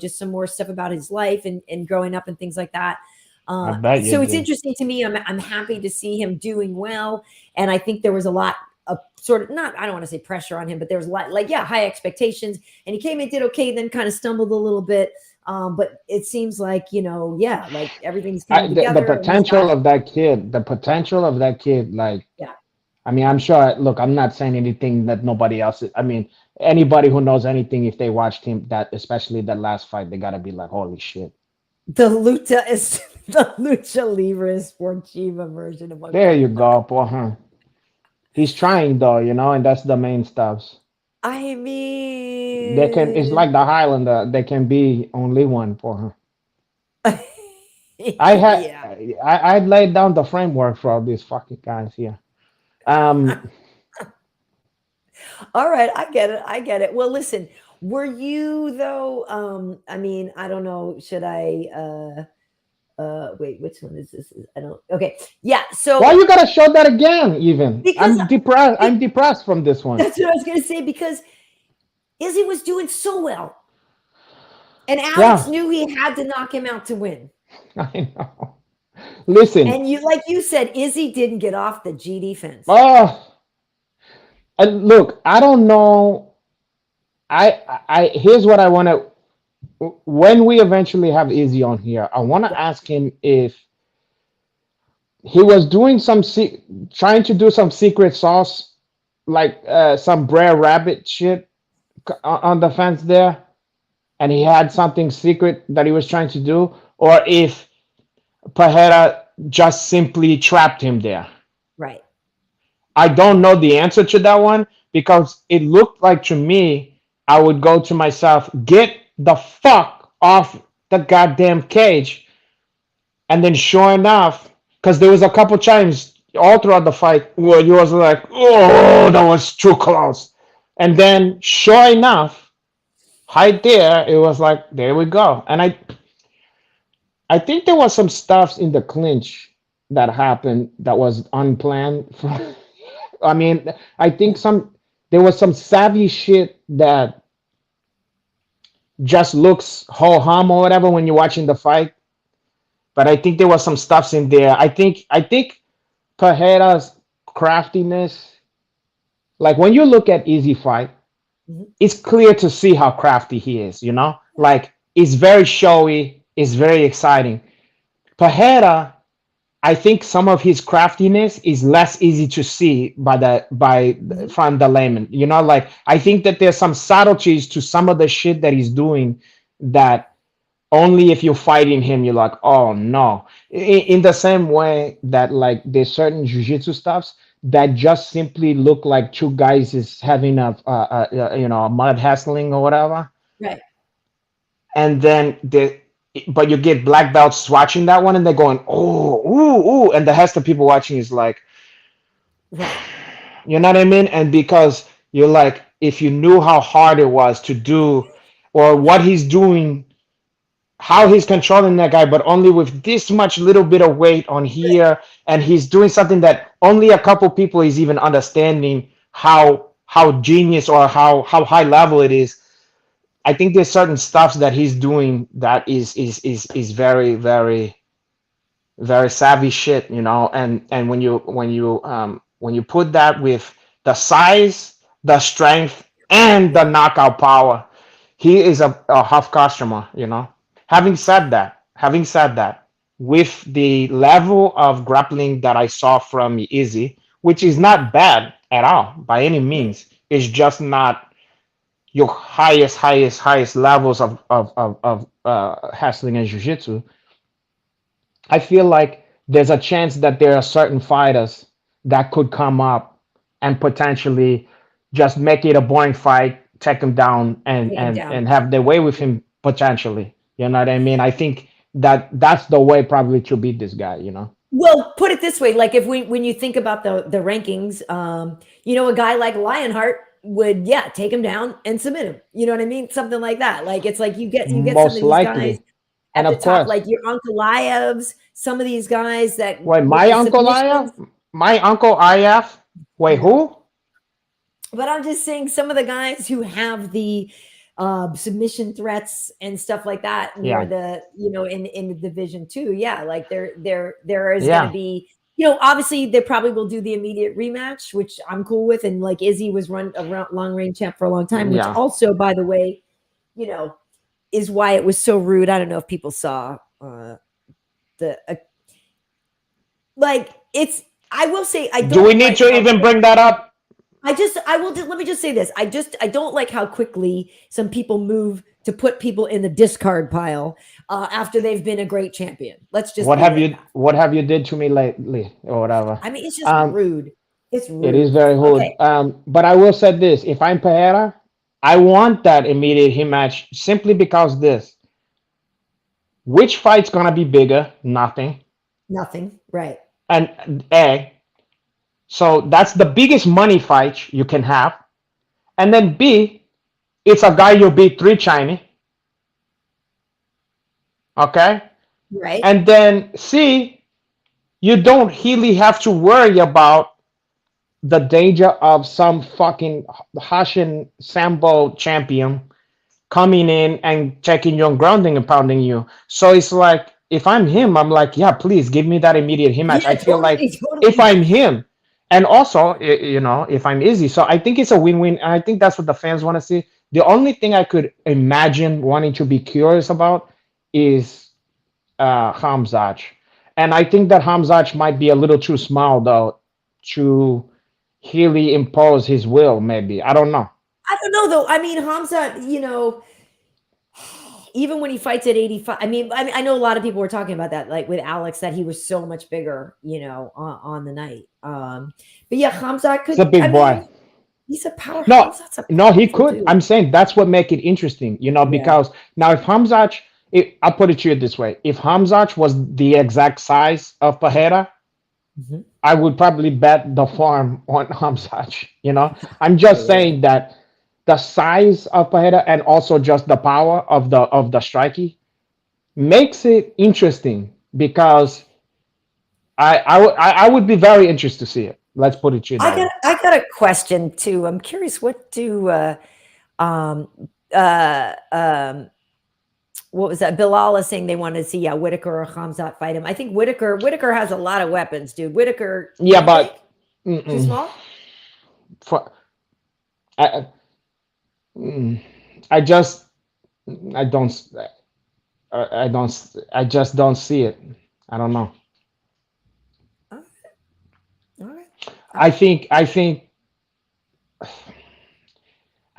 just some more stuff about his life and growing up and things like that. I bet you So it's did. interesting to me. I'm happy to see him doing well, and I think there was a lot of sort of not. I don't want to say pressure on him, but there was a lot high expectations, and he came in, did okay, then kind of stumbled a little bit. But it seems like like everything's coming The together. And he's potential got of that kid, like, yeah. I mean, I'm sure. Look, I'm not saying anything that nobody else. I mean, anybody who knows anything, if they watched him, that especially that last fight, they gotta be like, holy shit. The lucha is the lucha libre sportiva version of what There you Karyn Bryant. go, boy. Huh? He's trying though, and that's the main stuff. I They can. It's mean, like the Highlander. They can be only one for her. yeah. I laid down the framework for all these fucking guys here. Um, All right, I get it. I get it. Well, listen, were you though? I mean, I don't know. Should I? Wait, which one is this? I don't. Okay, yeah. So why you gotta show that again? Even because I'm depressed from this one. that's what I was gonna say because Izzy was doing so well, and Alex Yeah, knew he had to knock him out to win. I know. Listen, And like you said, Izzy didn't get off the G defense. oh, look, I don't know. I here's what I want to. when we eventually have Izzy on here, I want to ask him if he was doing trying to do some secret sauce, like some Brer Rabbit shit on the fence there, and he had something secret that he was trying to do, or if Pereira just simply trapped him there. Right. I don't know the answer to that one because it looked like to me, I would go to myself, get the fuck off the goddamn cage. And then sure enough, because there was a couple times all throughout the fight where you was like, oh, that was too close. And then sure enough, right there, it was like, there we go. And I think there was some stuff in the clinch that happened that was unplanned. I mean, I think there was some savvy shit that just looks ho hum or whatever when you're watching the fight. But I think there was some stuffs in there. I think Pereira's craftiness, like when you look at Easy Fight, Mhm. it's clear to see how crafty he is, you know? Like it's very showy, it's very exciting. Pereira, I think some of his craftiness is less easy to see Mhm. from the layman. You know, like I think that there's some subtleties to some of the shit that he's doing that only if you're fighting him, you're like, oh no. In the same way that like there's certain jujitsu stuffs that just simply look like two guys is having a mud hassling or whatever, Right. and then but you get black belts watching that one and they're going, oh, ooh, ooh, and the rest of people watching is like, Right. you know what I mean? And because you're like, if you knew how hard it was to do or what he's doing, how he's controlling that guy, but only with this much little bit of weight on here, and he's doing something that only a couple people is even understanding how genius or how high level it is. I think there's certain stuff that he's doing that is very very savvy shit, you know. And when you put that with the size, the strength, and the knockout power, he is a half customer, you know. Having said that, with the level of grappling that I saw from Izzy, which is not bad at all by any Right. means, it's just not your highest levels of wrestling and jiu-jitsu. I feel like there's a chance that there are certain fighters that could come up and potentially just make it a boring fight, take him down, and Take him and down. and have their way with him potentially. You know what I mean? I think that's the way probably to beat this guy. You know? Well, put it this way, like if when you think about the rankings, a guy like Lionheart would, yeah, take him down and submit him. You know what I mean? Something like that. Like it's like you get some of Most these guys likely, and at the of top, course, like your Uncle Lievs, some of these guys that wait, with the submissions. My uncle IF, wait, No, who? but I'm just saying some of the guys who have the submission threats and stuff like that near Yeah, the in the division two. Yeah, like there is going to yeah, be obviously they probably will do the immediate rematch, which I'm cool with. And like Izzy was run a long range champ for a long time, which yeah. also, by the way, you know, is why it was so rude. I don't know if people saw the like it's. I will say I Do we don't need like to how even bring that up? let me just say this. I don't like how quickly some people move to put people in the discard pile after they've been a great champion. Let's just leave it at that. What have you did to me lately or whatever? I mean, it's just Um, rude. It's it is rude. very Okay. rude. But I will say this: if I'm Pereira, I want that immediate hit match simply because this. Which fight's gonna be bigger? Nothing. Nothing. Right. And A, so that's the biggest money fight you can have. And then B, it's a guy you beat three Chinese. Okay. Right. And then C, you don't really have to worry about the danger of some fucking Hashin Sambo champion coming in and checking you on grounding and pounding you. So it's like if I'm him, I'm like, yeah, please give me that immediate him match. Yeah, I feel like totally, if totally. I'm him, and also if I'm Izzy, so I think it's a win-win. And I think that's what the fans want to see. The only thing I could imagine wanting to be curious about is Hamzat. And I think that Hamzat might be a little too small though to really impose his will. Maybe I don't know. I don't know though. I mean, Hamza, even when he fights at 85, I know a lot of people were talking about that, like with Alex, that he was so much bigger, on the night. But yeah, Hamza could. It's a big boy. He's a power. No, Hamzat's no, he could. dude. I'm saying that's what make it interesting, because now if Hamzat, I'll put it to you this way: if Hamzat was the exact size of Pereira, I would probably bet the farm on Hamzat. I'm just saying that the size of Pereira and also just the power of the striking makes it interesting because I would be very interested to see it. Let's put it to you that way. I got a question too. I'm curious, what do what was that? Bilal is saying they wanted to see Whitaker or Khamzat fight him. I think Whitaker has a lot of weapons, dude. Whitaker, Yeah, but too small. I just don't see it. I don't know. All right. I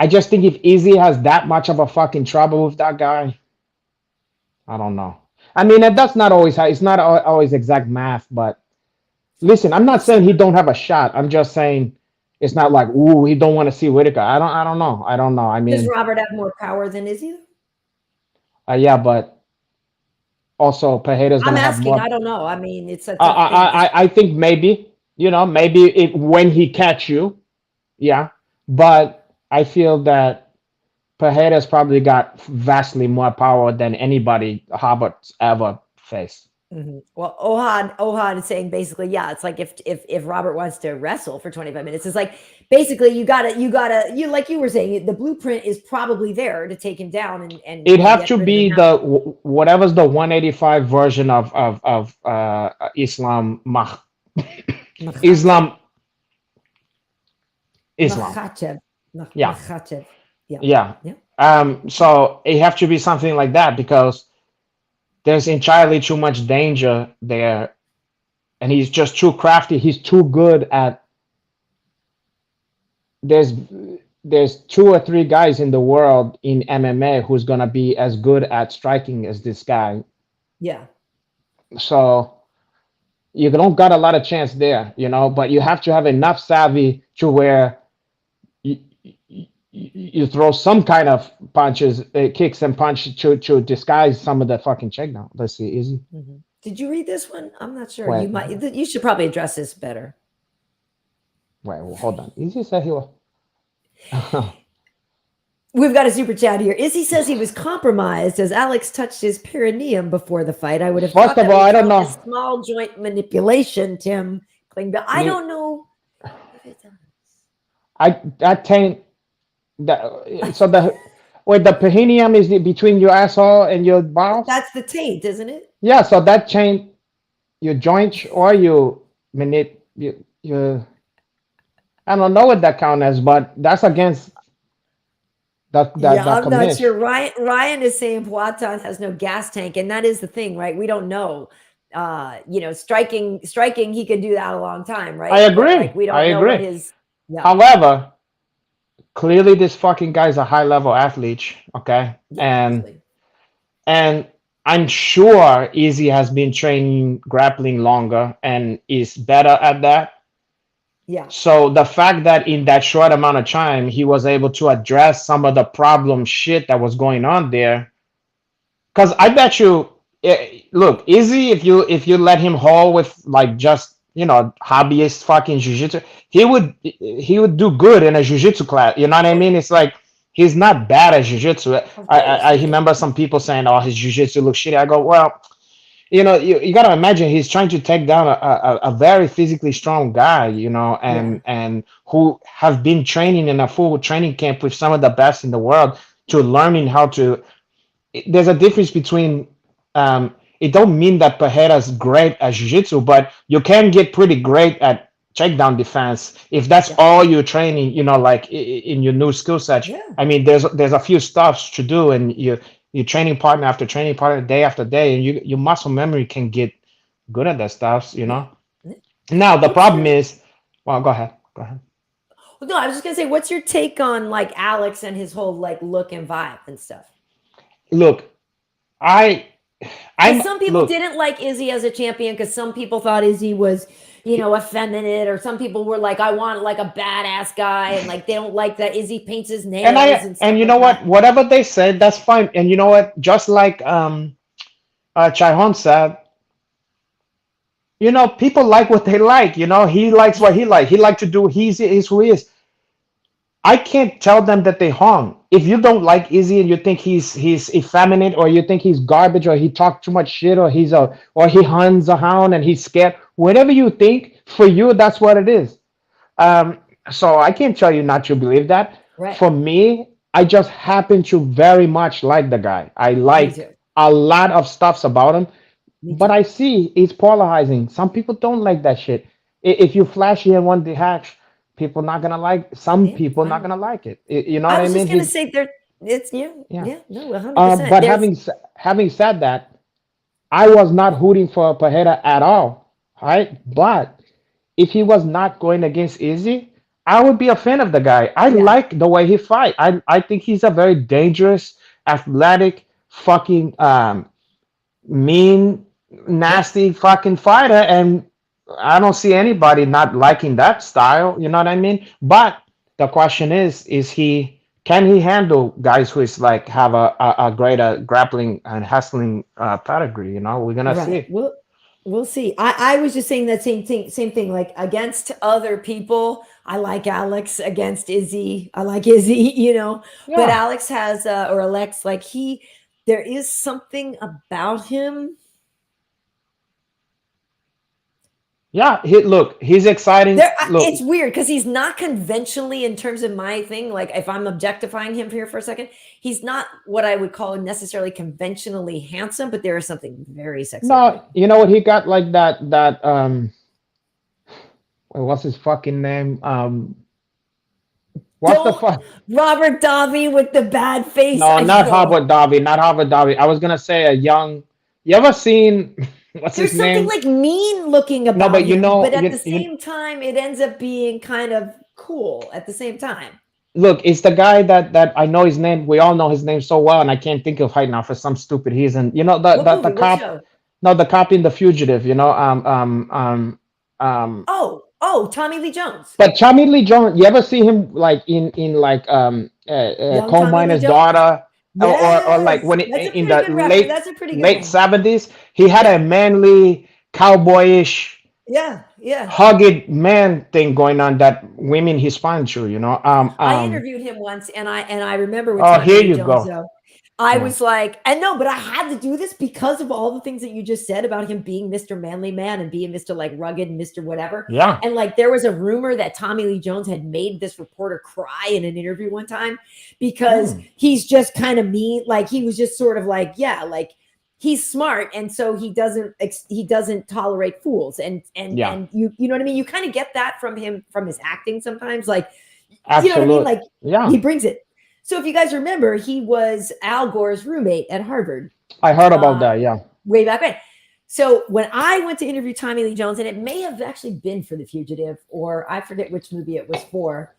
just think if Izzy has that much of a fucking trouble with that guy, I don't know. I mean, that's not always how. It's not always exact math, but listen, I'm not saying he don't have a shot. I'm just saying it's not like, ooh, he don't want to see Whitaker. I don't know. I mean, does Robert have more power than Izzy? Yeah, but also Pereira's I'm gonna have asking. more. I don't know. I mean, it's a. I think maybe when he catch you, yeah. But I feel that Pereira's probably got vastly more power than anybody Robert's ever faced. Well, Ohad is saying basically, yeah, it's like if Robert wants to wrestle for 25 minutes, it's like basically you like you were saying, the blueprint is probably there to take him down and It have to be whatever's the 185 version of Islam Islam. Makhachev. Yeah. Makhachev. Yeah. So it have to be something like that because there's entirely too much danger there, and he's just too crafty. He's too good at. There's 2 or 3 guys in the world in MMA who's gonna be as good at striking as this guy. Yeah. So you don't got a lot of chance there, but you have to have enough savvy to where you throw some kind of punches, kicks and punch to disguise some of the fucking checkdown. Let's see, Izzy. Did you read this one? I'm not sure. Wait. You should probably address this better. Wait, hold on. Izzy said he was. We've got a super chat here. Izzy says he was compromised as Alex touched his perineum before the fight. I would have First thought of all, I don't know. Small joint manipulation, Tim Klingbeil. I don't know if it does. That taint that so the perineum is between your asshole and your balls. That's the taint, isn't it? Yeah, so that chain your joint or you I don't know what that count as, but that's against that I'm commission. not sure. Ryan is saying Poatan has no gas tank, and that is the thing, right? We don't know. Striking, he could do that a long time, right? I agree. Like, we don't know what his. Yeah. However, clearly this fucking guy's a high level athlete, okay? Yeah, and I'm sure Izzy has been training grappling longer and is better at that. Yeah. So the fact that in that short amount of time he was able to address some of the problem shit that was going on there, because I bet you, look, Izzy, if you let him haul with like just hobbyist fucking jiu-jitsu, he would do good in a jiu-jitsu class. You know what I mean? It's like he's not bad at jiu-jitsu. I remember some people saying, "Oh, his jiu-jitsu looks shitty." I go, well, you got to imagine he's trying to take down a very physically strong guy, and who have been training in a full training camp with some of the best in the world to learning how to. There's a difference between. It don't mean that Pereira's great at jiu-jitsu, but you can get pretty great at takedown defense, if that's Yeah. all you're training, like in your new skill set. Yeah. I mean, there's a few stuffs to do, and you training partner after training partner, day after day, and your muscle memory can get good at that stuff. Yeah. Yeah. Now the What's problem your is, well, go ahead, go ahead. no, I was just gonna say, what's your take on like Alex and his whole like look and vibe and stuff? Look, I, I'm Because some people look. didn't like Izzy as a champion because some people thought Izzy was, effeminate, or some people were like, I want like a badass guy, and like they don't like that Izzy paints his And nails and stuff you like know what? that. Whatever they said, that's fine. And you know what? Just like Chihon said, people like what they like. He likes what he like. He like to do. He's who he is. I can't tell them that they harm. If you don't like Izzy and you think he's effeminate, or you think he's garbage, or he talked too much shit, or or he hunts a hound and he's scared, whatever you think, for you, that's what it is. So I can't tell you not to believe that. Right. For me, I just happen to very much like the guy. I Me like too. a lot of stuffs about him, Me but too. I see it's polarizing. Some people don't like that shit. If you flashy and want the hatch, people not gonna like. Some Yeah, people not fine. gonna like it. You know what I I was just mean? gonna say it's Yeah. no, 100%. But There's having said that, I was not hooting for Pereira at all, right? But if he was not going against Izzy, I would be a fan of the guy. I yeah, like the way he fight. I think he's a very dangerous, athletic, fucking mean, yeah. nasty fucking fighter, and I don't see anybody not liking that style. You know what I mean? But the question is he can he handle guys who is like have a greater grappling and hustling pedigree? We're gonna Right. see. We'll see. I was just saying that same thing. Like against other people, I like Alex. Against Izzy, I like Izzy. But Yeah. Alex has or Alex, like there is something about him. Yeah, he's exciting. It's Look, weird because he's not conventionally, in terms of my thing. Like if I'm objectifying him here for a second, he's not what I would call necessarily conventionally handsome, but there is something very sexy about him. no, you know what he got like that what's his fucking name? What's the Don't fuck? Robert Davi with the bad face. No, I not know. Harvard Derby, not Harvard Derby. I was gonna say a young. You ever seen what's There's his something name? like mean looking No, about but him, but at the same time, it ends up being kind of cool at the same time. look, it's the guy that I know his name. We all know his name so well, and I can't think of right now for some stupid reason. The What the movie? What cop. show? No, the cop in The Fugitive. Oh, Tommy Lee Jones. But Tommy Lee Jones, you ever see him like in like Young coal Tommy Lee miner's Jones? daughter, or like Yes. when That's a in pretty the good reference. That's a pretty good late one. 70s, he had a Yeah. manly cowboyish Yeah. Yeah. hugged man thing going on that women he's fine to. I interviewed him once, and I remember with Oh, Tommy here Lee you Jones, go. though. I Yeah. was like, and no, but I had to do this because of all the things that you just said about him being Mr. Manly Man and being Mr. like rugged and Mr. whatever. Yeah. And like there was a rumor that Tommy Lee Jones had made this reporter cry in an interview one time because he's just kind of mean. Like he was just sort of like, yeah, like he's smart, and so he doesn't tolerate fools. And Yeah. you know what I mean? You kind of get that from him, from his acting sometimes. Like, you know what I mean? Absolutely. Like Yeah. he brings it. So if you guys remember, he was Al Gore's roommate at Harvard I heard about that. Yeah. way back when. So when I went to interview Tommy Lee Jones, and it may have actually been for The Fugitive, or I forget which movie it was for,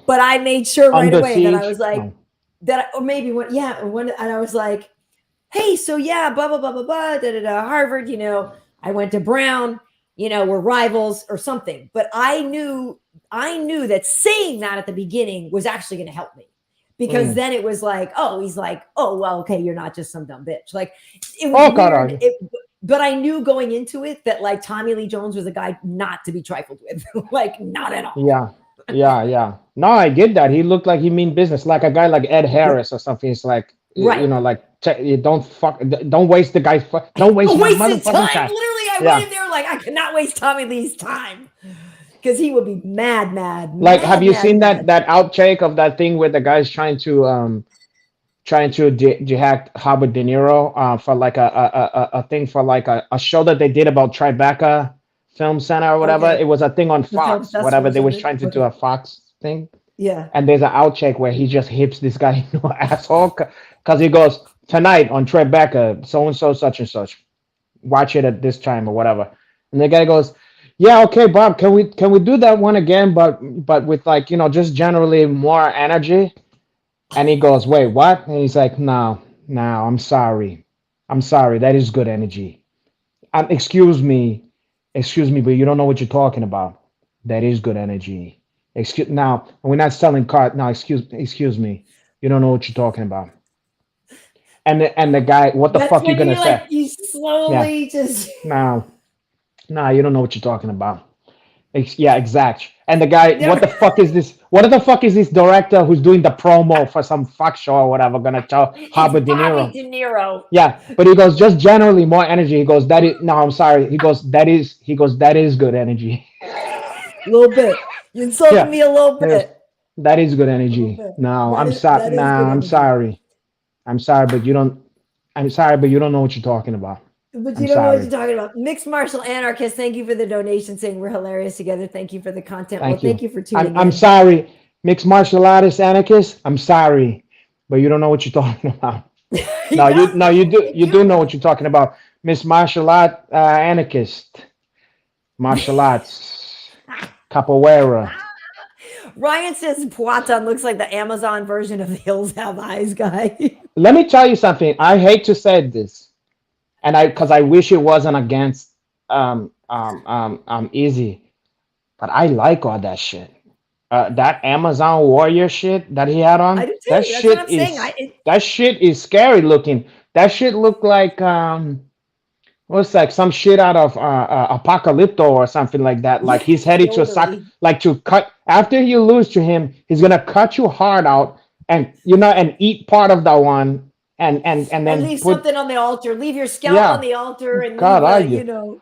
but I made sure right Under away that I Siege? was like, No. or maybe and I was like, hey, so yeah, blah, blah, blah, blah, blah, da, da, da, Harvard, I went to Brown, we're rivals or something. But I knew that saying that at the beginning was actually going to help me. Because then it was like, oh, he's like, oh, well, okay, you're not just some dumb bitch. Like, it was weird. But I knew going into it that like Tommy Lee Jones was a guy not to be trifled with. Like, not at all. Yeah. Yeah. No, I get that. He looked like he mean business, like a guy like Ed Harris or something. It's like, Right. like you don't waste the guy's don't waste my his motherfucking time. Literally, I went in there like, I cannot waste Tommy Lee's time. Because he would be mad. Like, have you seen that outtake of that thing where the guy's trying to jihad Robert De Niro for like a thing for like a show that they did about Tribeca Film Center or whatever. Okay. It was a thing on The film Fox, festival whatever or they was something? trying to do Okay. a Fox thing. Yeah. And there's an outcheck where he just hips this guy in the asshole because he goes tonight on Tribeca, so and so, such and such. Watch it at this time or whatever. And the guy goes, "Yeah, okay, Bob, can we do that one again, but with like just generally more energy?" And he goes, "Wait, what?" And he's like, "No, no, I'm sorry. That is good energy. Excuse me, but you don't know what you're talking about. That is good energy. Excuse now, we're not selling cars. Now, excuse me, you don't know what you're talking about." And the guy, what the That's fuck you when gonna you say? like you Yeah, slowly just no, no, you don't know what you're talking about. Yeah, exact. And the guy, what never. the fuck is this? What the fuck is this director who's doing the promo for some fuck show or whatever gonna tell It's Robert De Bobby Niro? De Niro. Yeah, but he goes just generally more energy. He goes that is no, I'm sorry. He goes that is good energy. A little bit. You insulted Yeah, me a little he goes, bit. that is good A little energy. bit. No, That I'm is sorry. that No, is good I'm energy. sorry. I'm sorry, but you don't. I'm sorry, but you don't know what you're talking about. But I'm you don't know what you're sorry. talking about. Mixed martial anarchist, thank you for the donation saying we're hilarious together. Thank you for the content. Well, Thank you. thank you for tuning I'm in. sorry, mixed martial artist anarchist. I'm sorry, but you don't know what you're talking about. He No, does you know. do Thank you do know what you're talking about, Miss Martial Art Anarchist, martial arts, capoeira. Ryan says Puatan looks like the Amazon version of the Hills Have Eyes guy. Let me tell you something. I hate to say this, and because I wish it wasn't against Easy, but I like all that shit. That Amazon Warrior shit that he had I on, do too. That's what I'm saying. that shit is scary looking. That shit looked like what's like some shit out of Apocalypto or something like that. Like he's headed to a suck, Totally. like to cut after you lose to him, he's gonna cut your heart out and and eat part of that one and And then leave put something on the altar. Leave your scalp on yeah. the altar and God, leave are a, you?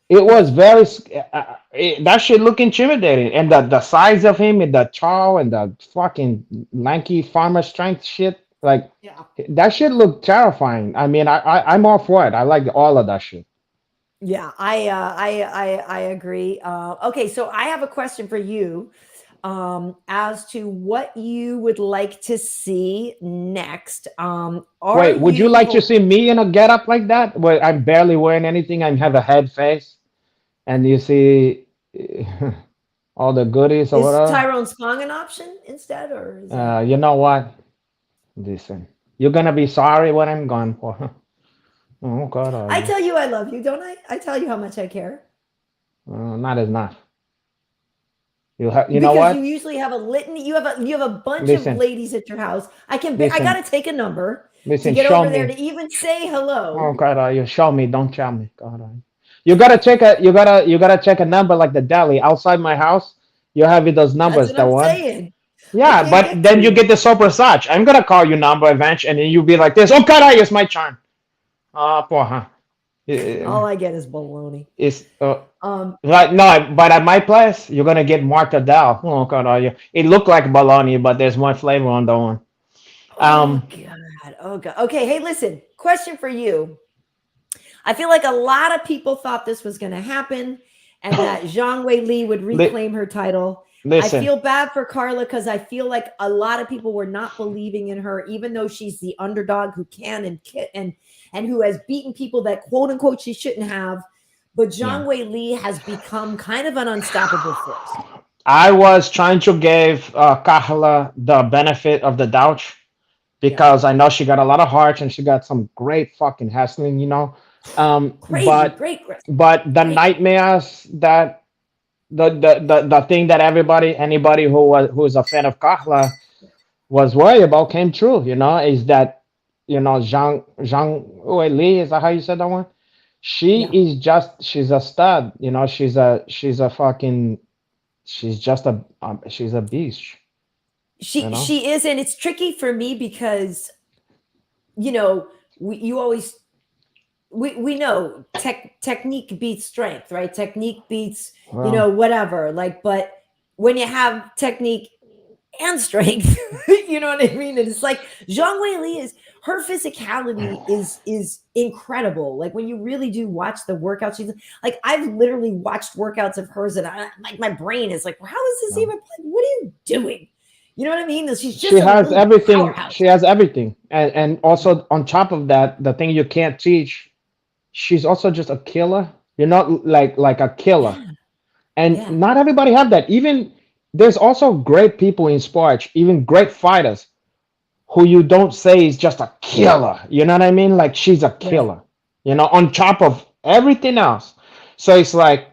It was yeah. very that shit look intimidating, and the size of him, and the tall, and the fucking lanky farmer strength shit, like Yeah. that shit looked terrifying. I mean, I'm all for it. I like all of that shit. Yeah, I agree. Okay, so I have a question for you as to what you would like to see next. Are Wait, would you you like to see me in a getup like that, where I'm barely wearing anything, I have a head face, and you see all the goodies or is whatever? Tyrone Spong an option instead, or is that? You know what? Listen, you're gonna be sorry what I'm gone for. Oh God, are I you? tell you I love you, don't I? I tell you how much I care Not enough. You know because you what? usually have a litany. You have a bunch of Listen, ladies at your house. I listen, gotta take a number to listen. get Show over there me. to even say Oh hello. God, you show me. Don't tell me. God, you gotta check a you gotta check a number like the deli outside my house. You have it those That's numbers. what The I'm one. saying. I Yeah, can't but get to then you you. get the super such. I'm gonna call your number eventually, and then you'll be like this. Oh God, it's my turn. Porra. All I get is baloney. It's Um, Like no, but at my place, you're gonna get mortadella. Oh God, are you? It looked like bologna, but there's more flavor on that one. oh Um, God. Oh God. Okay. Hey, listen, question for you. I feel like a lot of people thought this was going to happen and that Zhang Weili would li- reclaim her title. I listen, feel bad for Carla because I feel like a lot of people were not believing in her, even though she's the underdog who can and who has beaten people that quote unquote she shouldn't have. But yeah. Zhang Weili has become kind of an unstoppable force. I was trying to give Carla the benefit of the doubt Yeah. because I know she got a lot of heart and she got some great fucking hustling. Crazy. But Great. the Great. nightmares that the thing that anybody who's a fan of Carla was worried about came true. Is that Zhang Weili, is that how you said that one? She Yeah. is she's a stud. She's a fucking she's just she's a beast. She is, and it's tricky for me because you always we know technique beats strength, right? Technique beats Well, whatever. Like, but when you have technique and strength, you know what I mean? And it's like Zhang Weili is her physicality is incredible. Like when you really do watch the workouts, she's like, I've literally watched workouts of hers, and my brain is like, well, how is this even? What are you doing? You know what I mean? She's just She has everything. powerhouse. She has everything, and also on top of that, the thing you can't teach, she's also just a killer. You're not like a killer, and not everybody have that. Even there's also great people in sports, even great fighters, who you don't say is just a killer. You know what I mean? Like she's a killer. You know, on top of everything else. So it's like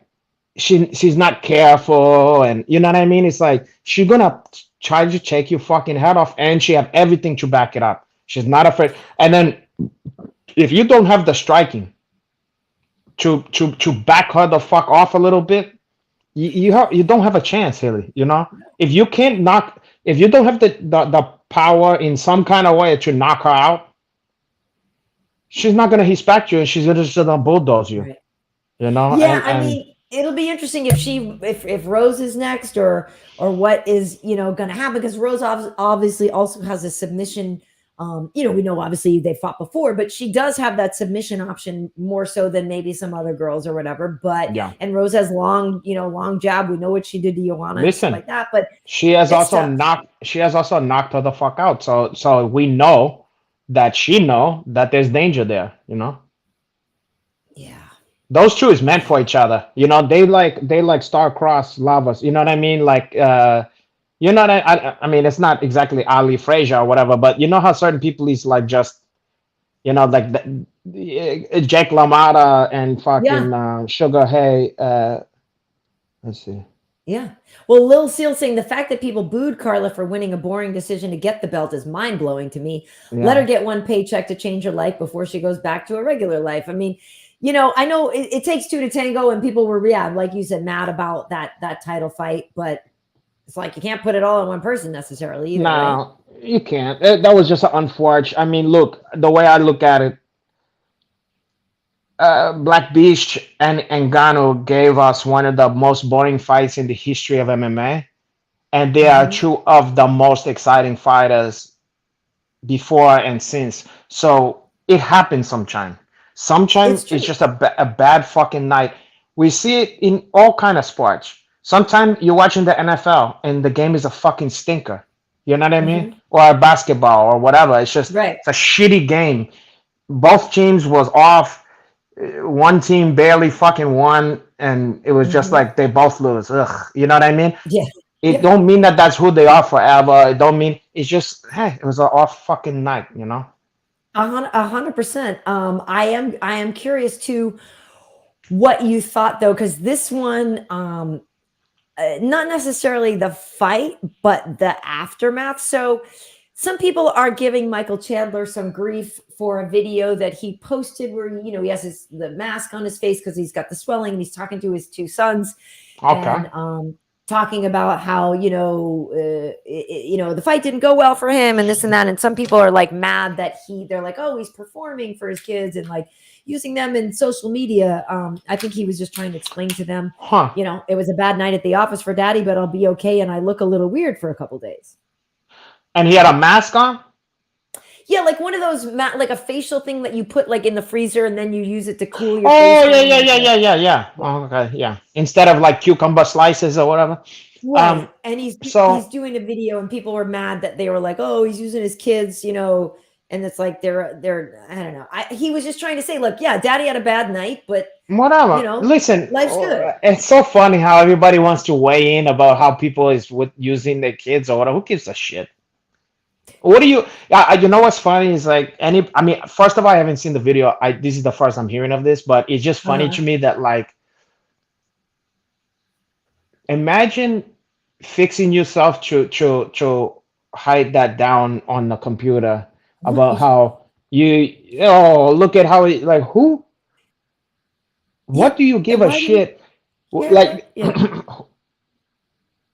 she's not careful, and you know what I mean? It's like she's gonna try to take your fucking head off, and she have everything to back it up. She's not afraid. And then if you don't have the striking to back her the fuck off a little bit, you don't have a chance, Hilly. You know, if you don't have the power in some kind of way to knock her out, she's not gonna respect you, and she's just gonna bulldoze you. Right. You know? Yeah, I mean, it'll be interesting if Rose is next, or what is gonna happen, because Rose obviously also has a submission. We know obviously they fought before, but she does have that submission option more so than maybe some other girls or whatever. But and Rose has long jab. We know what she did to Joanna and stuff like that. But she has also knocked her the fuck out. So we know that that there's danger there. You know. Yeah. Those two is meant for each other. You know, they like star-crossed lovers. You know what I mean? Like I mean, it's not exactly Ali Frazier or whatever, but you know how certain people is like just, like Jake LaMotta and fucking Sugar Hay. Let's see. Yeah. Well, Lil Seal saying the fact that people booed Carla for winning a boring decision to get the belt is mind-blowing to me. Yeah. Let her get one paycheck to change her life before she goes back to a regular life. I mean, I know it takes two to tango, and people were, like you said, mad about that title fight, but it's like you can't put it all on one person necessarily either. No, right? You can't. That was just unfortunate. I mean, look, the way I look at it, Black Beast and Ngannou gave us one of the most boring fights in the history of MMA, and they are two of the most exciting fighters before and since. So it happens sometimes. Sometimes it's just a bad fucking night. We see it in all kind of sports. Sometimes you're watching the NFL and the game is a fucking stinker. You know what I mean? Or basketball or whatever. It's just it's a shitty game. Both teams was off. One team barely fucking won, and it was just like they both lose. Ugh. You know what I mean? Yeah. It don't mean that that's who they are forever. It don't mean it's just it was an off fucking night. 100%. I am curious to what you thought though, because this one, not necessarily the fight, but the aftermath. So some people are giving Michael Chandler some grief for a video that he posted where, he has the mask on his face because he's got the swelling, and he's talking to his two sons. Okay. And, talking about how, the fight didn't go well for him and this and that. And some people are like mad that they're like, oh, he's performing for his kids and like using them in social media. I think he was just trying to explain to them, it was a bad night at the office for daddy, but I'll be okay. And I look a little weird for a couple days. And he had a mask on? Yeah, like one of those, like a facial thing that you put like in the freezer and then you use it to cool your face. Oh, yeah. Oh, okay, yeah. Instead of like cucumber slices or whatever. Right. And he's doing a video, and people were mad that they were like, oh, he's using his kids, and it's like they're I don't know. He was just trying to say, look, yeah, daddy had a bad night, but whatever. Listen, life's good. It's so funny how everybody wants to weigh in about how people is with using their kids or whatever. Who gives a shit? What do you? What's funny is like first of all, I haven't seen the video. This is the first I'm hearing of this, but it's just funny to me that like, imagine fixing yourself to hide that down on the computer about how look at how it, like who? What do you give a shit? Like,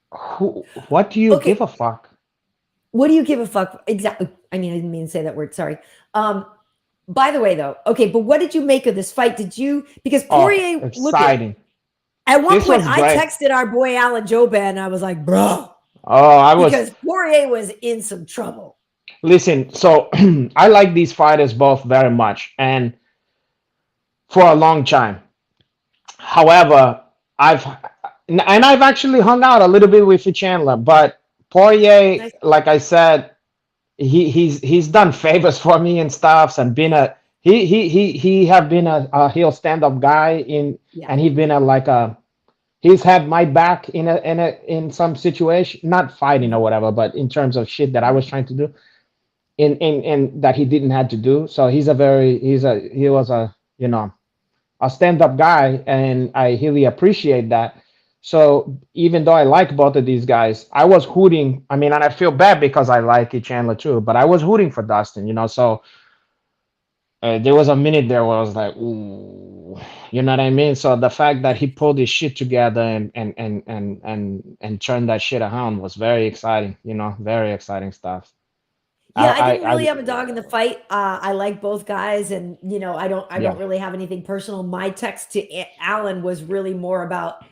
who? What do you give a fuck? What do you give a fuck? Exactly. I mean, I didn't mean to say that word. Sorry. By the way, though, okay, but what did you make of this fight? Because Poirier, exciting. At one point, I texted our boy Alan Joban, and I was like, bro. Oh, because Poirier was in some trouble. Listen, so I like these fighters both very much, and for a long time. However, I've I've actually hung out a little bit with Chandler, but Poirier, Nice. like I said, he's done favors for me and stuffs, and been a he have been a heel stand up guy in, Yeah. and he's been a like a he's had my back in some situation, not fighting or whatever, but in terms of shit that I was trying to do in that he didn't have to do. So he was a, you know, a stand-up guy, and I really appreciate that. So even though I like both of these guys, I was hooting. I mean, and I feel bad because I like Chandler too, but I was hooting for Dustin, you know. So there was a minute there where I was like, ooh, you know what I mean? So the fact that he pulled his shit together and turned that shit around was very exciting, you know, very exciting stuff. Yeah, I didn't I really have a dog in the fight. I like both guys, and I don't yeah. really have anything personal. My text to Alan was really more about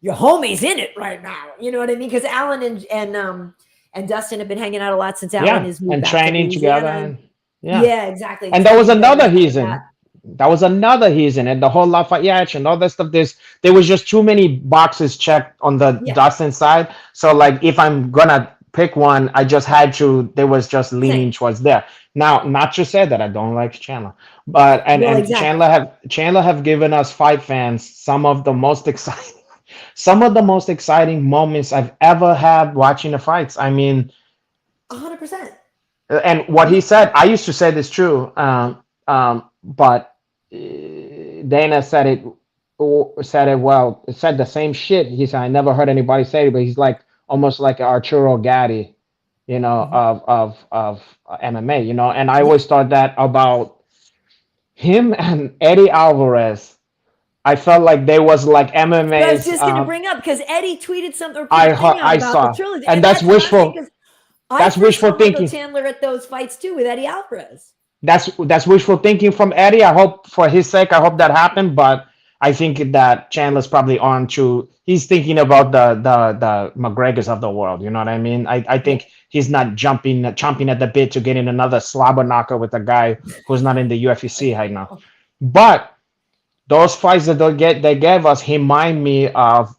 your homie's in it right now. You know what I mean? Because Alan and Dustin have been hanging out a lot since Alan Yeah, has moved and back to training together, Louisiana. And and yeah. yeah, exactly. And that was Training together another and stuff like that. reason. That was another reason, and the whole Lafayette and all that stuff. There was just too many boxes checked on the Yeah, Dustin side. So like, if I'm gonna pick one, I just had to. There was just leaning same. towards there. Now, not to say that I don't like Chandler, but Well, and exactly. Chandler have given us fight fans some of the most exciting moments I've ever had watching the fights. I mean, 100%. and what he said, I used to say this too, but Dana said it well. It said the same shit. He said I never heard anybody say it, but he's like almost like Arturo Gatti, you know, Mhm. of MMA, you know. And I Yeah. always thought that about him and Eddie Alvarez. I felt like they was like I was MMA's. just going to bring up because Eddie tweeted something or put a thing out I about the saw, trilogy, and and that's that's funny wishful. because I That's first wishful saw Michael thinking. Chandler at those fights too with Eddie Alvarez. That's wishful thinking from Eddie. I hope for his sake, I hope that happened. But I think that Chandler's probably on to. He's thinking about the McGregors of the world. You know what I mean? I Yeah. think he's not chomping at the bit to get in another slobber knocker with a guy who's not in the UFC right now. But those fights that they gave us remind me of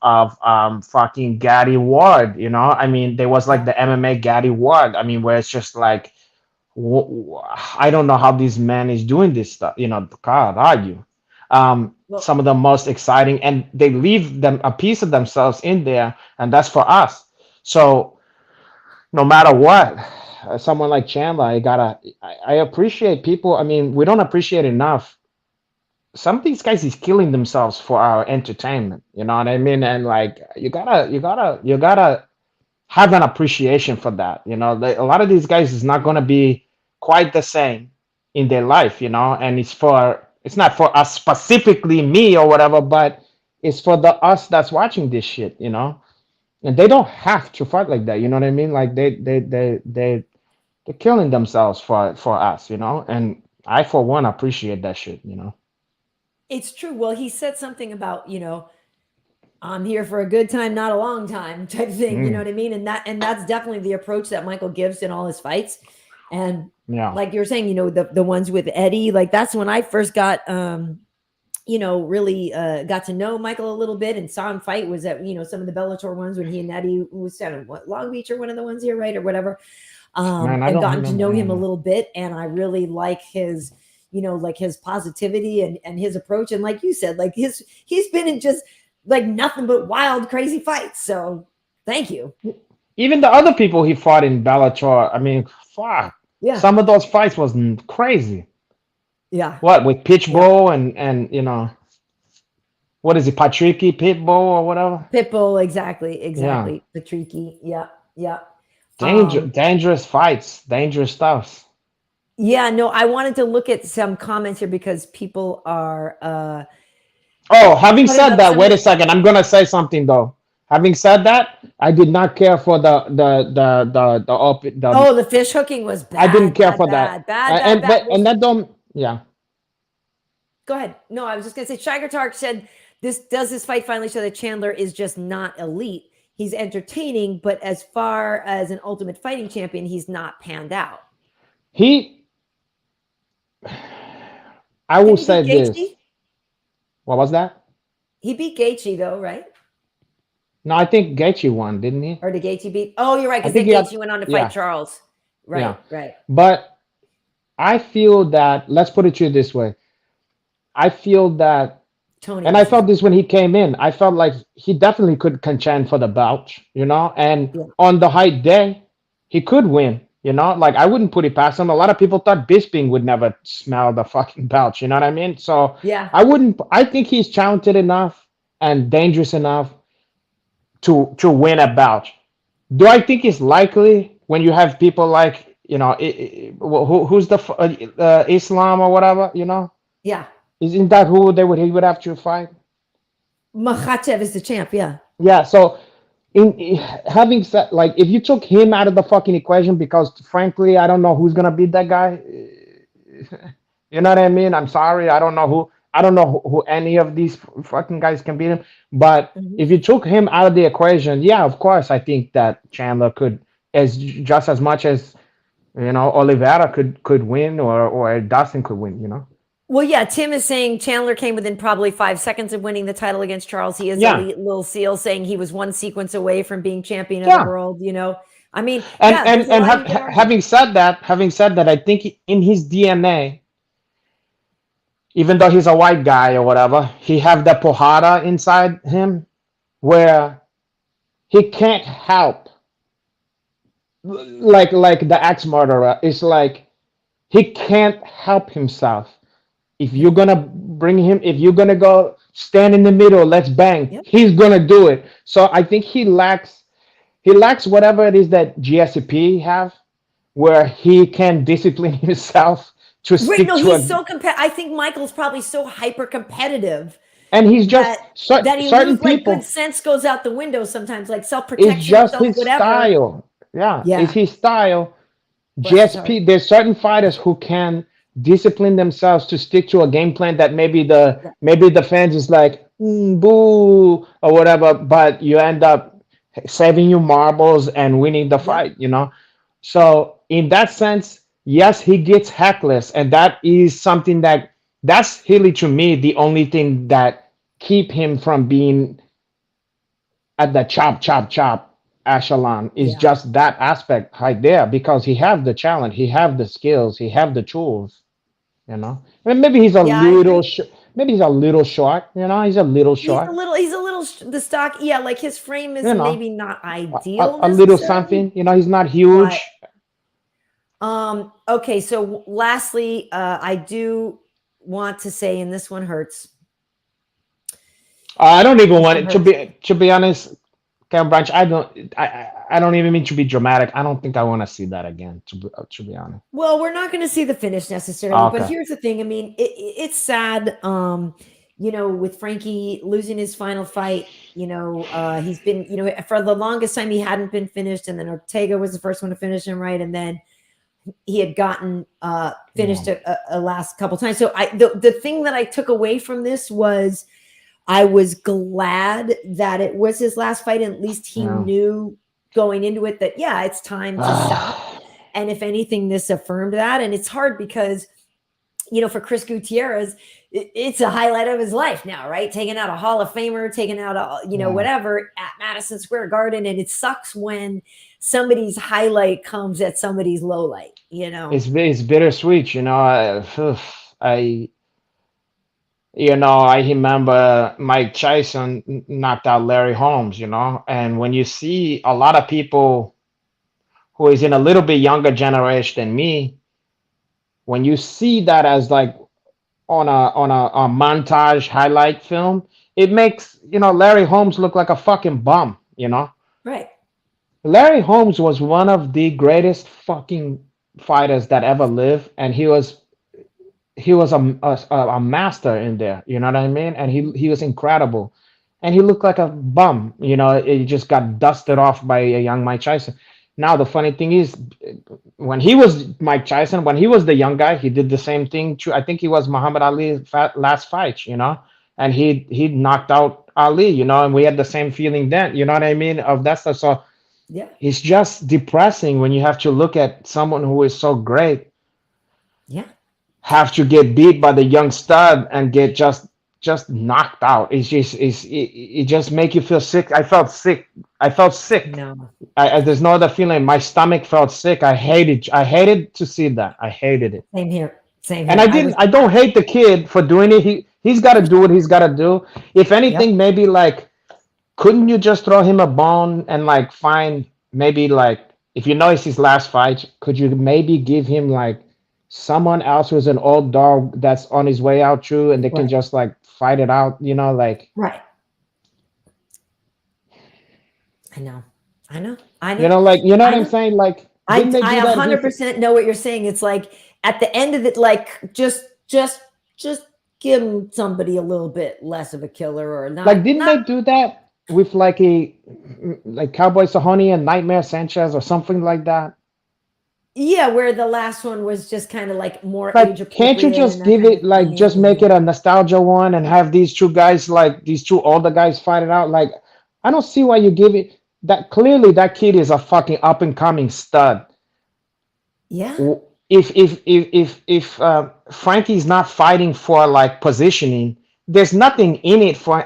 fucking Gatti Ward. You know, I mean, there was like Yeah. the MMA Gatti Ward. I mean, where it's just like I don't know how this man is doing this stuff. You know, God, are you? Well, Some of the most exciting, and they leave them a piece of themselves in there, and that's for us. So no matter what, someone like Chandler, I appreciate people. I mean, we don't appreciate enough. Some of these guys is killing themselves for our entertainment. You know what I mean? And like, you gotta have an appreciation for that. You know, a lot of these guys is not going to be quite the same in their life, you know, and it's not for us specifically, me or whatever, but it's for the us that's watching this shit, you know, and they don't have to fight like that. You know what I mean? Like they're killing themselves for us, you know, and I for one appreciate that shit, you know. it's true. Well, he said something about, I'm here for a good time, not a long time type thing. You know Mm, what I mean? And that's definitely the approach that Michael gives in all his fights. And yeah. like you're saying, the ones with Eddie, like that's when I first got, really got to know Michael a little bit and saw him fight was at, some of the Bellator ones when he and Eddie was kind of Long Beach or one of the ones here, right? Or whatever. Man, I And don't gotten to remember. know I him don't a know. little bit. And I really like his, like his positivity and his approach. And like you said, like he's been in just like nothing but wild, crazy fights. So thank you. Even the other people he fought in Bellator, I mean, fuck. Yeah. Some of those fights was crazy. Yeah. What with Yeah. Pitbull and what is it, Patricky Pitbull or whatever? Pitbull. Yeah, Exactly. Patricky. Yeah. Yeah. Um, dangerous fights, dangerous stuff. yeah, no, I wanted to look at some comments here because people are Oh, having talking said about that, some of wait a the second. I'm gonna say something though. Having said that, I did not care for the. oh, the fish hooking was I didn't bad, care bad, for that. bad, bad, bad, bad. Well, And that don't. Yeah. go ahead. No, I was just gonna say Shiger Tark said this fight finally show that Chandler is just not elite. He's entertaining, but as far as an ultimate fighting champion, he's not panned out. He, I will Didn't he say beat this. Gaethje? What was that? He beat Gaethje though, right? No, I think Gaethje won, didn't he? Or did Gaethje beat? Oh, you're right, I because think then he had, Gaethje went on to fight yeah, Charles. yeah. Right, right. But I feel that, let's put it to you this way. I feel that, Tony and I was his. felt this when he came in. I felt like he definitely could contend for the belt, you know, and Yeah, on the high day, he could win, you know. Like I wouldn't put it past him. A lot of people thought Bisping would never smell the fucking belt, you know what I mean? So yeah. I wouldn't. I think he's talented enough and dangerous enough to win a bout. Do I think it's likely when you have people like who's the Islam or whatever, you know? Yeah. Isn't that who he would have to fight? Makhachev is the champ. Yeah. Yeah. So having said, like, if you took him out of the fucking equation, because frankly I don't know who's gonna beat that guy. You know what I mean? I'm sorry. I don't know who. I don't know who any of these fucking guys can beat him. But Mhm. if you took him out of the equation, yeah, of course, I think that Chandler could, as just as much as Oliveira could win, or Dustin could win. You know? Well, yeah. Tim is saying Chandler came within probably 5 seconds of winning the title against Charles. He is Yeah, elite little seal, saying he was one sequence away from being champion of the yeah. world. I mean, And yeah. and There's a and lot you could argue. having said that, I think in his DNA, even though he's a white guy or whatever, he have the pohada inside him where he can't help, like the ex murderer. It's like he can't help himself. If you're gonna bring him, if you're gonna go stand in the middle, let's bang, Yep. he's gonna do it. So I think he lacks whatever it is that GSP have, where he can discipline himself to Right. stick No, to he's a. so I think Michael's probably so hyper competitive And he's just that he certain lose like good people. sense goes out the window sometimes, like self It's protection, just self his whatever. style. Yeah, it's Yeah. his style. Bless his heart. GSP, there's certain fighters who can discipline themselves to stick to a game plan that Yeah. maybe the fans is like, boo or whatever, but you end up saving your marbles and winning the Yep. fight, you know. So in that sense, yes, he gets heckless, and that is something that's really, to me, the only thing that keep him from being at the chop chop chop echelon, is Yeah. just that aspect right there, because he have the talent, he have the skills, he have the tools, you know. And maybe he's a Yeah, I little agree. maybe he's a little short, you know. He's a little short, He's a little the stock. Yeah, like his frame is you know, maybe not a, ideal a little necessarily, something, you know. He's not but huge. okay, so lastly, I do want to say, and this one hurts. I don't even This want one it hurts. to be honest, Cam Branch. I don't even mean to be dramatic. I don't think I want to see that again. To be honest. Well, we're not going to see the finish necessarily, but Okay. here's the thing. I mean, it's sad. With Frankie losing his final fight, he's been, for the longest time he hadn't been finished, and then Ortega was the first one to finish him, right? And then he had gotten finished Yeah. a last couple times. So the thing that I took away from this was I was glad that it was his last fight, and at least he Yeah. knew going into it that, yeah, it's time to stop. And if anything, this affirmed that. And it's hard because, for Chris Gutierrez, it's a highlight of his life now, right? Taking out a Hall of Famer, taking out Yeah. whatever at Madison Square Garden. And it sucks when somebody's highlight comes at somebody's low light, It's bittersweet, you know. I remember Mike Tyson knocked out Larry Holmes, you know, and when you see a lot of people who is in a little bit younger generation than me, when you see that as like on a montage highlight film, it makes, Larry Holmes look like a fucking bum, you know. Right. Larry Holmes was one of the greatest fucking fighters that ever lived, and he was a master in there. You know what I mean? And he was incredible, and he looked like a bum. You know, he just got dusted off by a young Mike Tyson. Now the funny thing is, when he was Mike Tyson, when he was the young guy, he did the same thing to, I think he was Muhammad Ali's last fight. You know, and he knocked out Ali. You know, and we had the same feeling then. You know what I mean, of that stuff. So Yeah. it's just depressing when you have to look at someone who is so great Yeah. have to get beat by the young stud and get just knocked out. It just make you feel sick. I felt sick. I felt sick. No. There's no other feeling. My stomach felt sick. I hated to see that. I hated it. Same here. Same And here. I was. I don't hate the kid for doing it. He's got to do what he's got to do. If Yep. anything, maybe like, couldn't you just throw him a bone and like find maybe like, if you know it's his last fight, could you maybe give him like someone else who's an old dog that's on his way out too, and they can Right. just like fight it out, like, Right. I know. I know. I know. like, you know I what I'm know. saying? Like, I didn't they do I that? 100% know what you're saying. It's like at the end of it, like just give somebody a little bit less of a killer or not. Like, didn't Not they do that with like Cowboy Cerrone and Nightmare Sanchez or something like that? yeah, where the last one was just kind of like more age Like, can't you appropriate and just that give kind it of like, just make thing. it a nostalgia one and have these two guys, like these two older guys, fight it out? Like, I don't see why you give it that. Clearly, that kid is a fucking up and coming stud. Yeah. If Frankie's not fighting for like positioning, there's nothing in it for.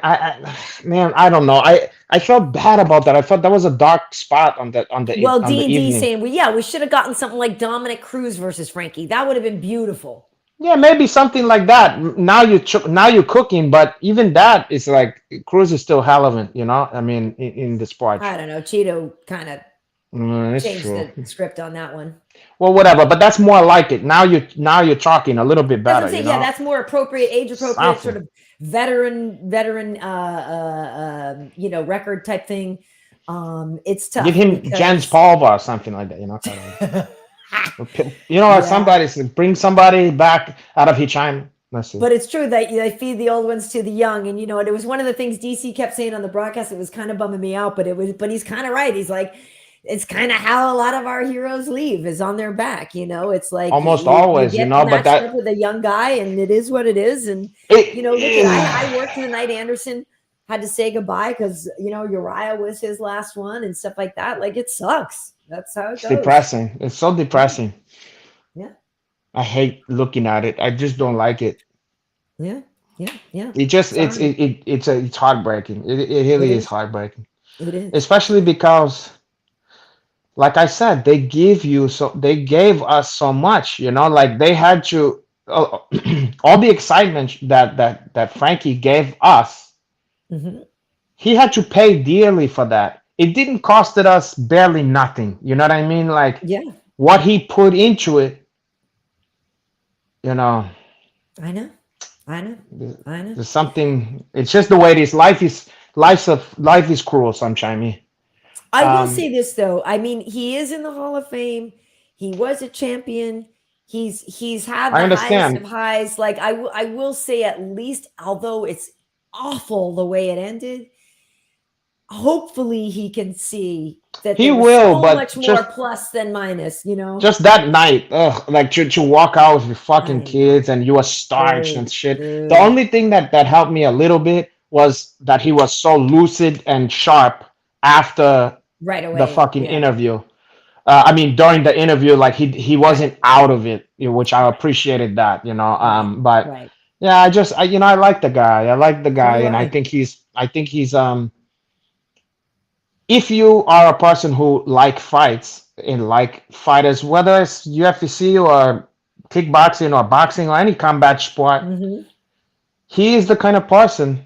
Man, I don't know. I felt bad about that. I felt that was a dark spot on Well, on the D&D evening. saying, we should have gotten something like Dominic Cruz versus Frankie. That would have been beautiful. Yeah, maybe something like that. Now you're cooking, but even that is like, Cruz is still relevant. I mean, in the sport. I don't know. Cheeto kind of It's changed true. the script on that one. Well, whatever. But that's more like it. Now you're talking a little bit That's what better. I'm saying. Yeah, that's more appropriate, age appropriate, Something. sort of veteran, record type thing. It's tough. Give him because- Jens Palva or something like that. Yeah. Somebody bring somebody back out of Hitchheim. Let's see. But it's true that they feed the old ones to the young, and it was one of the things DC kept saying on the broadcast. It was kind of bumming me out, but he's kind of right. He's like, it's kind of how a lot of our heroes leave, is on their back. It's like Almost always, get but matched that up with a young guy, and it is what it is. And it, look at I worked the night Anderson had to say goodbye because Uriah was his last one and stuff like that. Like, it sucks. That's how it it's goes. depressing. It's so depressing. Yeah. I hate looking at it. I just don't like it. Yeah. It just Sorry. it's heartbreaking. It really is heartbreaking. It is. Especially because, like I said, they gave us so much, like they had to, all the excitement that Frankie gave us, Mhm. he had to pay dearly for that. It didn't cost us barely nothing. You know what I mean? Like, Yeah. what he put into it, I know. there's something. It's just the way it is. Life is cruel sometimes. I will say this though. I mean, he is in the Hall of Fame. He was a champion. He's had I the highest understand. of highs. Like, I will say, at least, although it's awful the way it ended, hopefully he can see that He there was will, so but much more just plus than minus. just that night, like to walk out with your fucking I know. kids and you were starched and shit. Dude. The only thing that helped me a little bit was that he was so lucid and sharp after Right away. the fucking Yeah. interview. I mean, during the interview, like he wasn't out of it, which I appreciated that, But Right. yeah, I like the guy. I like the guy, do and I. I think he's if you are a person who like fights and like fighters, whether it's UFC or kickboxing or boxing or any combat sport, Mhm. he is the kind of person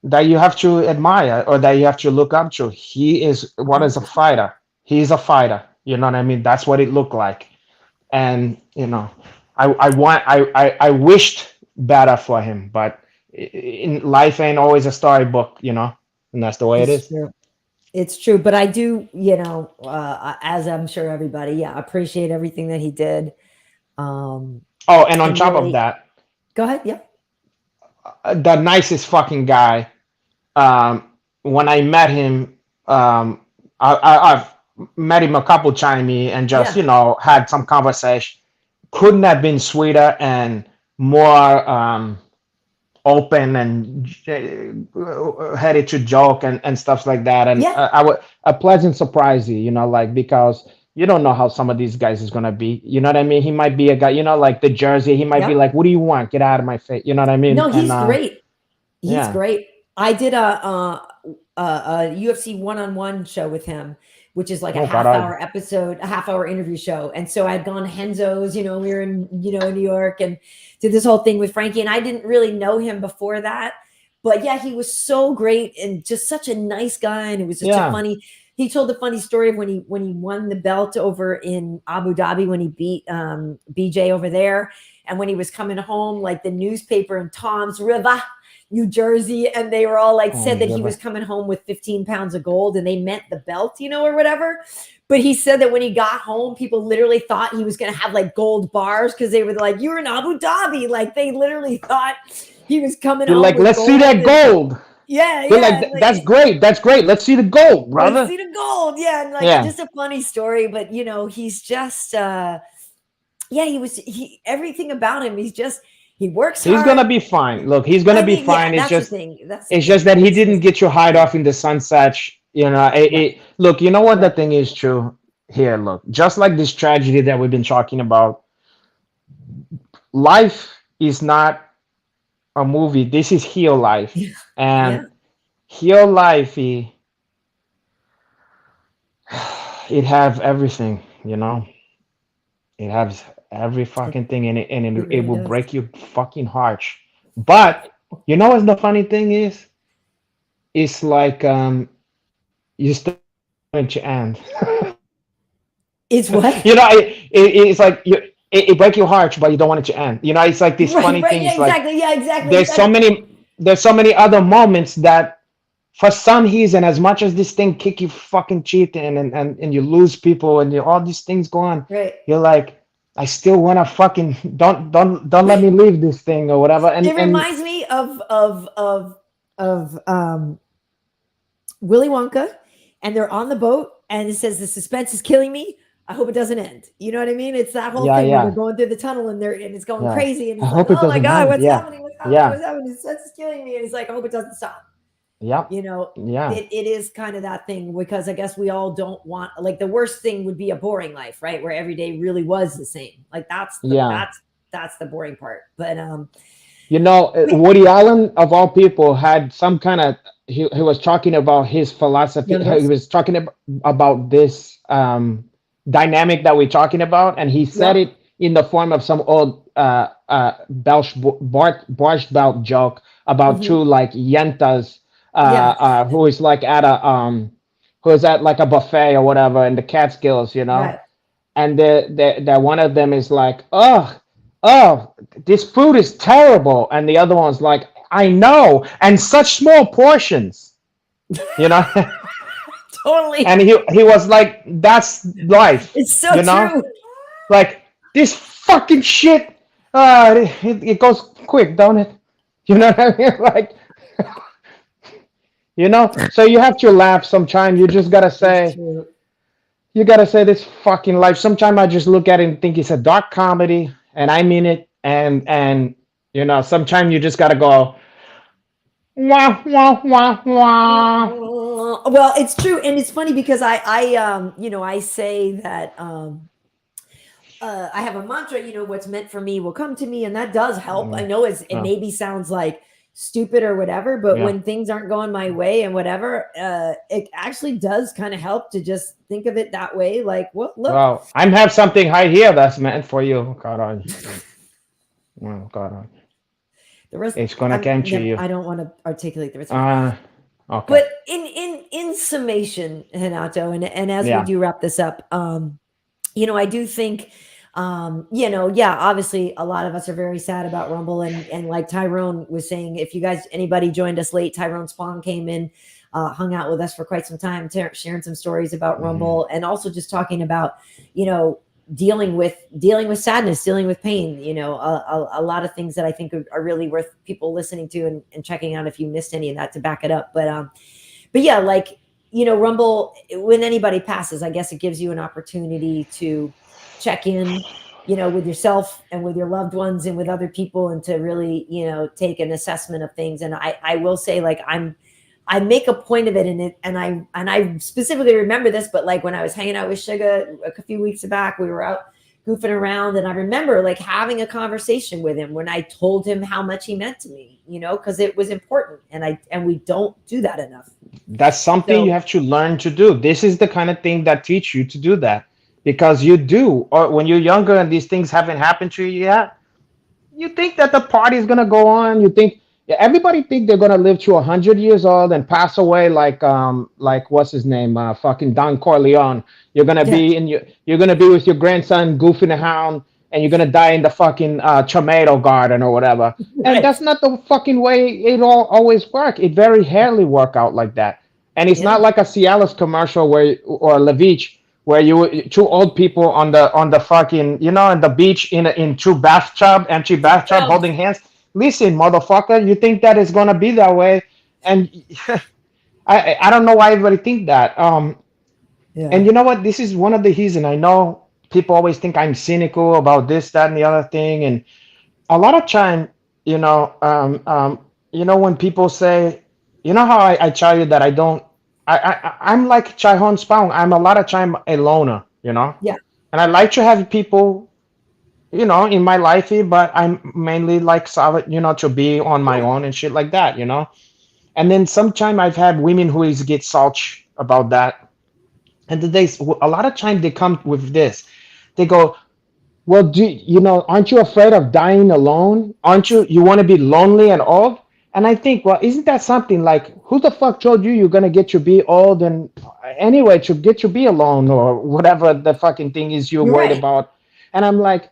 that you have to admire or that you have to look up to. He is what is a fighter. He's a fighter. You know what I mean? That's what it looked like. And I wished better for him, but in life ain't always a storybook, and that's the way it is. True. It's true, but I do, as I'm sure everybody, appreciate everything that he did. Oh, and on and top really- of that, Go ahead. Yeah. the nicest fucking guy. When I met him, I've met him a couple times and just had some conversation. Couldn't have been sweeter and more open and headed to joke and stuff like that. And Yeah. a pleasant surprise, like, because you don't know how some of these guys is gonna be. You know what I mean? He might be a guy, like the jersey. He might be Yep. like, "What do you want? Get out of my face." You know what I mean? No, he's And great. He's yeah. great. I did a UFC one-on-one show with him, which is like a Oh, half-hour episode, a half-hour interview show. And so I'd gone to Henzo's, we were in, in New York, and did this whole thing with Frankie. And I didn't really know him before that. But yeah, he was so great and just such a nice guy. And it was just a funny. He told the funny story of when he won the belt over in Abu Dhabi, when he beat BJ over there. And when he was coming home, like the newspaper in Tom's River, New Jersey, and they were all like said that he was coming home with 15 pounds of gold, and they meant the belt, or whatever. But he said that when he got home, people literally thought he was going to have like gold bars, because they were like, "You were in Abu Dhabi." Like they literally thought he was coming home. Like, let's see that gold. Yeah, They're like, that's great. That's great. Let's see the gold, brother. Let's see the gold. Yeah, and like just a funny story, but he's just he everything about him. He works hard. He's gonna be fine. Look, he's gonna be fine. It's just that he didn't get your hide off in the sunset. Look, you know what the thing is true here. Look, just like this tragedy that we've been talking about, life is not a movie. This is real life, and real life, it have everything. It has every fucking thing in it, and it will break your fucking heart. But you know what the funny thing is? It's like you still want to end. It's what? It's like it breaks your heart, but you don't want it to end. It's like these funny things. Yeah, exactly. Yeah, exactly. There's so many other moments that, for some reason, as much as this thing kick you fucking cheating and you lose people and all these things go on, you're like, I still want to fucking don't let me leave this thing or whatever. And it reminds me of Willy Wonka, and they're on the boat, and it says, "The suspense is killing me. I hope it doesn't end." You know what I mean? It's that whole thing where they're going through the tunnel and it's going crazy, and it's like, "Oh my God, what's happening? What's happening? What's happening? The suspense is killing me." And it's like, "I hope it doesn't stop." Yeah. It is kind of that thing, because I guess we all don't want, like, the worst thing would be a boring life, right? Where every day really was the same. Like that's the boring part. But Woody Allen of all people had some kind of, he was talking about his philosophy. He was talking about this dynamic that we're talking about, and he said it in the form of some old borscht belt joke about two like yentas who is like at a who is at like a buffet or whatever in the Catskills, and the one of them is like, oh, this food is terrible, and the other one's like, I know, and such small portions, Totally. And he was like, that's life. It's so true. Like, this fucking shit, it goes quick, don't it? You know what I mean? Like, so you have to laugh sometimes. You just gotta say, this fucking life. Sometimes I just look at it and think it's a dark comedy, and I mean it. And sometimes you just gotta go, wah, wah, wah, wah. Well, it's true, and it's funny because I say that I have a mantra. What's meant for me will come to me, and that does help. I know it maybe sounds like stupid or whatever, but when things aren't going my way and whatever, it actually does kind of help to just think of it that way. Like, well, look, I have something right here that's meant for you, Karyn. Well, Karyn. The rest, it's gonna come to you. I don't want to articulate the rest. Okay. But in summation, Renato, and as we do wrap this up, I do think, obviously a lot of us are very sad about Rumble, and like Tyrone was saying, if anybody joined us late, Tyrone Spong came in, hung out with us for quite some time, sharing some stories about Rumble, and also just talking about, dealing with sadness, dealing with pain, a lot of things that I think are really worth people listening to and checking out if you missed any of that to back it up. But yeah, like, Rumble, when anybody passes, I guess it gives you an opportunity to check in, with yourself and with your loved ones and with other people, and to really, take an assessment of things. And I will say, like, I'm I make a point of it, and I specifically remember this, but like when I was hanging out with Suga a few weeks back, we were out goofing around, and I remember like having a conversation with him when I told him how much he meant to me, because it was important, and we don't do that enough. That's something you So have to learn to do. This is the kind of thing that teach you to do that, because you do, or when you're younger and these things haven't happened to you yet, you think that the party is gonna go on. You think, yeah, everybody think they're gonna live to 100 years old and pass away like what's his name, fucking Don Corleone. You're gonna yeah, be you're gonna be with your grandson goofing around, and you're gonna die in the fucking tomato garden or whatever. And right, that's not the fucking way it all always work. It very rarely work out like that. And it's yeah, not like a Cialis commercial where or Levitch where you two old people on the fucking in the beach in true bathtub, empty bathtub, so holding hands. Listen, motherfucker, you think that is gonna be that way? And I don't know why everybody think that. yeah, And you know what? This is one of the reasons. I know people always think I'm cynical about this, that, and the other thing. And a lot of time, when people say, how I tell you that I don't, I'm like Tyrone Spong. I'm a lot of time a loner, yeah, and I like to have people, in my life, but I'm mainly like solid, to be on my own and shit like that. And then sometime I've had women who is get salty about that, and a lot of time they come with this. They go, well, aren't you afraid of dying alone? Aren't you want to be lonely and old? And I think, well, isn't that something like, who the fuck told you you're gonna get to be old and anyway to get to be alone or whatever the fucking thing is you're you're worried right. about? And I'm like,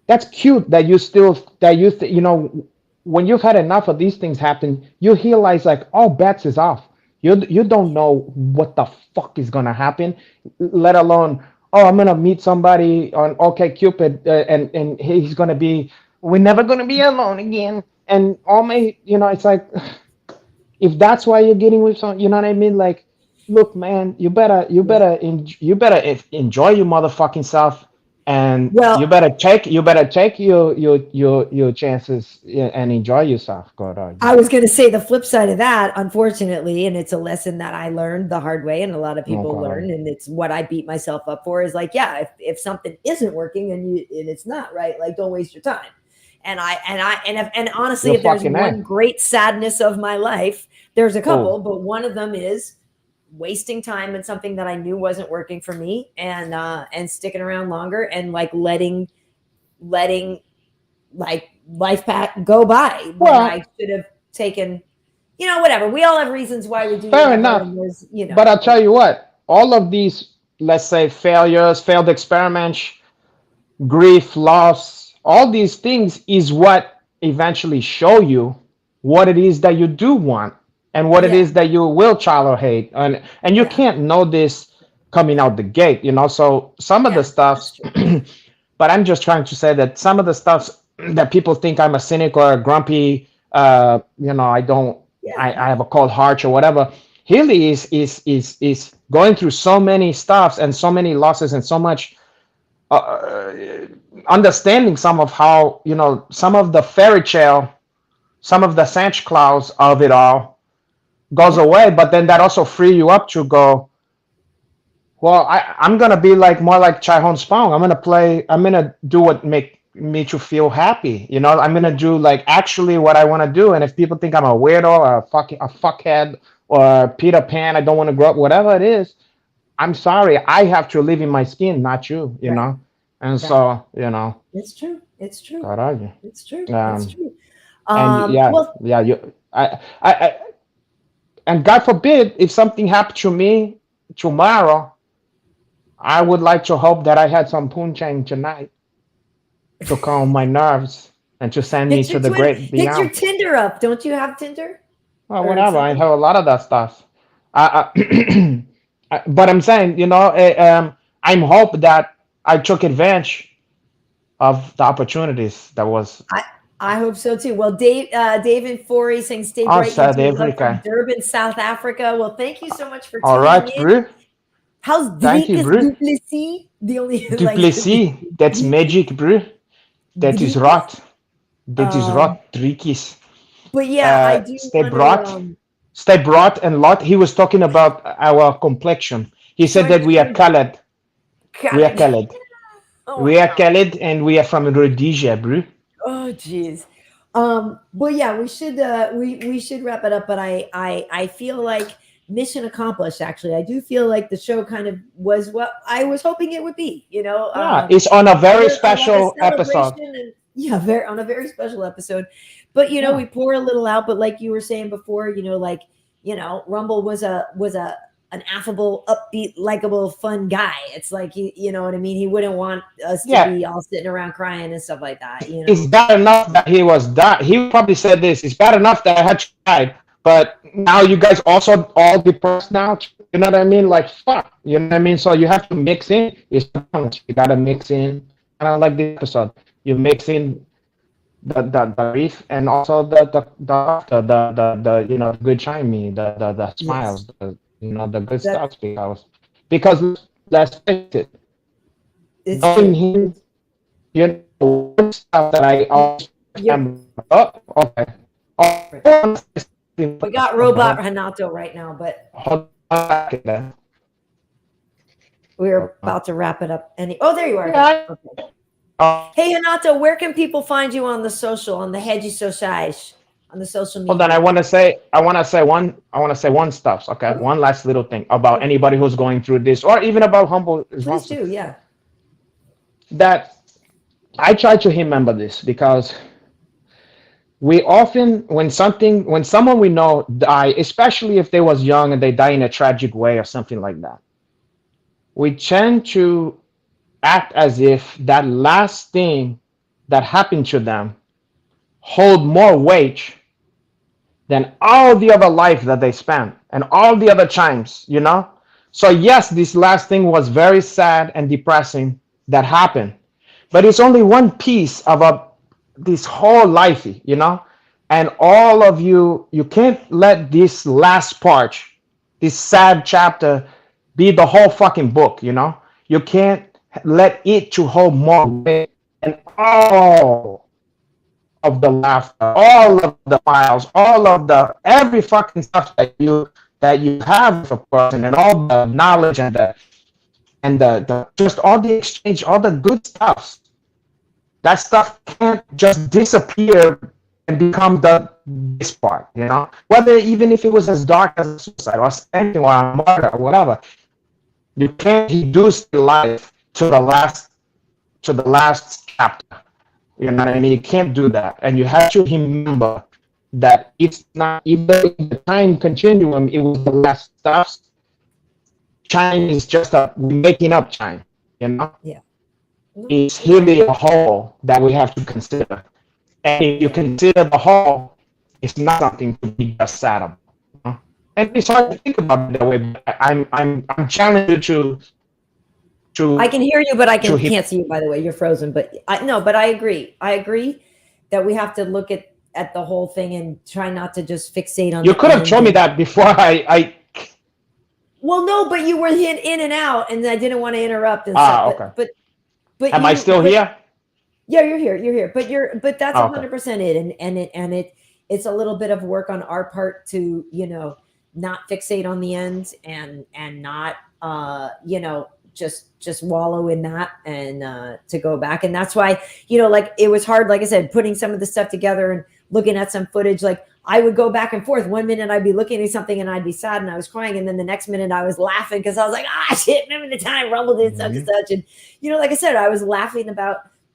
that's cute that you still that you th- you know when you've had enough of these things happen, you realize like all bets is off. You don't know what the fuck is gonna happen, let alone, oh, I'm gonna meet somebody on OK Cupid, and he's gonna be, we're never gonna be alone again. And all my, it's like, if that's why you're getting with some, you know what I mean? Like, look, man, Yeah. you better enjoy your motherfucking self, and Well, you better take your chances, and enjoy yourself. God, I was going to say the flip side of that, unfortunately, and it's a lesson that I learned the hard way, and a lot of no, people learn, God, and it's what I beat myself up for is like, yeah, if something isn't working and it's not right, like don't waste your time. And honestly, you're if there's fucking one a. great sadness of my life, there's a couple, Oh, but one of them is wasting time in something that I knew wasn't working for me, and sticking around longer, and like letting like life path go by when I well, should have taken, whatever. We all have reasons why we do fair whatever, enough. and there's, But I'll tell you what, all of these, let's say, failures, failed experiments, grief, loss, all these things is what eventually show you what it is that you do want and what it yeah, is that you will tolerate. And you yeah, can't know this coming out the gate, So some of the yeah, that's stuffs, true. but I'm just trying to say that some of the stuffs that people think I'm a cynic or a grumpy, I don't, Yeah, I have a cold heart or whatever. Really is going through so many stuffs and so many losses and so much uh, understanding some of how, some of the fairy tale, some of the Santa Claus of it all goes yeah, away, but then that also free you up to go, well, I'm gonna be like more like Chai Hon Spong. I'm gonna do what make me to feel happy. I'm gonna yeah, do like actually what I wanna do. And if people think I'm a weirdo or a fuckhead or Peter Pan, I don't want to grow up, whatever it is, I'm sorry. I have to live in my skin, not right, And right. so, It's true. It's true. God argue. It's true. It's Um, true. and yeah, Well, yeah, and God forbid if something happened to me tomorrow, I would like to hope that I had some punching tonight to calm my nerves and to send me hit to your the Twitter, great hit your beyond. Tinder up. Don't you have Tinder Well, or whatever. I something? have a lot of that stuff. I, but I'm saying, I'm hope that I took advantage of the opportunities that was. I I hope so too. Well, David Forey saying, "Stay Oh, bright, South YouTube love from Africa. Durban, South Africa." Well, thank you so much for All tuning right, in. bro. How's Thank you, Dricus bro. Duplessis? The only like Duplessis. That's magic, bro. That is Dricus. rot. That is Um, rot, trickies. but yeah, I do Stay want to. brought. Stay brought and lot. He was talking about our complexion. He said that we are colored. We are Khaled. colored. Oh my We are God. colored, and we are from Rhodesia, bro. Oh geez. Well, yeah, we should wrap it up, but I feel like mission accomplished. Actually, I do feel like the show kind of was what I was hoping it would be. Yeah, it's on a A very like a special episode. celebration, and yeah, very on a very special episode. But Yeah. we pour a little out. But like you were saying before, like Rumble was a an affable, upbeat, likable, fun guy. It's like you know what I mean. He wouldn't want us to Yeah, be all sitting around crying and stuff like that. it's bad enough that he was died. He probably said this. It's bad enough that I had tried, but now you guys also all depressed now. You know what I mean? Like fuck. You know what I mean? So you have to mix in. It's balance. You gotta mix in. And I like this episode. You mix in the grief and also the good chimey, the Yes, smiles, the good that stuff because let's face it, it's knowing true. him, one stuff that I always Yep. remember. Oh, okay. Right. Oh, We got robot Renato right now, but hold on. we're about to wrap it up. Oh, there you are. Yeah. Okay. Oh, Hey, Renato, where can people find you on the social, on the Hedgy Sociage, on the social hold on. media? I want to say one stuff. Okay, Okay. one last little thing about Okay. anybody who's going through this, or even about humble Please Johnson. do. Yeah. That I try to remember this because we often when someone we know die, especially if they was young and they die in a tragic way or something like that, we tend to act as if that last thing that happened to them hold more weight than all the other life that they spent and all the other times. So yes, this last thing was very sad and depressing that happened, but it's only one piece of this whole life. And all of you can't let this last part, this sad chapter, be the whole fucking book. You can't let it to hold more weight than all of the laughter, all of the smiles, all of the every fucking stuff that you have with a person, and all the knowledge and the just all the exchange, all the good stuff. That stuff can't just disappear and become this part. Whether even if it was as dark as a suicide or anything or a murder or whatever, you can't reduce the life to the last chapter. You know what I mean? You can't do that. And you have to remember that it's not even in the time continuum, it was the last stuff. Time is just making up time. Yeah. It's really a whole that we have to consider. And if you consider the whole, it's not something to be just sad about. And it's hard to think about it that way. But I'm challenged I to can hear you, but I to can't see you. By the way, you're frozen. But no, but I agree. I agree that we have to look at the whole thing and try not to just fixate on You the could have end. told me that before I Well, no, but you were in and out, and I didn't want to interrupt and stuff. okay. But Am I still here? Yeah, you're here. You're here. But that's Oh, okay. 100% it. It's a little bit of work on our part to, not fixate on the end and not just wallow in that and to go back. And that's why, like it was hard, like I said, putting some of the stuff together and looking at some footage. Like I would go back and forth. One minute I'd be looking at something and I'd be sad and I was crying. And then the next minute I was laughing because I was like, shit, remember the time Rumble did such and such. And, like I said, I was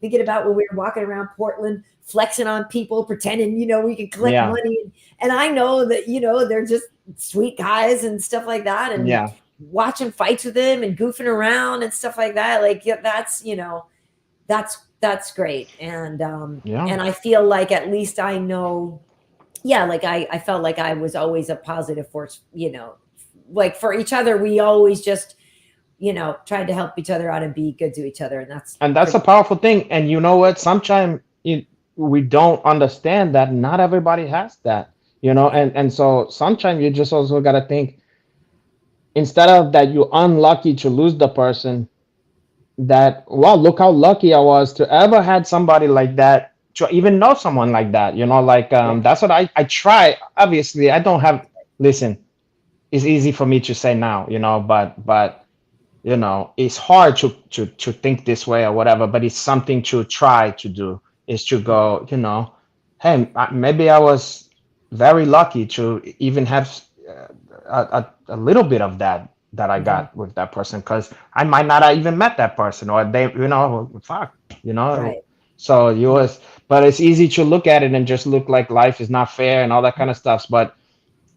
thinking about when we were walking around Portland, flexing on people, pretending, we could collect Yeah. money. And I know that, they're just sweet guys and stuff like that. And Yeah. watching fights with them and goofing around and stuff like that. Like, yeah, that's great. And, Yeah. and I feel like at least I know, like I felt like I was always a positive force, like for each other, we always just, tried to help each other out and be good to each other. And that's a powerful thing. And you know what? Sometimes we don't understand that not everybody has that, and so sometimes you just also got to think, instead of that you're unlucky to lose the person, that, wow, look how lucky I was to ever had somebody like that, to even know someone like that, like that's what I try. Obviously I don't have listen, it's easy for me to say now, but it's hard to think this way or whatever, but it's something to try to do, is to go, hey, maybe I was very lucky to even have a little bit of that I got with that person, because I might not have even met that person, or they, fuck, Right. so you was, but it's easy to look at it and just look like life is not fair and all that kind of stuff. But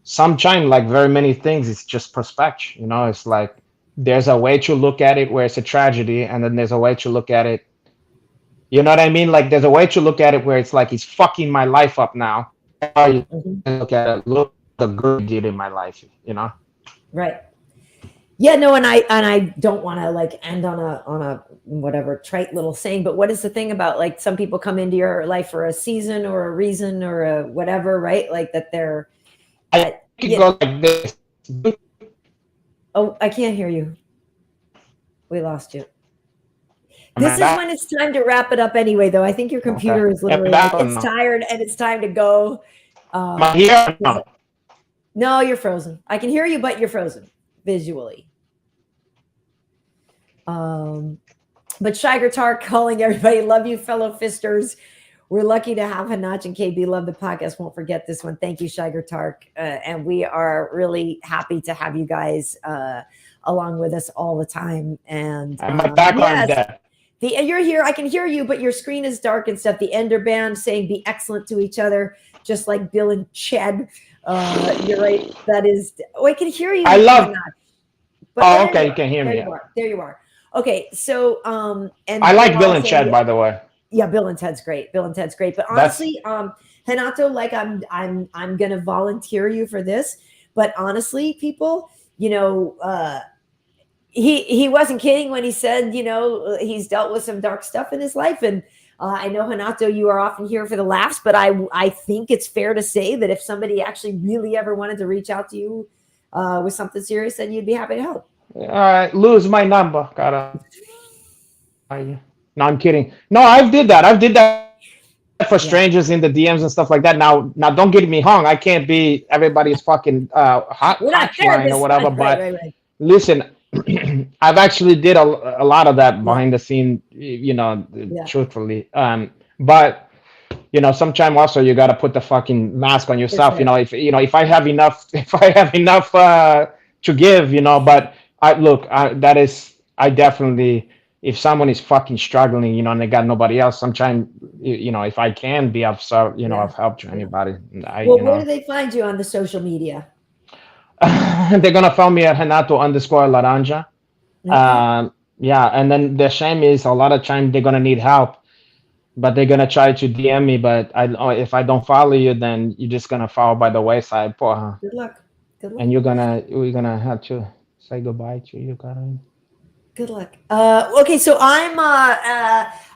sometimes, like very many things, it's just perspective. It's like there's a way to look at it where it's a tragedy, and then there's a way to look at it. You know what I mean? Like there's a way to look at it where it's like he's fucking my life up now. Or you Mhm. look at it, look the good he did in my life. Right. Yeah, no, and I don't want to like end on a whatever trite little saying, but what is the thing about like some people come into your life for a season or a reason or a whatever, right? Like that they're I could go like this. Oh, I can't hear you. We lost you. Am This I is back? when it's time to wrap it up anyway, though. I think your Okay. computer is Am I literally back like or it's no? tired and it's time to go. Am I here or no? No, you're frozen. I can hear you, but you're frozen visually. But Shiger Tark calling everybody, love you, fellow fisters. We're lucky to have Hanach and KB. Love the podcast. Won't forget this one. Thank you, Shiger Tark. And we are really happy to have you guys along with us all the time. And My background yes, dead. you're here. I can hear you, but your screen is dark and stuff. The Ender Band saying be excellent to each other, just like Bill and Chad. You're right. That is. Oh, I can hear you. I love. But Oh, there okay. you You can hear there me. you are. There you are. Okay, so and I like Bill Bilal and saying, Chad, by the way. yeah, Bill and Ted's great. Bill and Ted's great. But That's honestly, Renato, like I'm gonna volunteer you for this. But honestly, people, he wasn't kidding when he said, he's dealt with some dark stuff in his life. And I know, Renato, you are often here for the laughs, but I think it's fair to say that if somebody actually really ever wanted to reach out to you with something serious, then you'd be happy to help. all right. Lose my number. No, I'm kidding. No, I did that. For strangers in the DMs and stuff like that. Now, don't get me wrong. I can't be everybody's fucking We're not hotline or whatever. right, But right. listen, I've actually did a lot of that behind the scene. Truthfully. But sometimes also you got to put the fucking mask on yourself. Sure. If I have enough, to give, But I definitely. If someone is fucking struggling, and they got nobody else, sometimes, if I can be of of help to anybody, Where do they find you on the social media? They're gonna find me at Renato_Laranja. Okay. Yeah, and then the shame is a lot of times they're gonna need help, but they're gonna try to DM me. But if I don't follow you, then you're just gonna fall by the wayside. Good luck. Good luck. And we're gonna have to say goodbye to you, Karyn. Good luck. Okay, so I'm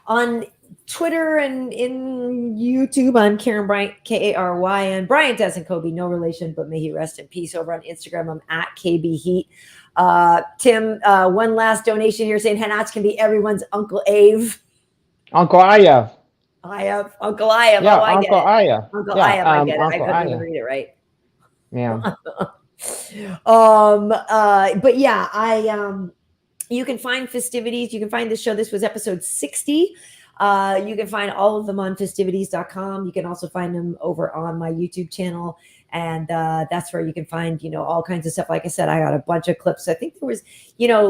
on Twitter and in YouTube. I'm Karyn Bryant, Karyn. Bryant doesn't Kobe, no relation, but may he rest in peace. Over on Instagram, I'm at KB Heat. Tim, one last donation here saying Hanach can be everyone's Uncle Ave. Uncle Ayav. Uncle Ayav. Yeah, Oh, I Uncle get it. Ayav. Uncle Yeah, Ayav, I get it. I Uncle couldn't even Ayav. read it right. Yeah. But yeah, you can find Fistivities. You can find this show. This was episode 60. You can find all of them on fistivities.com. You can also find them over on my YouTube channel. And that's where you can find, all kinds of stuff. Like I said, I got a bunch of clips. I think there was,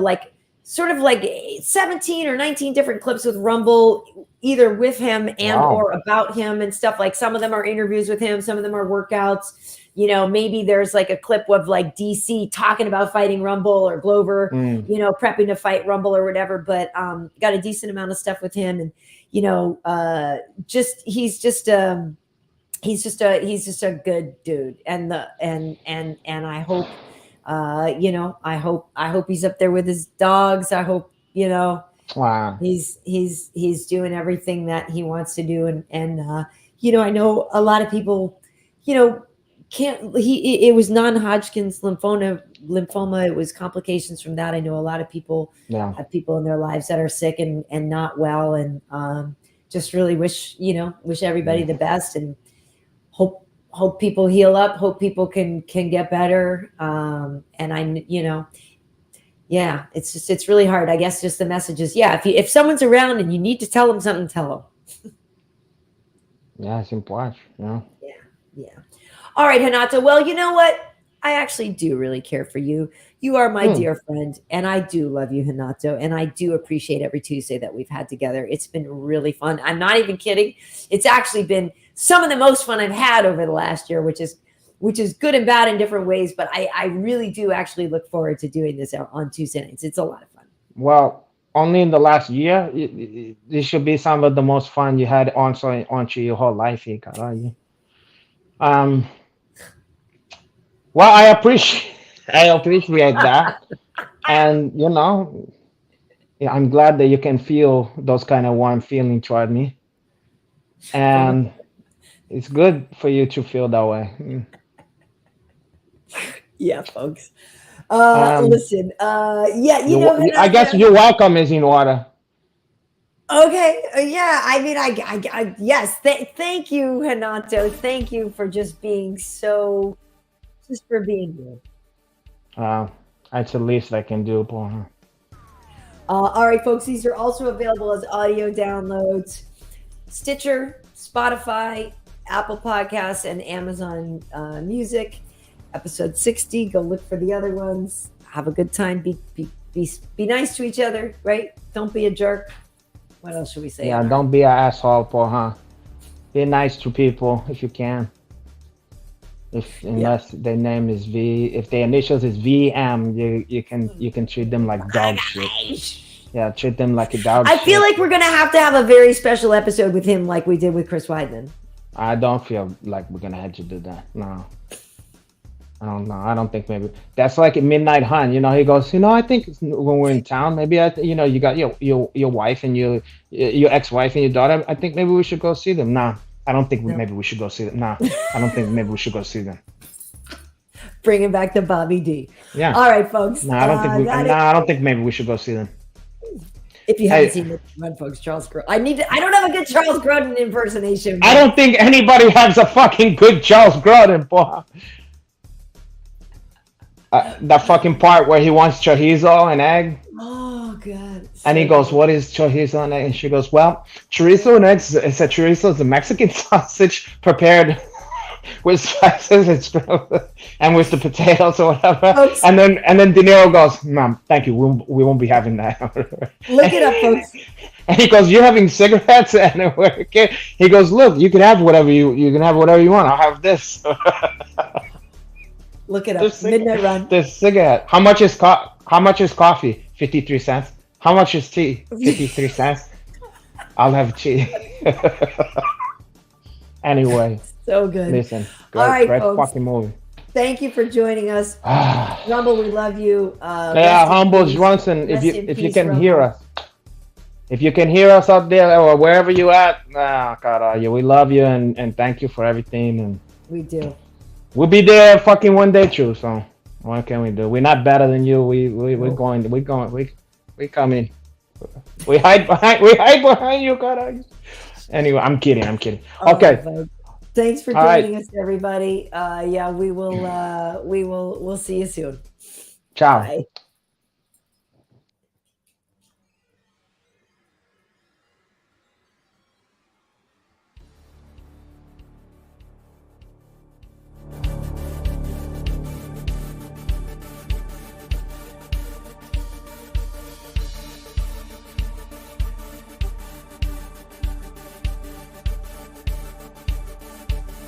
like sort of like 17 or 19 different clips with Rumble, either with him and or about him and stuff. Like some of them are interviews with him. Some of them are workouts. Maybe there's like a clip of like DC talking about fighting Rumble or Glover, prepping to fight Rumble or whatever. But got a decent amount of stuff with him, and he's just a good dude, and I hope I hope he's up there with his dogs. I hope Wow. he's doing everything that he wants to do, and I know a lot of people it was non-Hodgkin's lymphoma. It was complications from that. I know a lot of people have people in their lives that are sick and not well, and just really wish everybody the best, and hope people heal up. Hope people can get better. And I, yeah, it's really hard. I guess just the message is, if someone's around and you need to tell them something, tell them. Yeah, it's important. Yeah. All right, Renato. Well, you know what? I actually do really care for you. You are my dear friend, and I do love you, Renato, and I do appreciate every Tuesday that we've had together. It's been really fun. I'm not even kidding. It's actually been some of the most fun I've had over the last year, which is good and bad in different ways, but I really do actually look forward to doing this on Tuesday nights. It's a lot of fun. Well, only in the last year, this should be some of the most fun you had on your whole life, Carla. Well, I appreciate that, and I'm glad that you can feel those kind of warm feelings toward me, and it's good for you to feel that way. Yeah, folks. Listen. I guess your welcome is in order. Okay. Yeah. I mean, I yes. Thank you, Renato. Thank you for just being so. Just for being here. That's the least I can do, boy. All right, folks. These are also available as audio downloads. Stitcher, Spotify, Apple Podcasts, and Amazon Music. Episode 60. Go look for the other ones. Have a good time. Be nice to each other, right? Don't be a jerk. What else should we say? Yeah, don't be an asshole, boy. Be nice to people if you can. Unless their name is V, if their initials is VM, you can treat them like dog shit. Yeah, treat them like a dog. I feel like we're gonna have a very special episode with him, like we did with Chris Weidman. I don't feel like we're gonna have to do that. No, I don't know. I don't think maybe that's like a midnight hunt. He goes. I think when we're in town, maybe you got your wife and your ex-wife and your daughter. I think maybe we should go see them. Nah. I don't think maybe we should go see them. Nah, I don't think maybe we should go see them. Bringing back the Bobby D. Yeah. All right, folks. I don't think maybe we should go see them. If you haven't seen it, run, folks. Charles Grodin. I don't have a good Charles Grodin impersonation. I don't think anybody has a fucking good Charles Grodin, boy. That fucking part where he wants chorizo and egg. Oh God! And he goes, "What is chorizo and egg?" And she goes, "Well, chorizo and eggs. It's a chorizo is a Mexican sausage prepared with spices and with the potatoes or whatever." Folks, and then De Niro goes, "Ma'am, thank you. We won't be having that." Look it up, folks. And he goes, "You're having cigarettes?" And he goes, "Look, you can have whatever you can have whatever you want. I'll have this." Look it up. Midnight Run. The cigarette. How much is coffee? 53 cents. How much is tea? 53 cents. I'll have tea. Anyway. So good. Listen. All right, great folks. fucking movie. Thank you for joining us. Rumble, we love you. Humble Johnson, if you can hear us. If you can hear us out there or wherever you at, we love you and thank you for everything. And we do. We'll be there fucking one day too. So what can we do? We're not better than you. We're coming. We hide behind you, cara. Anyway, I'm kidding. Okay. Right, thanks for joining us, everybody. We'll see you soon. Ciao. Bye.